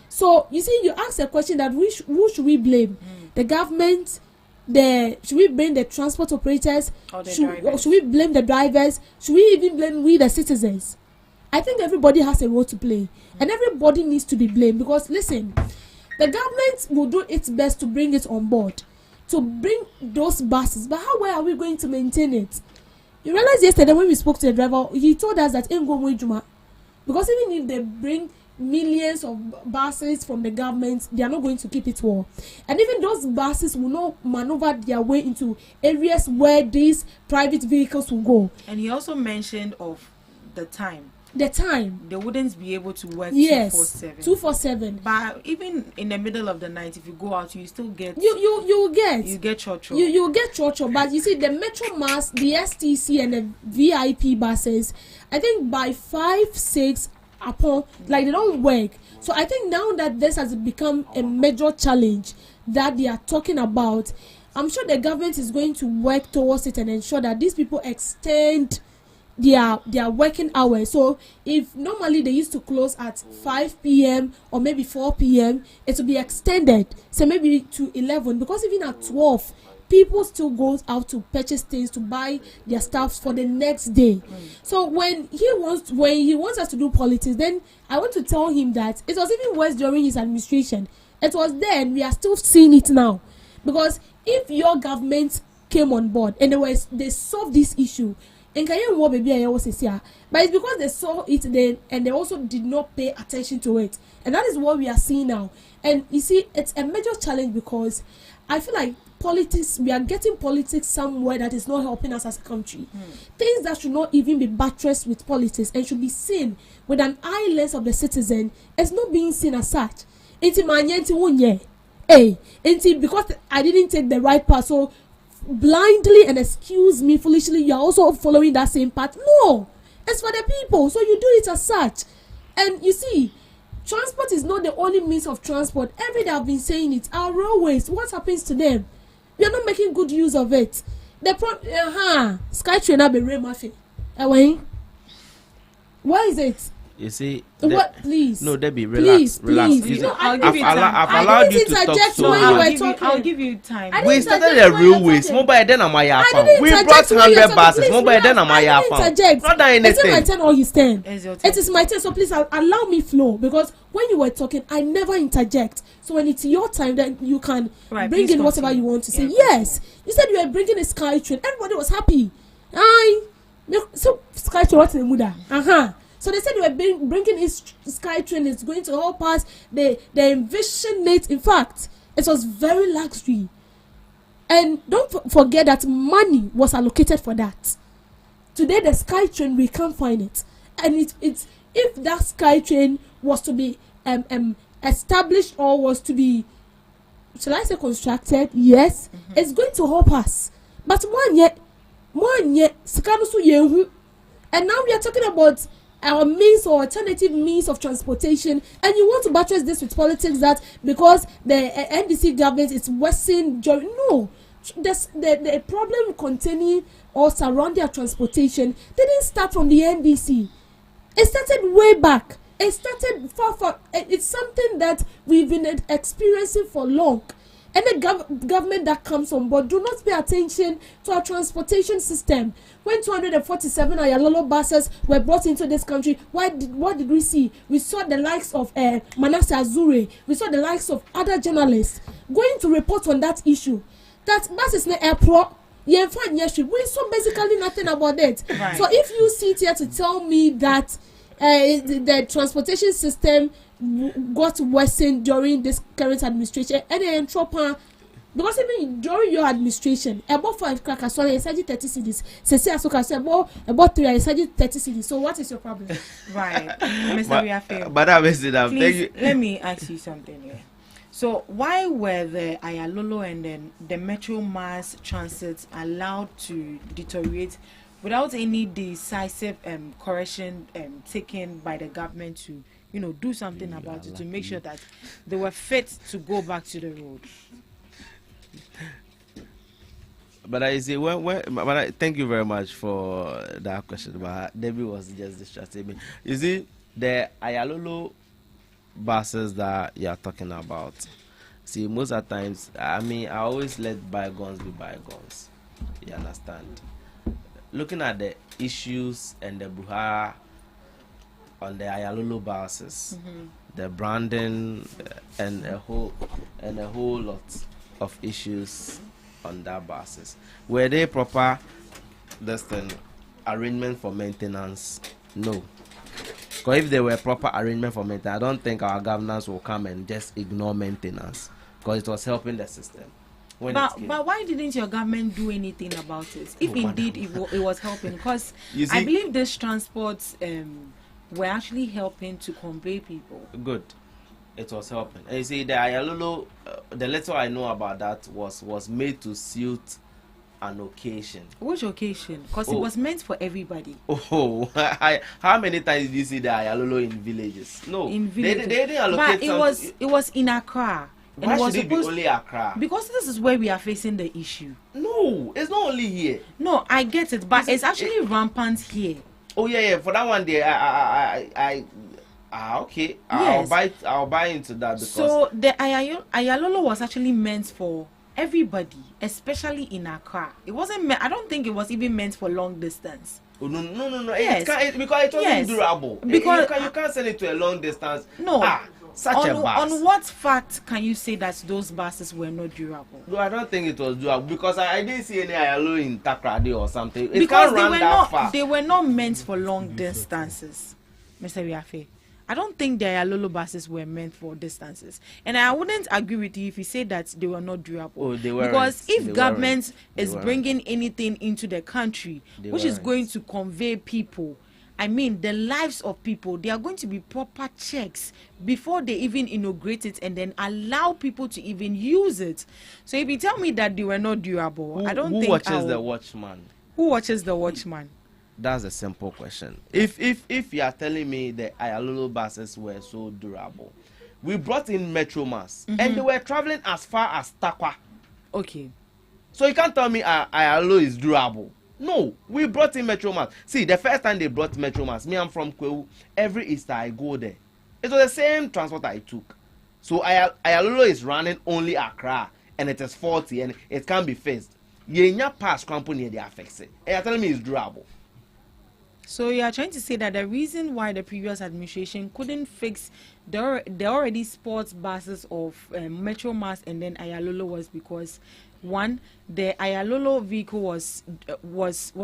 So you see, you ask a question that who should we blame? The government? Should we blame the transport operators? Or should we blame the drivers? Should we even blame we the citizens? I think everybody has a role to play, and everybody needs to be blamed, because listen, the government will do its best to bring it on board, to bring those buses, but how well are we going to maintain it? You realize yesterday when we spoke to the driver, he told us that because even if they bring millions of buses from the government, they are not going to keep it well. And even those buses will not maneuver their way into areas where these private vehicles will go. And he also mentioned of the time. the time. They wouldn't be able to work 247. 247. But even in the middle of the night, if you go out, you still get you get chocho. You get chocho. But you see, the Metro Mass, the STC, and the VIP buses, I think by 5, 6 upon like they don't work. So I think now that this has become a major challenge that they are talking about, I'm sure the government is going to work towards it and ensure that these people extend their working hours. So if normally they used to close at 5 p.m. or maybe 4 p.m., it will be extended, so maybe to 11, because even at 12 people still go out to purchase things, to buy their stuff for the next day. So when he wants us to do politics, then I want to tell him that it was even worse during his administration. It was there, and we are still seeing it now. Because if your government came on board and they solved this issue, but it's because they saw it then and they also did not pay attention to it, and that is what we are seeing now. And you see, it's a major challenge because I feel like we are getting politics somewhere that is not helping us as a country. Things that should not even be buttressed with politics and should be seen with an eye lens of the citizen is not being seen as such. Because I didn't take the right path, so blindly and excuse me foolishly you are also following that same path. No, it's for the people, so you do it as such. And you see, transport is not the only means of transport. Every day I've been saying it. Our railways, what happens to them? We are not making good use of it. The Skytrain have been Remafi. Why is it? You see, what? Please. No, Debbie, relax. Please. No, I'll give you time. I've allowed you to talk so much. I'll give you time. We started the railways. Mobile then am I We brought 100 buses. Mobile then am I Not done anything. Is it my turn or his turn? It is my turn. So please allow me flow, because when you were talking, I never interject. So when it's your time, then you can bring in whatever you want to say. Yes, you said you were bringing a Skytrain. Everybody was happy. So Skytrain, what's in the mood? So they said they were bringing his Skytrain is going to help us. They envisioned it. In fact, it was very luxury. And don't forget that money was allocated for that. Today, the Skytrain, we can't find it. And it's if that Skytrain was to be established or was to be, shall I say, constructed, yes, it's going to help us. But one yet, and now we are talking about our means or alternative means of transportation, and you want to buttress this with politics that because the NDC government is worsening. No, the problem containing or surrounding our transportation didn't start from the NDC. It started way back. It started far. It's something that we've been experiencing for long. And the government that comes on board do not pay attention to our transportation system. When 247 Ayalolo buses were brought into this country, what did we see? We saw the likes of Manasseh Azure. We saw the likes of other journalists going to report on that issue. That buses na airport. We saw basically nothing about it. Right. So if you sit here to tell me that the transportation system got worsened during this current administration, and then because even during your administration, about 5 crackers, so I said 30 cities. About 3, I said 30 cities. So what is your problem? Right, Mr. Riafe. Please, let me ask you something here. So why were the Ayalolo and then the Metro Mass Transit allowed to deteriorate without any decisive correction taken by the government to do something about it, to make sure that they were fit to go back to the road? But I say, thank you very much for that question. But Debbie was just distracting me. You see, the Ayalolo buses that you are talking about. See, most of the times, I always let bygones be bygones. You understand? Looking at the issues and the Buhara on the Ayalolo buses, the branding and a whole lot of issues on that buses. Were they proper arrangement for maintenance? No. Because if they were proper arrangement for maintenance, I don't think our governors will come and just ignore maintenance, because it was helping the system. But why didn't your government do anything about it? If indeed it was helping, because I believe this transport were actually helping to convey people. Good. It was helping. And you see, the Ayalolo, the little I know about that was made to suit an occasion. Which occasion? Because it was meant for everybody. Oh, how many times did you see the Ayalolo in villages? No, in villages. They didn't allocate. But it was in Accra. Why and should it be only Accra? Because this is where we are facing the issue. No, it's not only here. No, I get it, but it's actually rampant here. Oh yeah. For that one day, okay. Yes. I'll buy into that because. So the Ayalolo was actually meant for everybody, especially in Accra. It wasn't. I don't think it was even meant for long distance. Oh, no. Yes. Because it wasn't durable. Because you can't send it to a long distance. No. Such a bus. On what fact can you say that those buses were not durable? No, I don't think it was durable because I didn't see any Ayalo in Takrade or something. It because can't run that far. They were not meant for long distances, Mr. Riafe. I don't think the Ayalolo buses were meant for distances, and I wouldn't agree with you if you say that they were not durable. Oh, they were. Because if government is bringing anything into the country which is going to convey people, I mean the lives of people, there are going to be proper checks before they even inaugurate it and then allow people to even use it. So if you tell me that they were not durable, I don't think. Who watches the watchman? Who watches the watchman? That's a simple question. If you are telling me the Ayalolo buses were so durable, we brought in Metro Mass and they were traveling as far as Takwa. Okay. So you can't tell me Ayalolo is durable. No, we brought in Metro Mass. See, the first time they brought Metro Mass, me, I'm from Kwewu. Every Easter I go there. It was the same transport I took. So Ayalolo is running only Accra and it is 40 and it can't be fixed. Yenya pass company they are fixing. And you're telling me it's durable. So you are trying to say that the reason why the previous administration couldn't fix the already sports buses of Metro Mass and then Ayalolo was because one, the Ayalolo vehicle was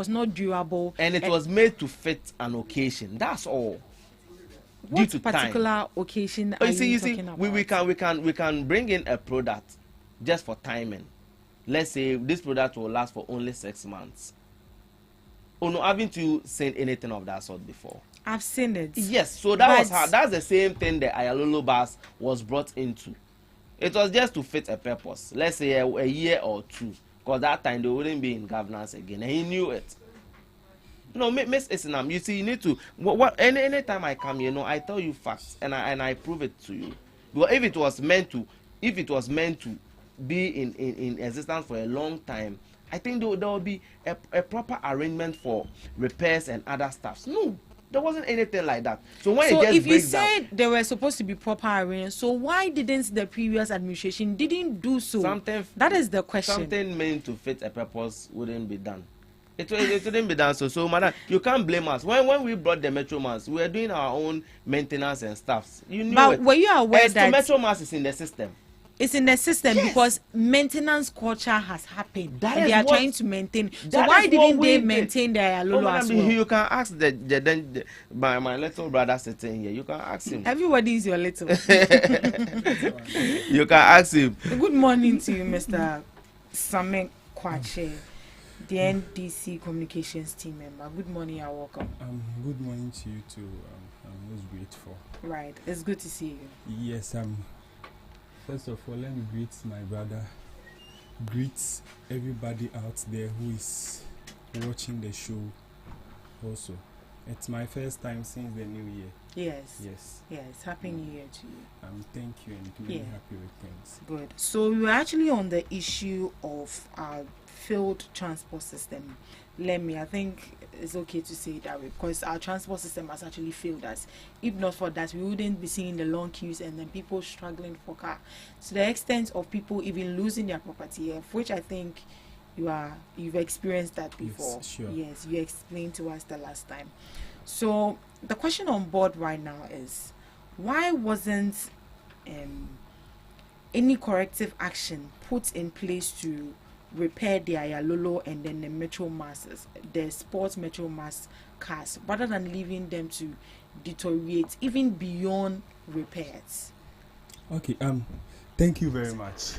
not durable and it was made to fit an occasion. That's all. What due to particular time. Occasion are you talking about? We can bring in a product just for timing. Let's say this product will last for only 6 months. Oh no, haven't you seen anything of that sort before? I've seen it. Yes, so that's the same thing the Ayalolo bus was brought into. It was just to fit a purpose. Let's say a year or two, because that time they wouldn't be in governance again, and he knew it. No, Miss Isinam, you see, you need to. Any time I come here, I tell you facts, and I prove it to you. Because if it was meant to be in existence for a long time, I think there will be a proper arrangement for repairs and other stuff. No, there wasn't anything like that. So when it just if you said there were supposed to be proper arrangements, so why didn't the previous administration didn't do so? That is the question. Something meant to fit a purpose wouldn't be done. It wouldn't be done. So madam, you can't blame us. When we brought the Metro Mass, we were doing our own maintenance and stuff. You knew but it. Were you aware that the Metro Mass is in the system? It's in the system because maintenance culture has happened. And they are trying to maintain. So why didn't they maintain their Ayalolo as well? You can ask my little brother sitting here. You can ask him. Everybody is your little. You can ask him. Good morning to you, Mr. Samek Kwache, the NDC Communications team member. Good morning, you're welcome. Good morning to you too. I'm most grateful. Right, it's good to see you. Yes, first of all, let me greet my brother, greet everybody out there who is watching the show also. It's my first time since the new year. Yes. Happy New Year to you. Thank you and really happy with things. Good. So we're actually on the issue of our failed transport system. I think it's okay to say it that way because our transport system has actually failed us. If not for that, we wouldn't be seeing the long queues and then people struggling for car. To the extent of people even losing their property, which I think you've experienced that before. Yes, sure. Yes, you explained to us the last time. So the question on board right now is, why wasn't any corrective action put in place to repair the Ayalolo and then the Metro Masses, the sports Metro Mass cars, rather than leaving them to deteriorate even beyond repairs? Okay, thank you very much.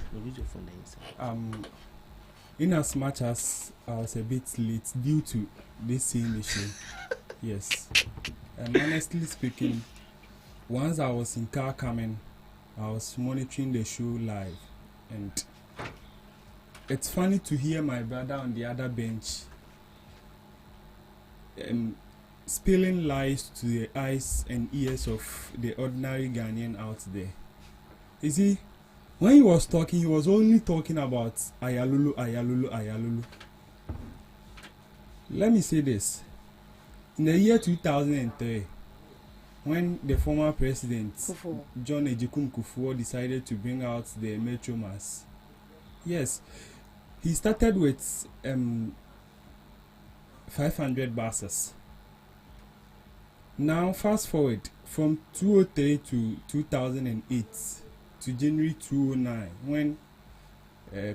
In as much as I was a bit late due to this same issue, Yes. Honestly speaking, once I was in car coming, I was monitoring the show live, and it's funny to hear my brother on the other bench spilling lies to the eyes and ears of the ordinary Ghanaian out there. You see, when he was talking, he was only talking about Ayalulu, Ayalulu, Ayalulu. Let me say this. In the year 2003, when the former president, John Ejikun Kufuor, decided to bring out the Metro Mass, yes, he started with 500 buses. Now, fast forward from 2003 to 2008 to January 2009, when the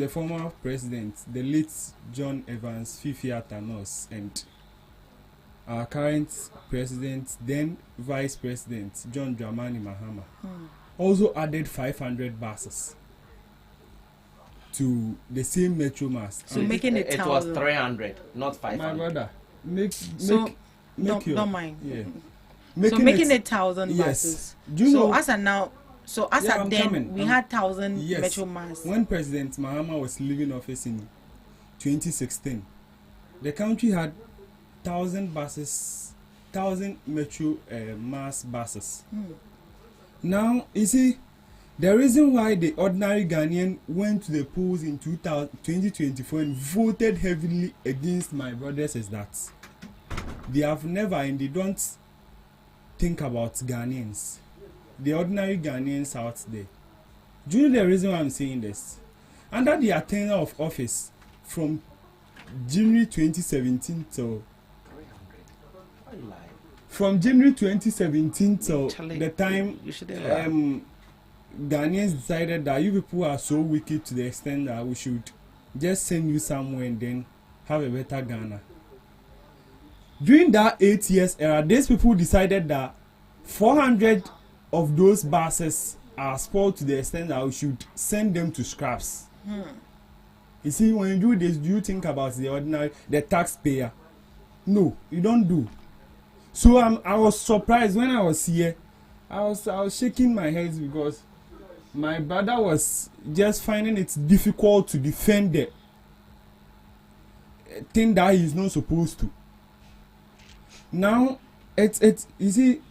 former president, the late John Evans Fifi Atanos, and our current president, then vice president, John Dramani Mahama, also added 500 buses to the same Metro Mass. So making it was 300, not 500. My brother, don't mind. Yeah. Making it 1,000 buses. Do you know? As at then, we had 1,000 Metro Mass. When President Mahama was leaving office in 2016, the country had 1,000 buses, 1,000 Metro Mass buses. Now, you see, the reason why the ordinary Ghanaian went to the polls in 2024 and voted heavily against my brothers is that they have never and they don't think about Ghanaians, the ordinary Ghanaians out there. Do you know the reason why I'm saying this? Under the tenure of office from January 2017 till the time Ghanaians decided that you people are so wicked to the extent that we should just send you somewhere and then have a better Ghana. During that 8 years era, these people decided that 400 of those buses are spoiled to the extent that we should send them to scraps. You see, when you do this, do you think about the taxpayer? No, you don't do. So I was surprised when I was here. I was shaking my head because my brother was just finding it difficult to defend the thing that he's not supposed to. Now, you see,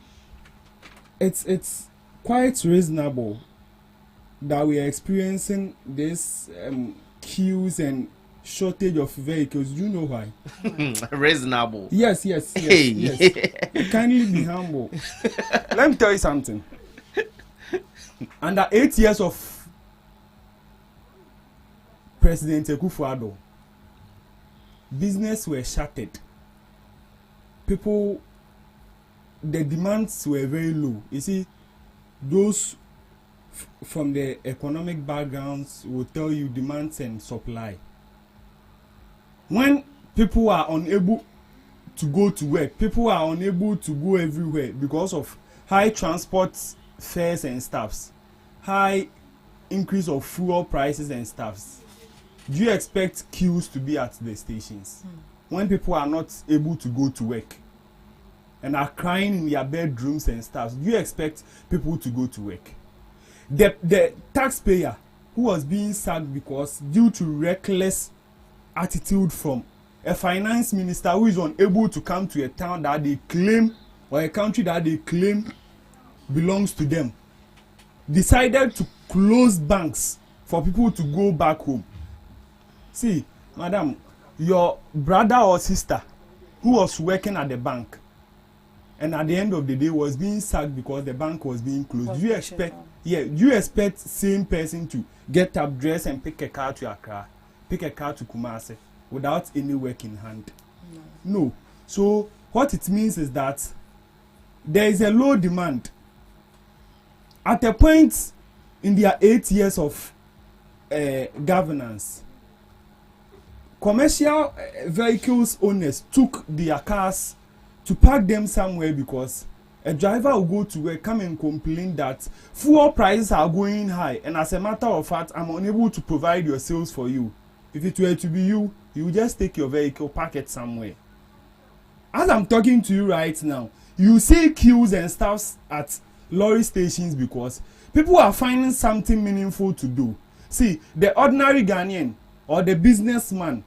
it's quite reasonable that we are experiencing this queues and shortage of vehicles. Do you know why? Reasonable. Yes. Kindly be humble. Let me tell you something. Under 8 years of President Akufo-Addo, business were shattered. The demands were very low. You see, those from the economic backgrounds will tell you demands and supply. When people are unable to go to work, people are unable to go everywhere because of high transport fares and stuffs, high increase of fuel prices and stuffs. Do you expect queues to be at the stations when people are not able to go to work and are crying in their bedrooms and stuff? Do you expect people to go to work? The taxpayer who was being sacked because due to reckless attitude from a finance minister who is unable to come to a town that they claim or a country that they claim belongs to them, decided to close banks for people to go back home. See, madam, your brother or sister who was working at the bank and at the end of the day was being sacked because the bank was being closed. Do you expect same person to get up, dress and pick a car to Accra, pick a car to Kumasi without any work in hand? No. So what it means is that there is a low demand. At a point in their 8 years of governance, commercial vehicles owners took their cars to park them somewhere because a driver will go to work, come and complain that fuel prices are going high, and as a matter of fact, I'm unable to provide your sales for you. If it were to be you, you would just take your vehicle, park it somewhere. as I'm talking to you right now, you see queues and stuff at lorry stations because people are finding something meaningful to do. See, the ordinary Ghanaian or the businessman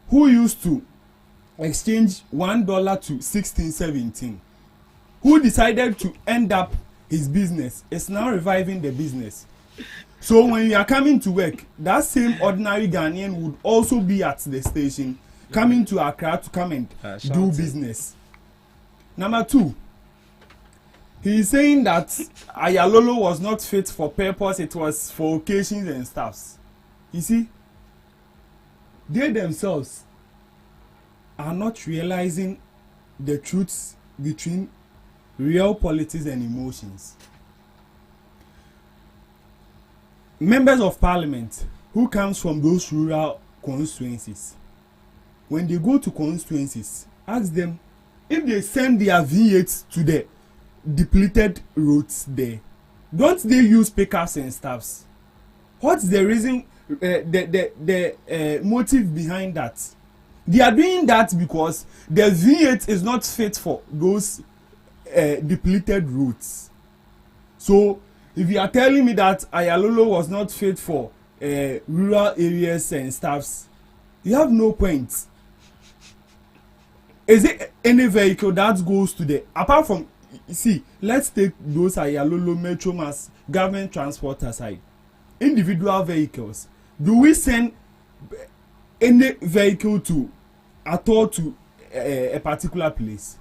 who used to exchange $1 to 16, 17, who decided to end up his business, is now reviving the business. So when you are coming to work, that same ordinary Ghanaian would also be at the station, coming to Accra to come and do business. Number 2, he is saying that Ayalolo was not fit for purpose, it was for occasions and stuffs. You see, they themselves are not realizing the truths between real politics and emotions. Members of parliament who comes from those rural constituencies, when they go to constituencies, ask them if they send their V8s to the depleted roads there, don't they use pickers and staffs? What's the reason, the motive behind that? They are doing that because the V8 is not fit for those depleted roads. So if you are telling me that Ayalolo was not fit for rural areas and stuffs, you have no point. Is it any vehicle that goes to the, apart from, see, let's take those Ayalolo, Metro Mass, government transport aside, individual vehicles, do we send any vehicle to at all to a particular place?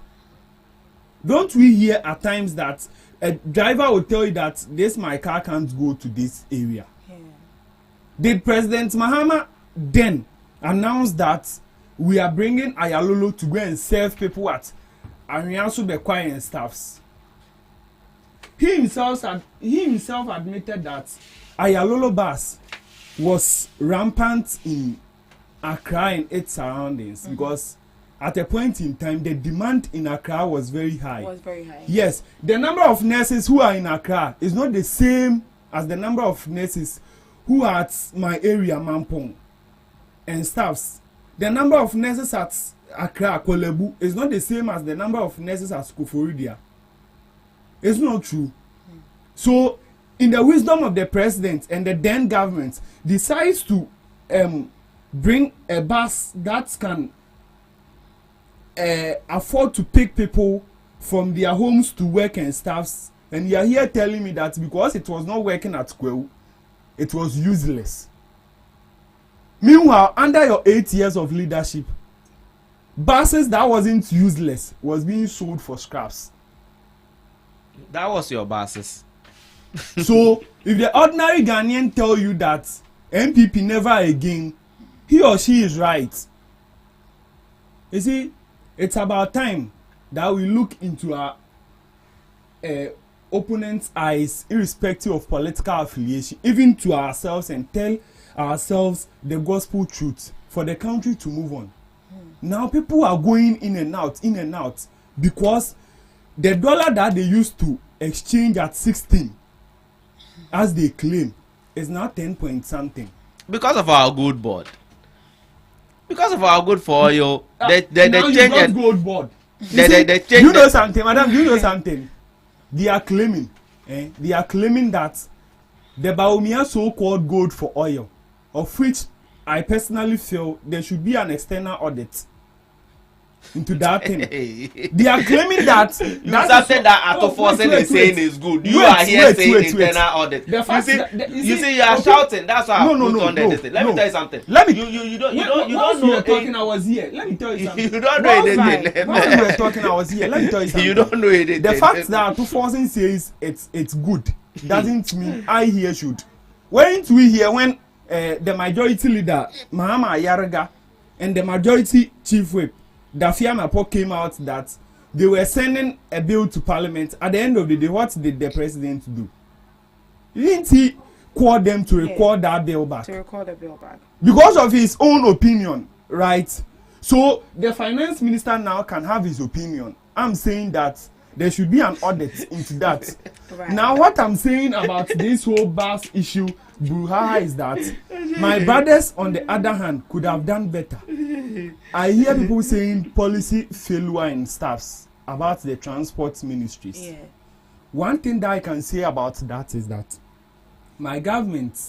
Don't we hear at times that a driver will tell you that this my car can't go to this area? Yeah. Did President Mahama then announce that we are bringing Ayalolo to go and serve people at Ariansu Bekwai and staffs? He himself admitted that Ayalolo bus was rampant in Accra and its surroundings because at a point in time the demand in Accra was very high. Yes, the number of nurses who are in Accra is not the same as the number of nurses who are at my area, Mampong, and staffs. The number of nurses at Accra, Kolebu, is not the same as the number of nurses at Skuforidia. It's not true. So, in the wisdom of the president and the then government, decides to bring a bus that can afford to pick people from their homes to work and stuffs, and you are here telling me that because it was not working at Kweu, it was useless. Meanwhile, under your 8 years of leadership, buses that wasn't useless was being sold for scraps. That was your buses. So, if the ordinary Ghanaian tell you that MPP never again, he or she is right. You see, it's about time that we look into our opponent's eyes, irrespective of political affiliation, even to ourselves, and tell ourselves the gospel truth for the country to move on. Now people are going in and out, because the dollar that they used to exchange at 16, as they claim, is now 10 point something. Because of our good board. Because of our good for oil, they change gold board. They change. You know something, madam? You know something? They are claiming that the Baumia so-called gold for oil, of which I personally feel there should be an external audit into that thing. They are claiming that something that Atoforsen is saying is good. You are here saying internal audit. You see, you are shouting. That's why I put on this thing. Let me tell you something. You don't know. You were talking, I was here. Let me tell you something. You don't know anything. While you were talking, I was here. Let me tell you something. You don't know anything. The fact that Atoforsen says it's good doesn't mean I here should. Weren't we here when the majority leader Mahama Ayaraga and the majority chief whip Dafia Mapo came out that they were sending a bill to parliament? At the end of the day, what did the president do? Didn't he call them to record that bill back? To record the bill back. Because of his own opinion, right? So the finance minister now can have his opinion. I'm saying that there should be an audit into that. Right. Now, what I'm saying about this whole bus issue, brouhaha, is that my brothers, on the other hand, could have done better. I hear people saying policy failure in staffs about the transport ministries. Yeah. One thing that I can say about that is that my government,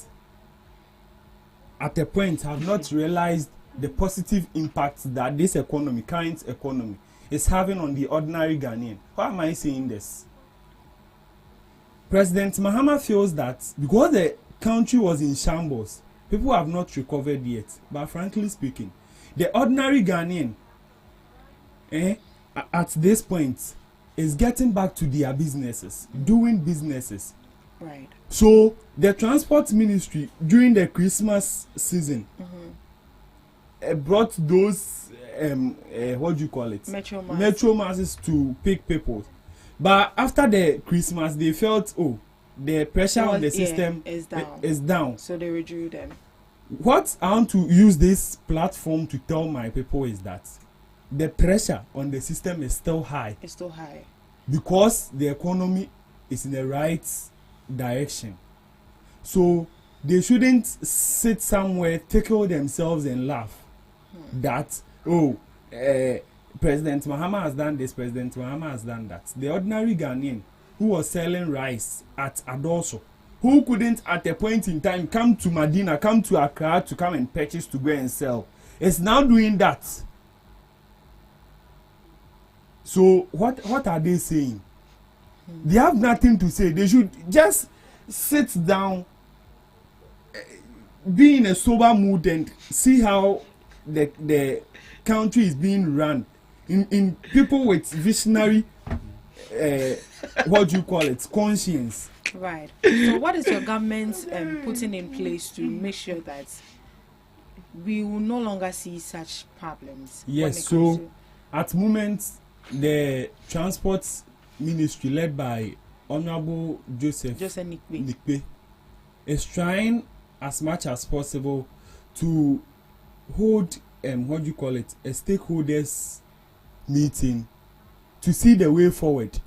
at a point, have not realized the positive impact that this economy, current economy, is having on the ordinary Ghanaian. Why am I saying this? President Mahama feels that because the country was in shambles, people have not recovered yet. But frankly speaking, the ordinary Ghanaian, at this point, is getting back to their businesses, doing businesses. Right. So the transport ministry during the Christmas season brought those what do you call it? Metro masses to pick people. But after the Christmas, they felt, oh, the pressure on the system is down. So they withdrew them. What I want to use this platform to tell my people is that the pressure on the system is still high. It's still high. Because the economy is in the right direction. So they shouldn't sit somewhere, tickle themselves and laugh that, oh, President Mahama has done this, President Mahama has done that. The ordinary Ghanaian who was selling rice at Adoso, who couldn't at a point in time come to Medina, come to Accra to come and purchase to go and sell, is now doing that. So what are they saying? They have nothing to say. They should just sit down, be in a sober mood and see how the country is being run. In people with visionary, what do you call it, conscience. Right. So what is your government putting in place to make sure that we will no longer see such problems? Yes, so at the moment, the transport ministry led by Honorable Joseph Nikpe is trying as much as possible to hold what do you call it, a stakeholders meeting to see the way forward,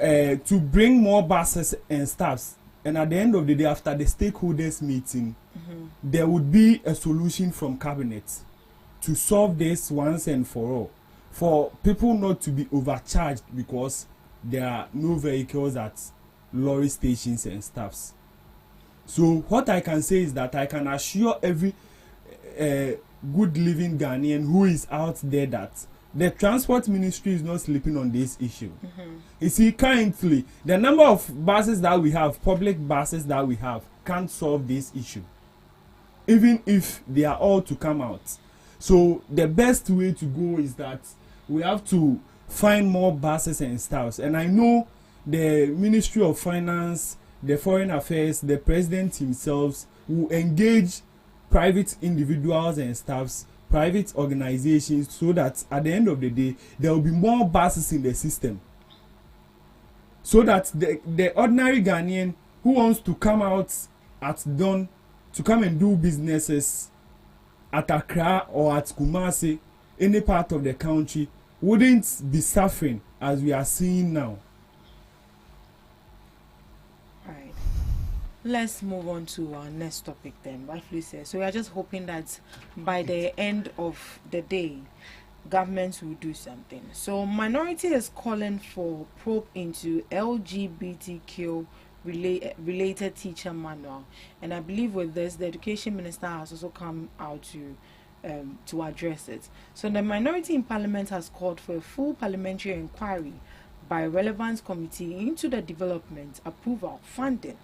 to bring more buses and staffs, and at the end of the day, after the stakeholders meeting, there would be a solution from cabinet to solve this once and for all, for people not to be overcharged because there are no vehicles at lorry stations and staffs. So what I can say is that I can assure every good living Ghanaian who is out there that the transport ministry is not sleeping on this issue. You see, currently, the number of buses that we have, public buses that we have, can't solve this issue, even if they are all to come out. So the best way to go is that we have to find more buses and staffs. And I know the Ministry of Finance, the Foreign Affairs, the President himself will engage private individuals and staffs, private organizations, so that at the end of the day, there will be more buses in the system. So that the ordinary Ghanaian who wants to come out at dawn to come and do businesses at Accra or at Kumasi, any part of the country, wouldn't be suffering as we are seeing now. Right. Let's move on to our next topic then, rightfully said. So we are just hoping that by the end of the day, governments will do something. So Minority is calling for probe into LGBTQ related teacher manual, and I believe with this the education minister has also come out to address it. So the minority in parliament has called for a full parliamentary inquiry by relevant committee into the development, approval, funding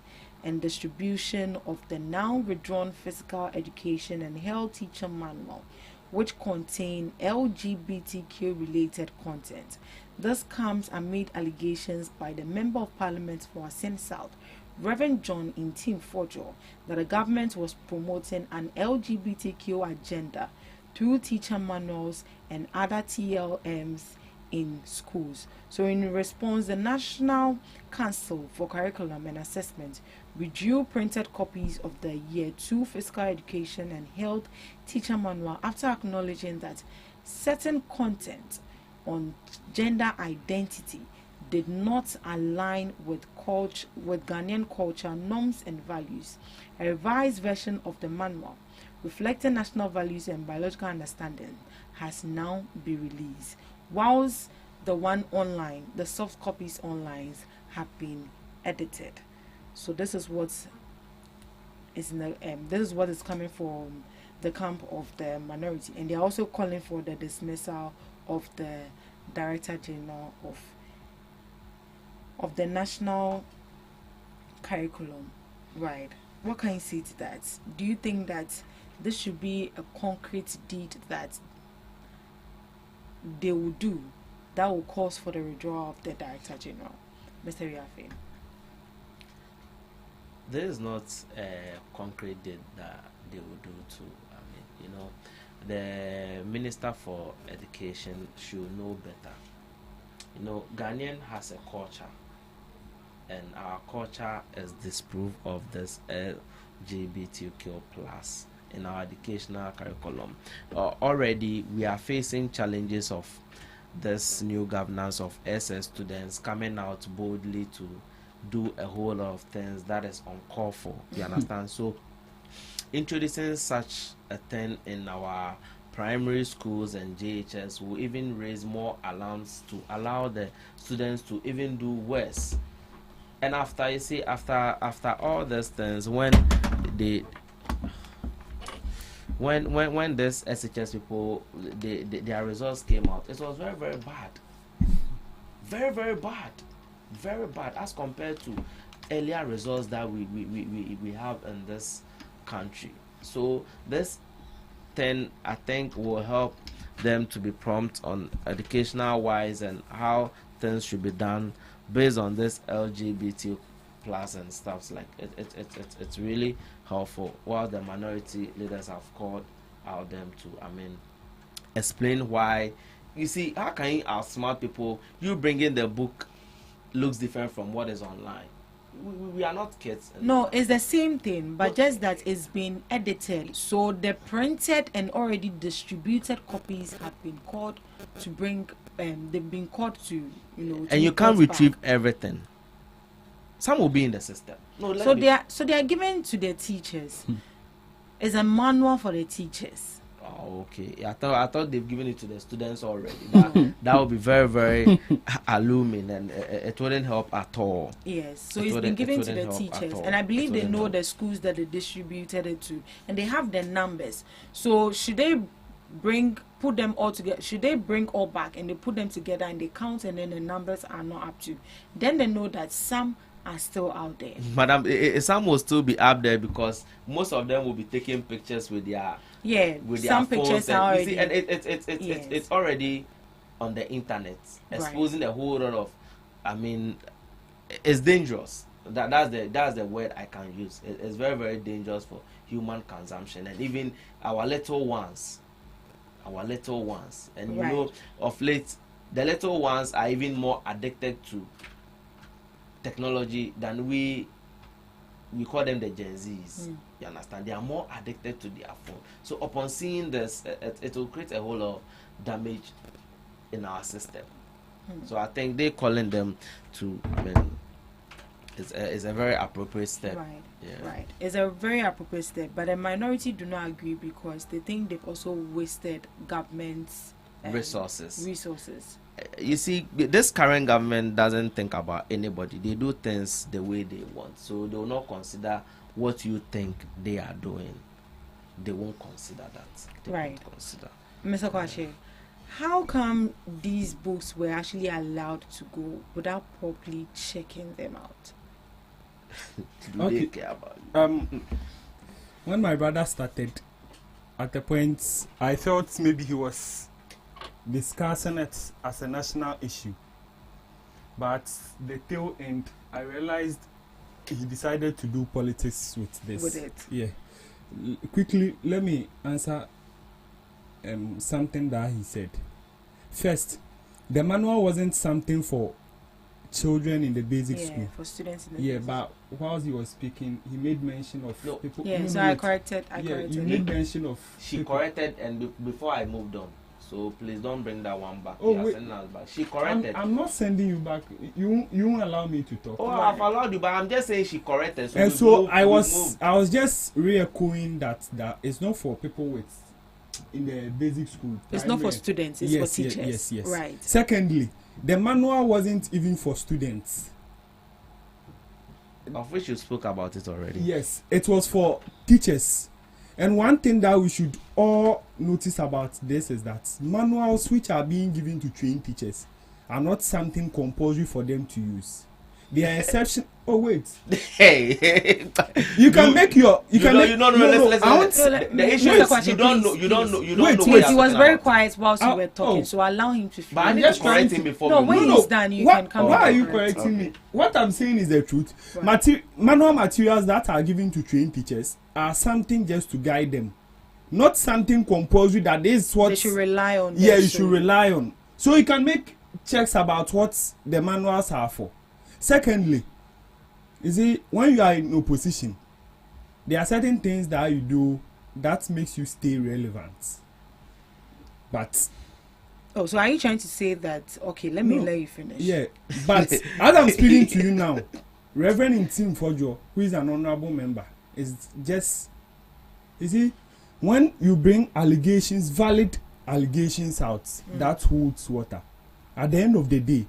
and distribution of the now withdrawn physical education and health teacher manual, which contain LGBTQ related content. This comes amid allegations by the Member of Parliament for Asen South, Reverend John Intim Fojo, that the government was promoting an LGBTQ agenda through teacher manuals and other TLMs in schools. So in response, the National Council for Curriculum and Assessment withdrew printed copies of the Year 2 Physical Education and Health Teacher Manual after acknowledging that certain content on gender identity did not align with Ghanaian culture, norms and values. A revised version of the manual reflecting national values and biological understanding has now been released, whilst the one online, the soft copies online, have been edited. So this is what is in the this is what is coming from the camp of the minority, and they are also calling for the dismissal of the Director General of the national curriculum. Right. What can you say to that? Do you think that this should be a concrete deed that they will do that will cause for the withdrawal of the Director General, Mr. Riafe? There is not a concrete deed that they will do to. The Minister for Education should know better. Ghanaian has a culture, and our culture is disproof of this LGBTQ plus in our educational curriculum. Already we are facing challenges of this new governance of SS students coming out boldly to do a whole lot of things that is uncalled for. You understand? So introducing such a thing in our primary schools and JHS will even raise more alarms to allow the students to even do worse. And after all these things, when this SHS people their results came out, it was very, very bad. Very, very bad. Very bad as compared to earlier results that we have in this country. So this thing, I think, will help them to be prompt on educational wise and how things should be done based on this LGBT plus and stuff. Like it's really helpful. While the minority leaders have called out them to explain why. You see, how can you outsmart people? You bring in the book looks different from what is online. We are not kids. No, it's the same thing, but just that it's been edited. So the printed and already distributed copies have been called to bring. They've been called to and you can't retrieve everything. Some will be in the system. No, so they are given to the teachers. It's a manual for the teachers. Oh, okay. I thought they've given it to the students already. That would be very, very alarming, and it wouldn't help at all. Yes, so it's been given to the teachers, and I believe they know the schools that they distributed it to, and they have the numbers. So should they put them all together? Should they bring all back and they put them together and they count, and then the numbers are not up to? Then they know that some are still out there. Madam, some will still be up there because most of them will be taking pictures with their some pictures are already. And it's already on the internet, exposing a whole lot of. It's dangerous. That's the word I can use. It's very, very dangerous for human consumption, and even our little ones. And of late, the little ones are even more addicted to technology than we call them the Gen Zs. You understand? They are more addicted to their phone. So upon seeing this, it will create a whole lot of damage in our system. So I think they calling them to is a very appropriate step. Right. Yeah. Right. It's a very appropriate step, but the minority do not agree because they think they've also wasted government's resources. You see, this current government doesn't think about anybody. They do things the way they want. So they will not consider what you think they are doing. They won't consider that. They won't consider. Mr. Kwache, how come these books were actually allowed to go without properly checking them out? They care about it? When my brother started, at the point, I thought maybe he was discussing it as a national issue, but the tail end, I realized he decided to do politics with this. With it. Yeah. Quickly, let me answer something that he said. First, the manual wasn't something for children in the basic school. For students in the basic but whilst he was speaking, he made mention of people. Yeah, so I corrected. You made mention of. She corrected, and before I moved on, So please don't bring that one back. Oh, You are wait. sending us back. She corrected. I'm not sending you back. You won't allow me to talk. Oh, I've allowed you, but I'm just saying she corrected. So And we so moved, I we was moved. just re-echoing that it's not for people with in the basic school. It's not for students, it's for teachers. Yes. Right. Secondly, the manual wasn't even for students. Of which you spoke about it already. Yes, it was for teachers. And one thing that we should all notice about this is that manuals which are being given to trained teachers are not something compulsory for them to use. They are exception. Oh wait. Hey, you can make your. You can make. No. The issue is you don't know. You don't know. Wait, he was very quiet whilst you were talking, so allow him to. But I need to correct him before. No, when he's done, you can come. Why are you correcting me? What I'm saying is the truth. Manual materials that are given to trained teachers are something just to guide them, not something compulsory that is what they should rely on. Yeah, you should rely on. So you can make checks about what the manuals are for. Secondly, you see, when you are in opposition, there are certain things that you do that makes you stay relevant. But so are you trying to say that? Okay, let me let you finish. Yeah, but as I'm speaking to you now, Reverend Tim Fojo, who is an honorable member, is just, you see, when you bring allegations, valid allegations out, that holds water. At the end of the day,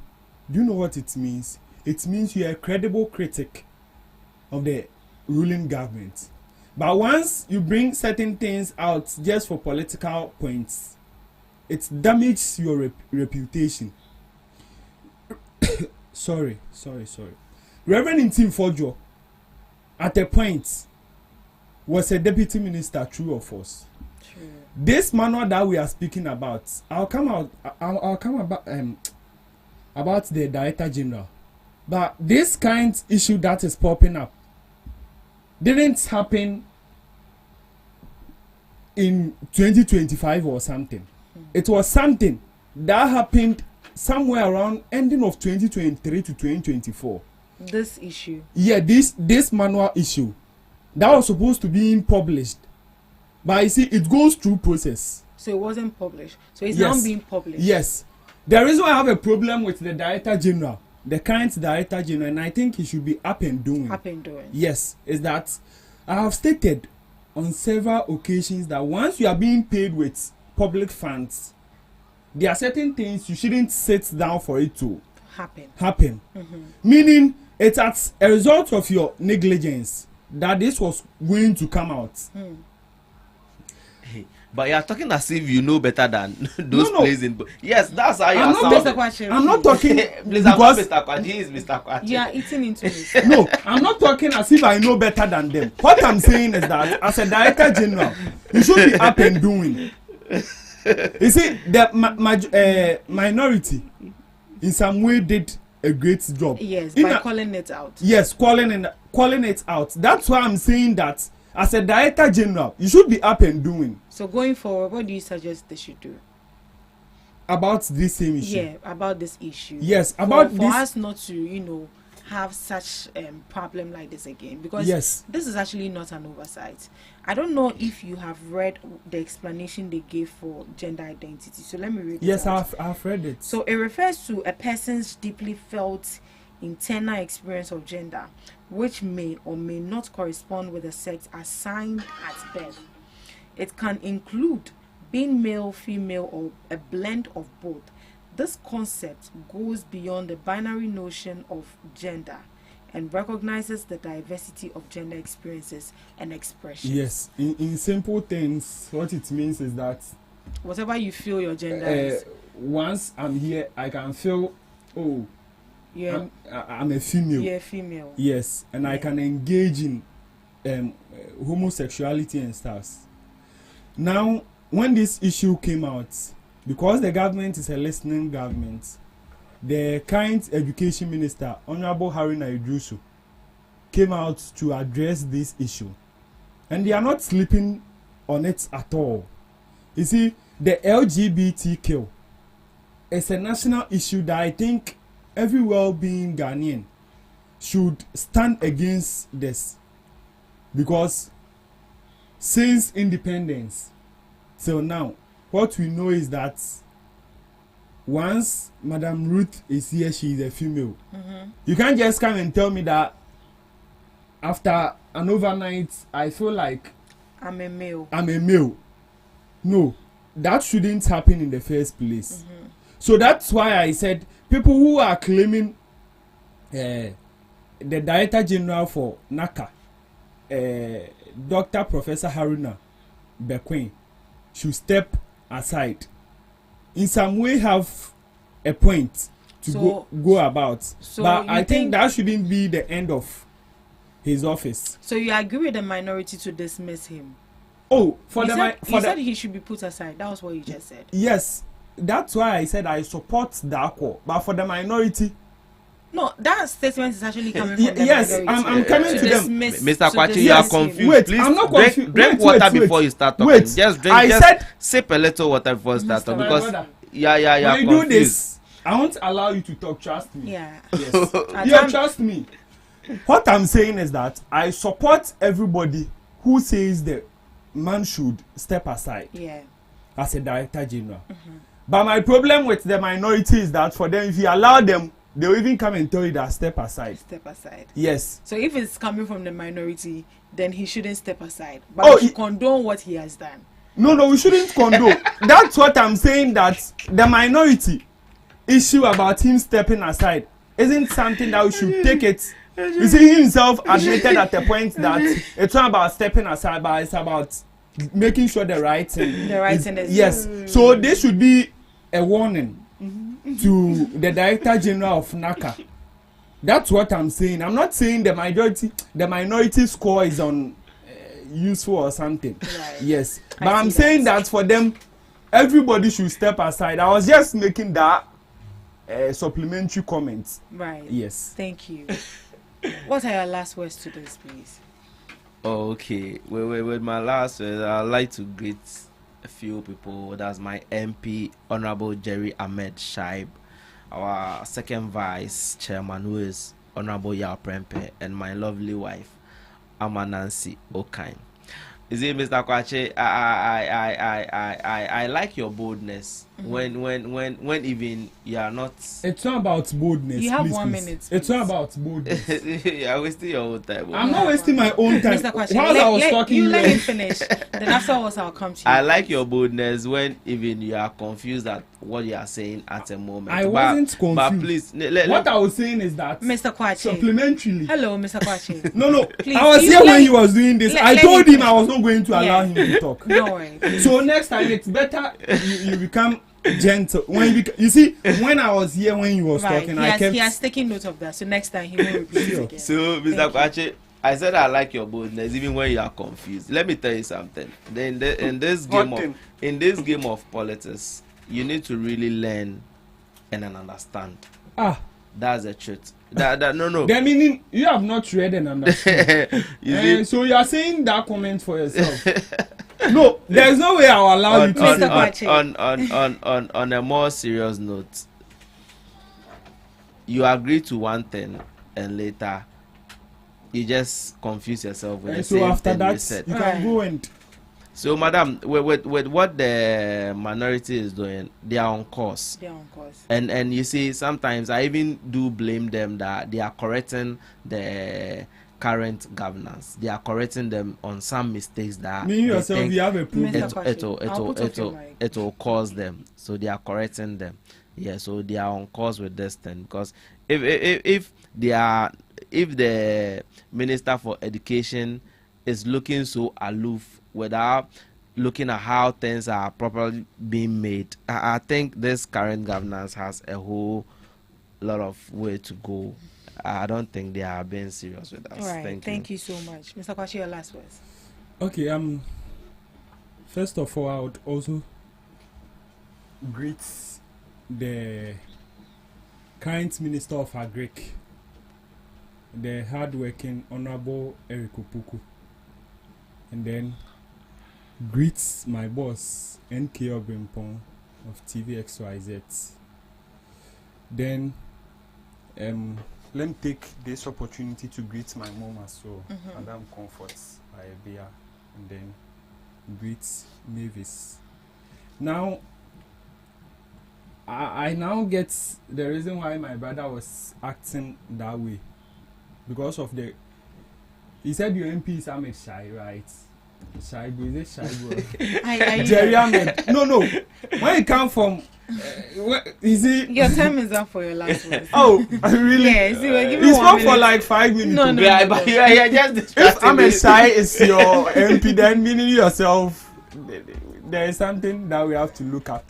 do you know what it means? It means you are a credible critic of the ruling government. But once you bring certain things out just for political points, it damages your reputation. Sorry. Reverend Tim Fojo, at a point, was a deputy minister, true or false? True. This manual that we are speaking about, I'll come about the Director General. But this kind of issue that is popping up didn't happen in 2025 or something. It was something that happened somewhere around ending of 2023 to 2024. This issue. Yeah, this manual issue that was supposed to be published, but you see, it goes through process. So it wasn't published. So it's now being published. Yes. The reason I have a problem with the Director General, the current Director General, and I think he should be up and doing. Yes, is that I have stated on several occasions that once you are being paid with public funds, there are certain things you shouldn't sit down for it to happen. Meaning, it's as a result of your negligence that this was going to come out. But you are talking as if you know better than those places. Yes, that's how you are sounding. I'm not talking please, I'm not Mr. Kwaji. He is Mr. Kwaji. You are eating into it. No, I'm not talking as if I know better than them. What I'm saying is that as a Director General, you should be up and doing. You see, the minority in some way did a great job. Yes, by calling it out. Yes, calling it out. That's why I'm saying that as a Director General, you should be up and doing. So going forward, what do you suggest they should do? About this same issue? Yeah, about this issue. Yes, for us not to, have such problem like this again, because this is actually not an oversight. I don't know if you have read the explanation they gave for gender identity. So let me read it. Yes, I've read it. So it refers to a person's deeply felt internal experience of gender, which may or may not correspond with the sex assigned at birth. It can include being male, female, or a blend of both. This concept goes beyond the binary notion of gender and recognizes the diversity of gender experiences and expressions. Yes, in simple things, what it means is that whatever you feel your gender is. Once I'm here, I can feel, I'm a female. You're a female. Yes, and I can engage in homosexuality and stuff. Now, when this issue came out, because the government is a listening government, the current education minister, Honorable Haruna Idrisu, came out to address this issue. And they are not sleeping on it at all. You see, the LGBTQ is a national issue that I think every well-being Ghanaian should stand against this. Because since independence till now, what we know is that once Madam Ruth is here, she is a female. You can't just come and tell me that after an overnight, I feel like I'm a male. No, that shouldn't happen in the first place. So that's why I said people who are claiming the Director General for NACA, Dr. Professor Haruna Bekwin, should step aside. In some way, have a point to go about. So but I think that shouldn't be the end of his office. So you agree with the minority to dismiss him? Oh, you said he should be put aside. That was what you just said. Yes, that's why I said I support the ACO. But for the minority, no, that statement is actually coming from the minority. I'm coming to them. Mr. Kwachi, you are confused. Wait, please I'm not confused. Drink water before you start talking. Just sip a little water before you start talking. Because when you do this, I won't allow you to talk. Trust me. Yeah. Yes. Trust me. What I'm saying is that I support everybody who says the man should step aside. Yeah. As a Director General. But my problem with the minority is that for them, if you allow them, they will even come and tell you that step aside. Step aside. Yes. So if it's coming from the minority, then he shouldn't step aside. But he condone what he has done. No, we shouldn't condone. That's what I'm saying, that the minority issue about him stepping aside isn't something that we should take it. You see, he himself admitted at the point that it's not about stepping aside, but it's about making sure the right thing. The right thing is. Yes. So this should be a warning to the Director General of NACA. That's what I'm saying. I'm not saying the minority score is on useful or something. Right. Yes. But I'm saying that for them, everybody should step aside. I was just making that supplementary comments. Right. Yes. Thank you. What are your last words to this, please? Okay. With my last words, I'd like to greet a few people. That's my MP, Honorable Jerry Ahmed Shaib, our second vice chairman, who is Honorable Yao Prempe, and my lovely wife, Amanansi Okain. You see, Mr. Kwache, I like your boldness. When even you are not. It's not about boldness. You have please, 1 please. minute. It's not about boldness. You are wasting your own time. I'm not wasting my own time. Mr. Kwache, while I was talking, let him finish. Then afterwards, I'll come to you. I like your boldness when even you are confused at what you are saying at the moment. I wasn't confused. But please, what I was saying is that Mr. Kwache. Supplementarily. Hello, Mr. Kwache. No. Please, I was here when he was doing this. I told him I was not going to allow him to talk. No worry. So next time it's better you become gentle. You see, when I was here when he was talking, he has taken note of that. So next time he won't repeat it again. So, Mr. Kwache, I said I like your boldness even when you are confused. Let me tell you something. In this game of politics, you need to really learn and then understand. That's the truth. No. The meaning you have not read and understood. So you are saying that comment for yourself. No, there is no way I will allow you to. On a more serious note, you agree to one thing and later you just confuse yourself with the same thing after that you said. You can go and. So, madam, with what the minority is doing, they are on course. They are on course. And you see, sometimes I even do blame them that they are correcting the current governance. They are correcting them on some mistakes that me yourself, you have a problem. It will cause them. So they are correcting them. Yeah. So they are on course with this thing, because if the Minister for Education is looking so aloof without looking at how things are properly being made, I think this current governance has a whole lot of way to go. I don't think they are being serious with us. All right. Thank you so much. Mr. Kwache, your last words. Okay, first of all, I would also greet the current Minister of Agric, the hard-working Honorable Eric Opoku, and then greet my boss, NK Obimpong of TVXYZ. Then, let me take this opportunity to greet my mom as well, Madam Comforts Ayebia, and then greet Mavis. Now, I now get the reason why my brother was acting that way. Because of the... He said your MP is Ahmed Shai, right? Shai, is it Shai? Jerry Ahmed. No. When it come from... is it... Your time is up for your last one. Oh, really? Yes. It's not for like 5 minutes. No. But you're just if Ahmed Shai is your MP, then meaning yourself... There is something that we have to look at.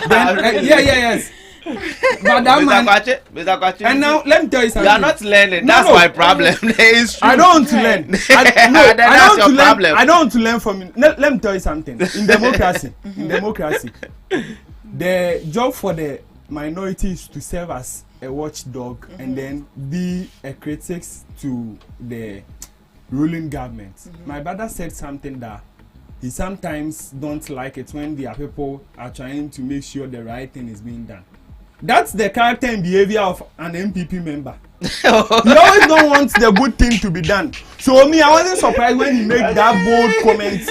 Then, yes. But that Mr. Kwache, and now let me tell you something. You are not learning. That's my problem. It's true. I don't want to learn. I don't want to learn from you. Let me tell you something. In democracy, the job for the minority is to serve as a watchdog and then be a critic to the ruling government. My brother said something that he sometimes don't like it when their people are trying to make sure the right thing is being done. That's the character and behavior of an MPP member. He always don't want the good thing to be done. So me, I wasn't surprised when he made that bold comment.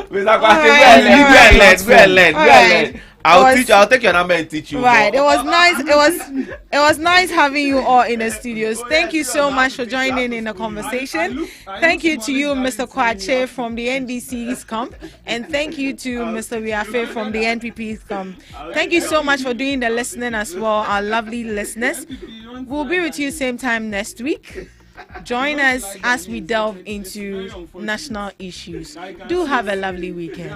Mr. Kwache, go ahead. I'll take your number and teach you. Right. It was nice. It was nice having you all in the studios. Thank you so much for joining in the conversation. Thank you to you, Mr. Kwache from the NDC's camp, and thank you to Mr. Wiafe from the NPP's camp. Thank you so much for doing the listening as well, our lovely listeners. We'll be with you same time next week. Join us as we delve into national issues. Do have a lovely weekend.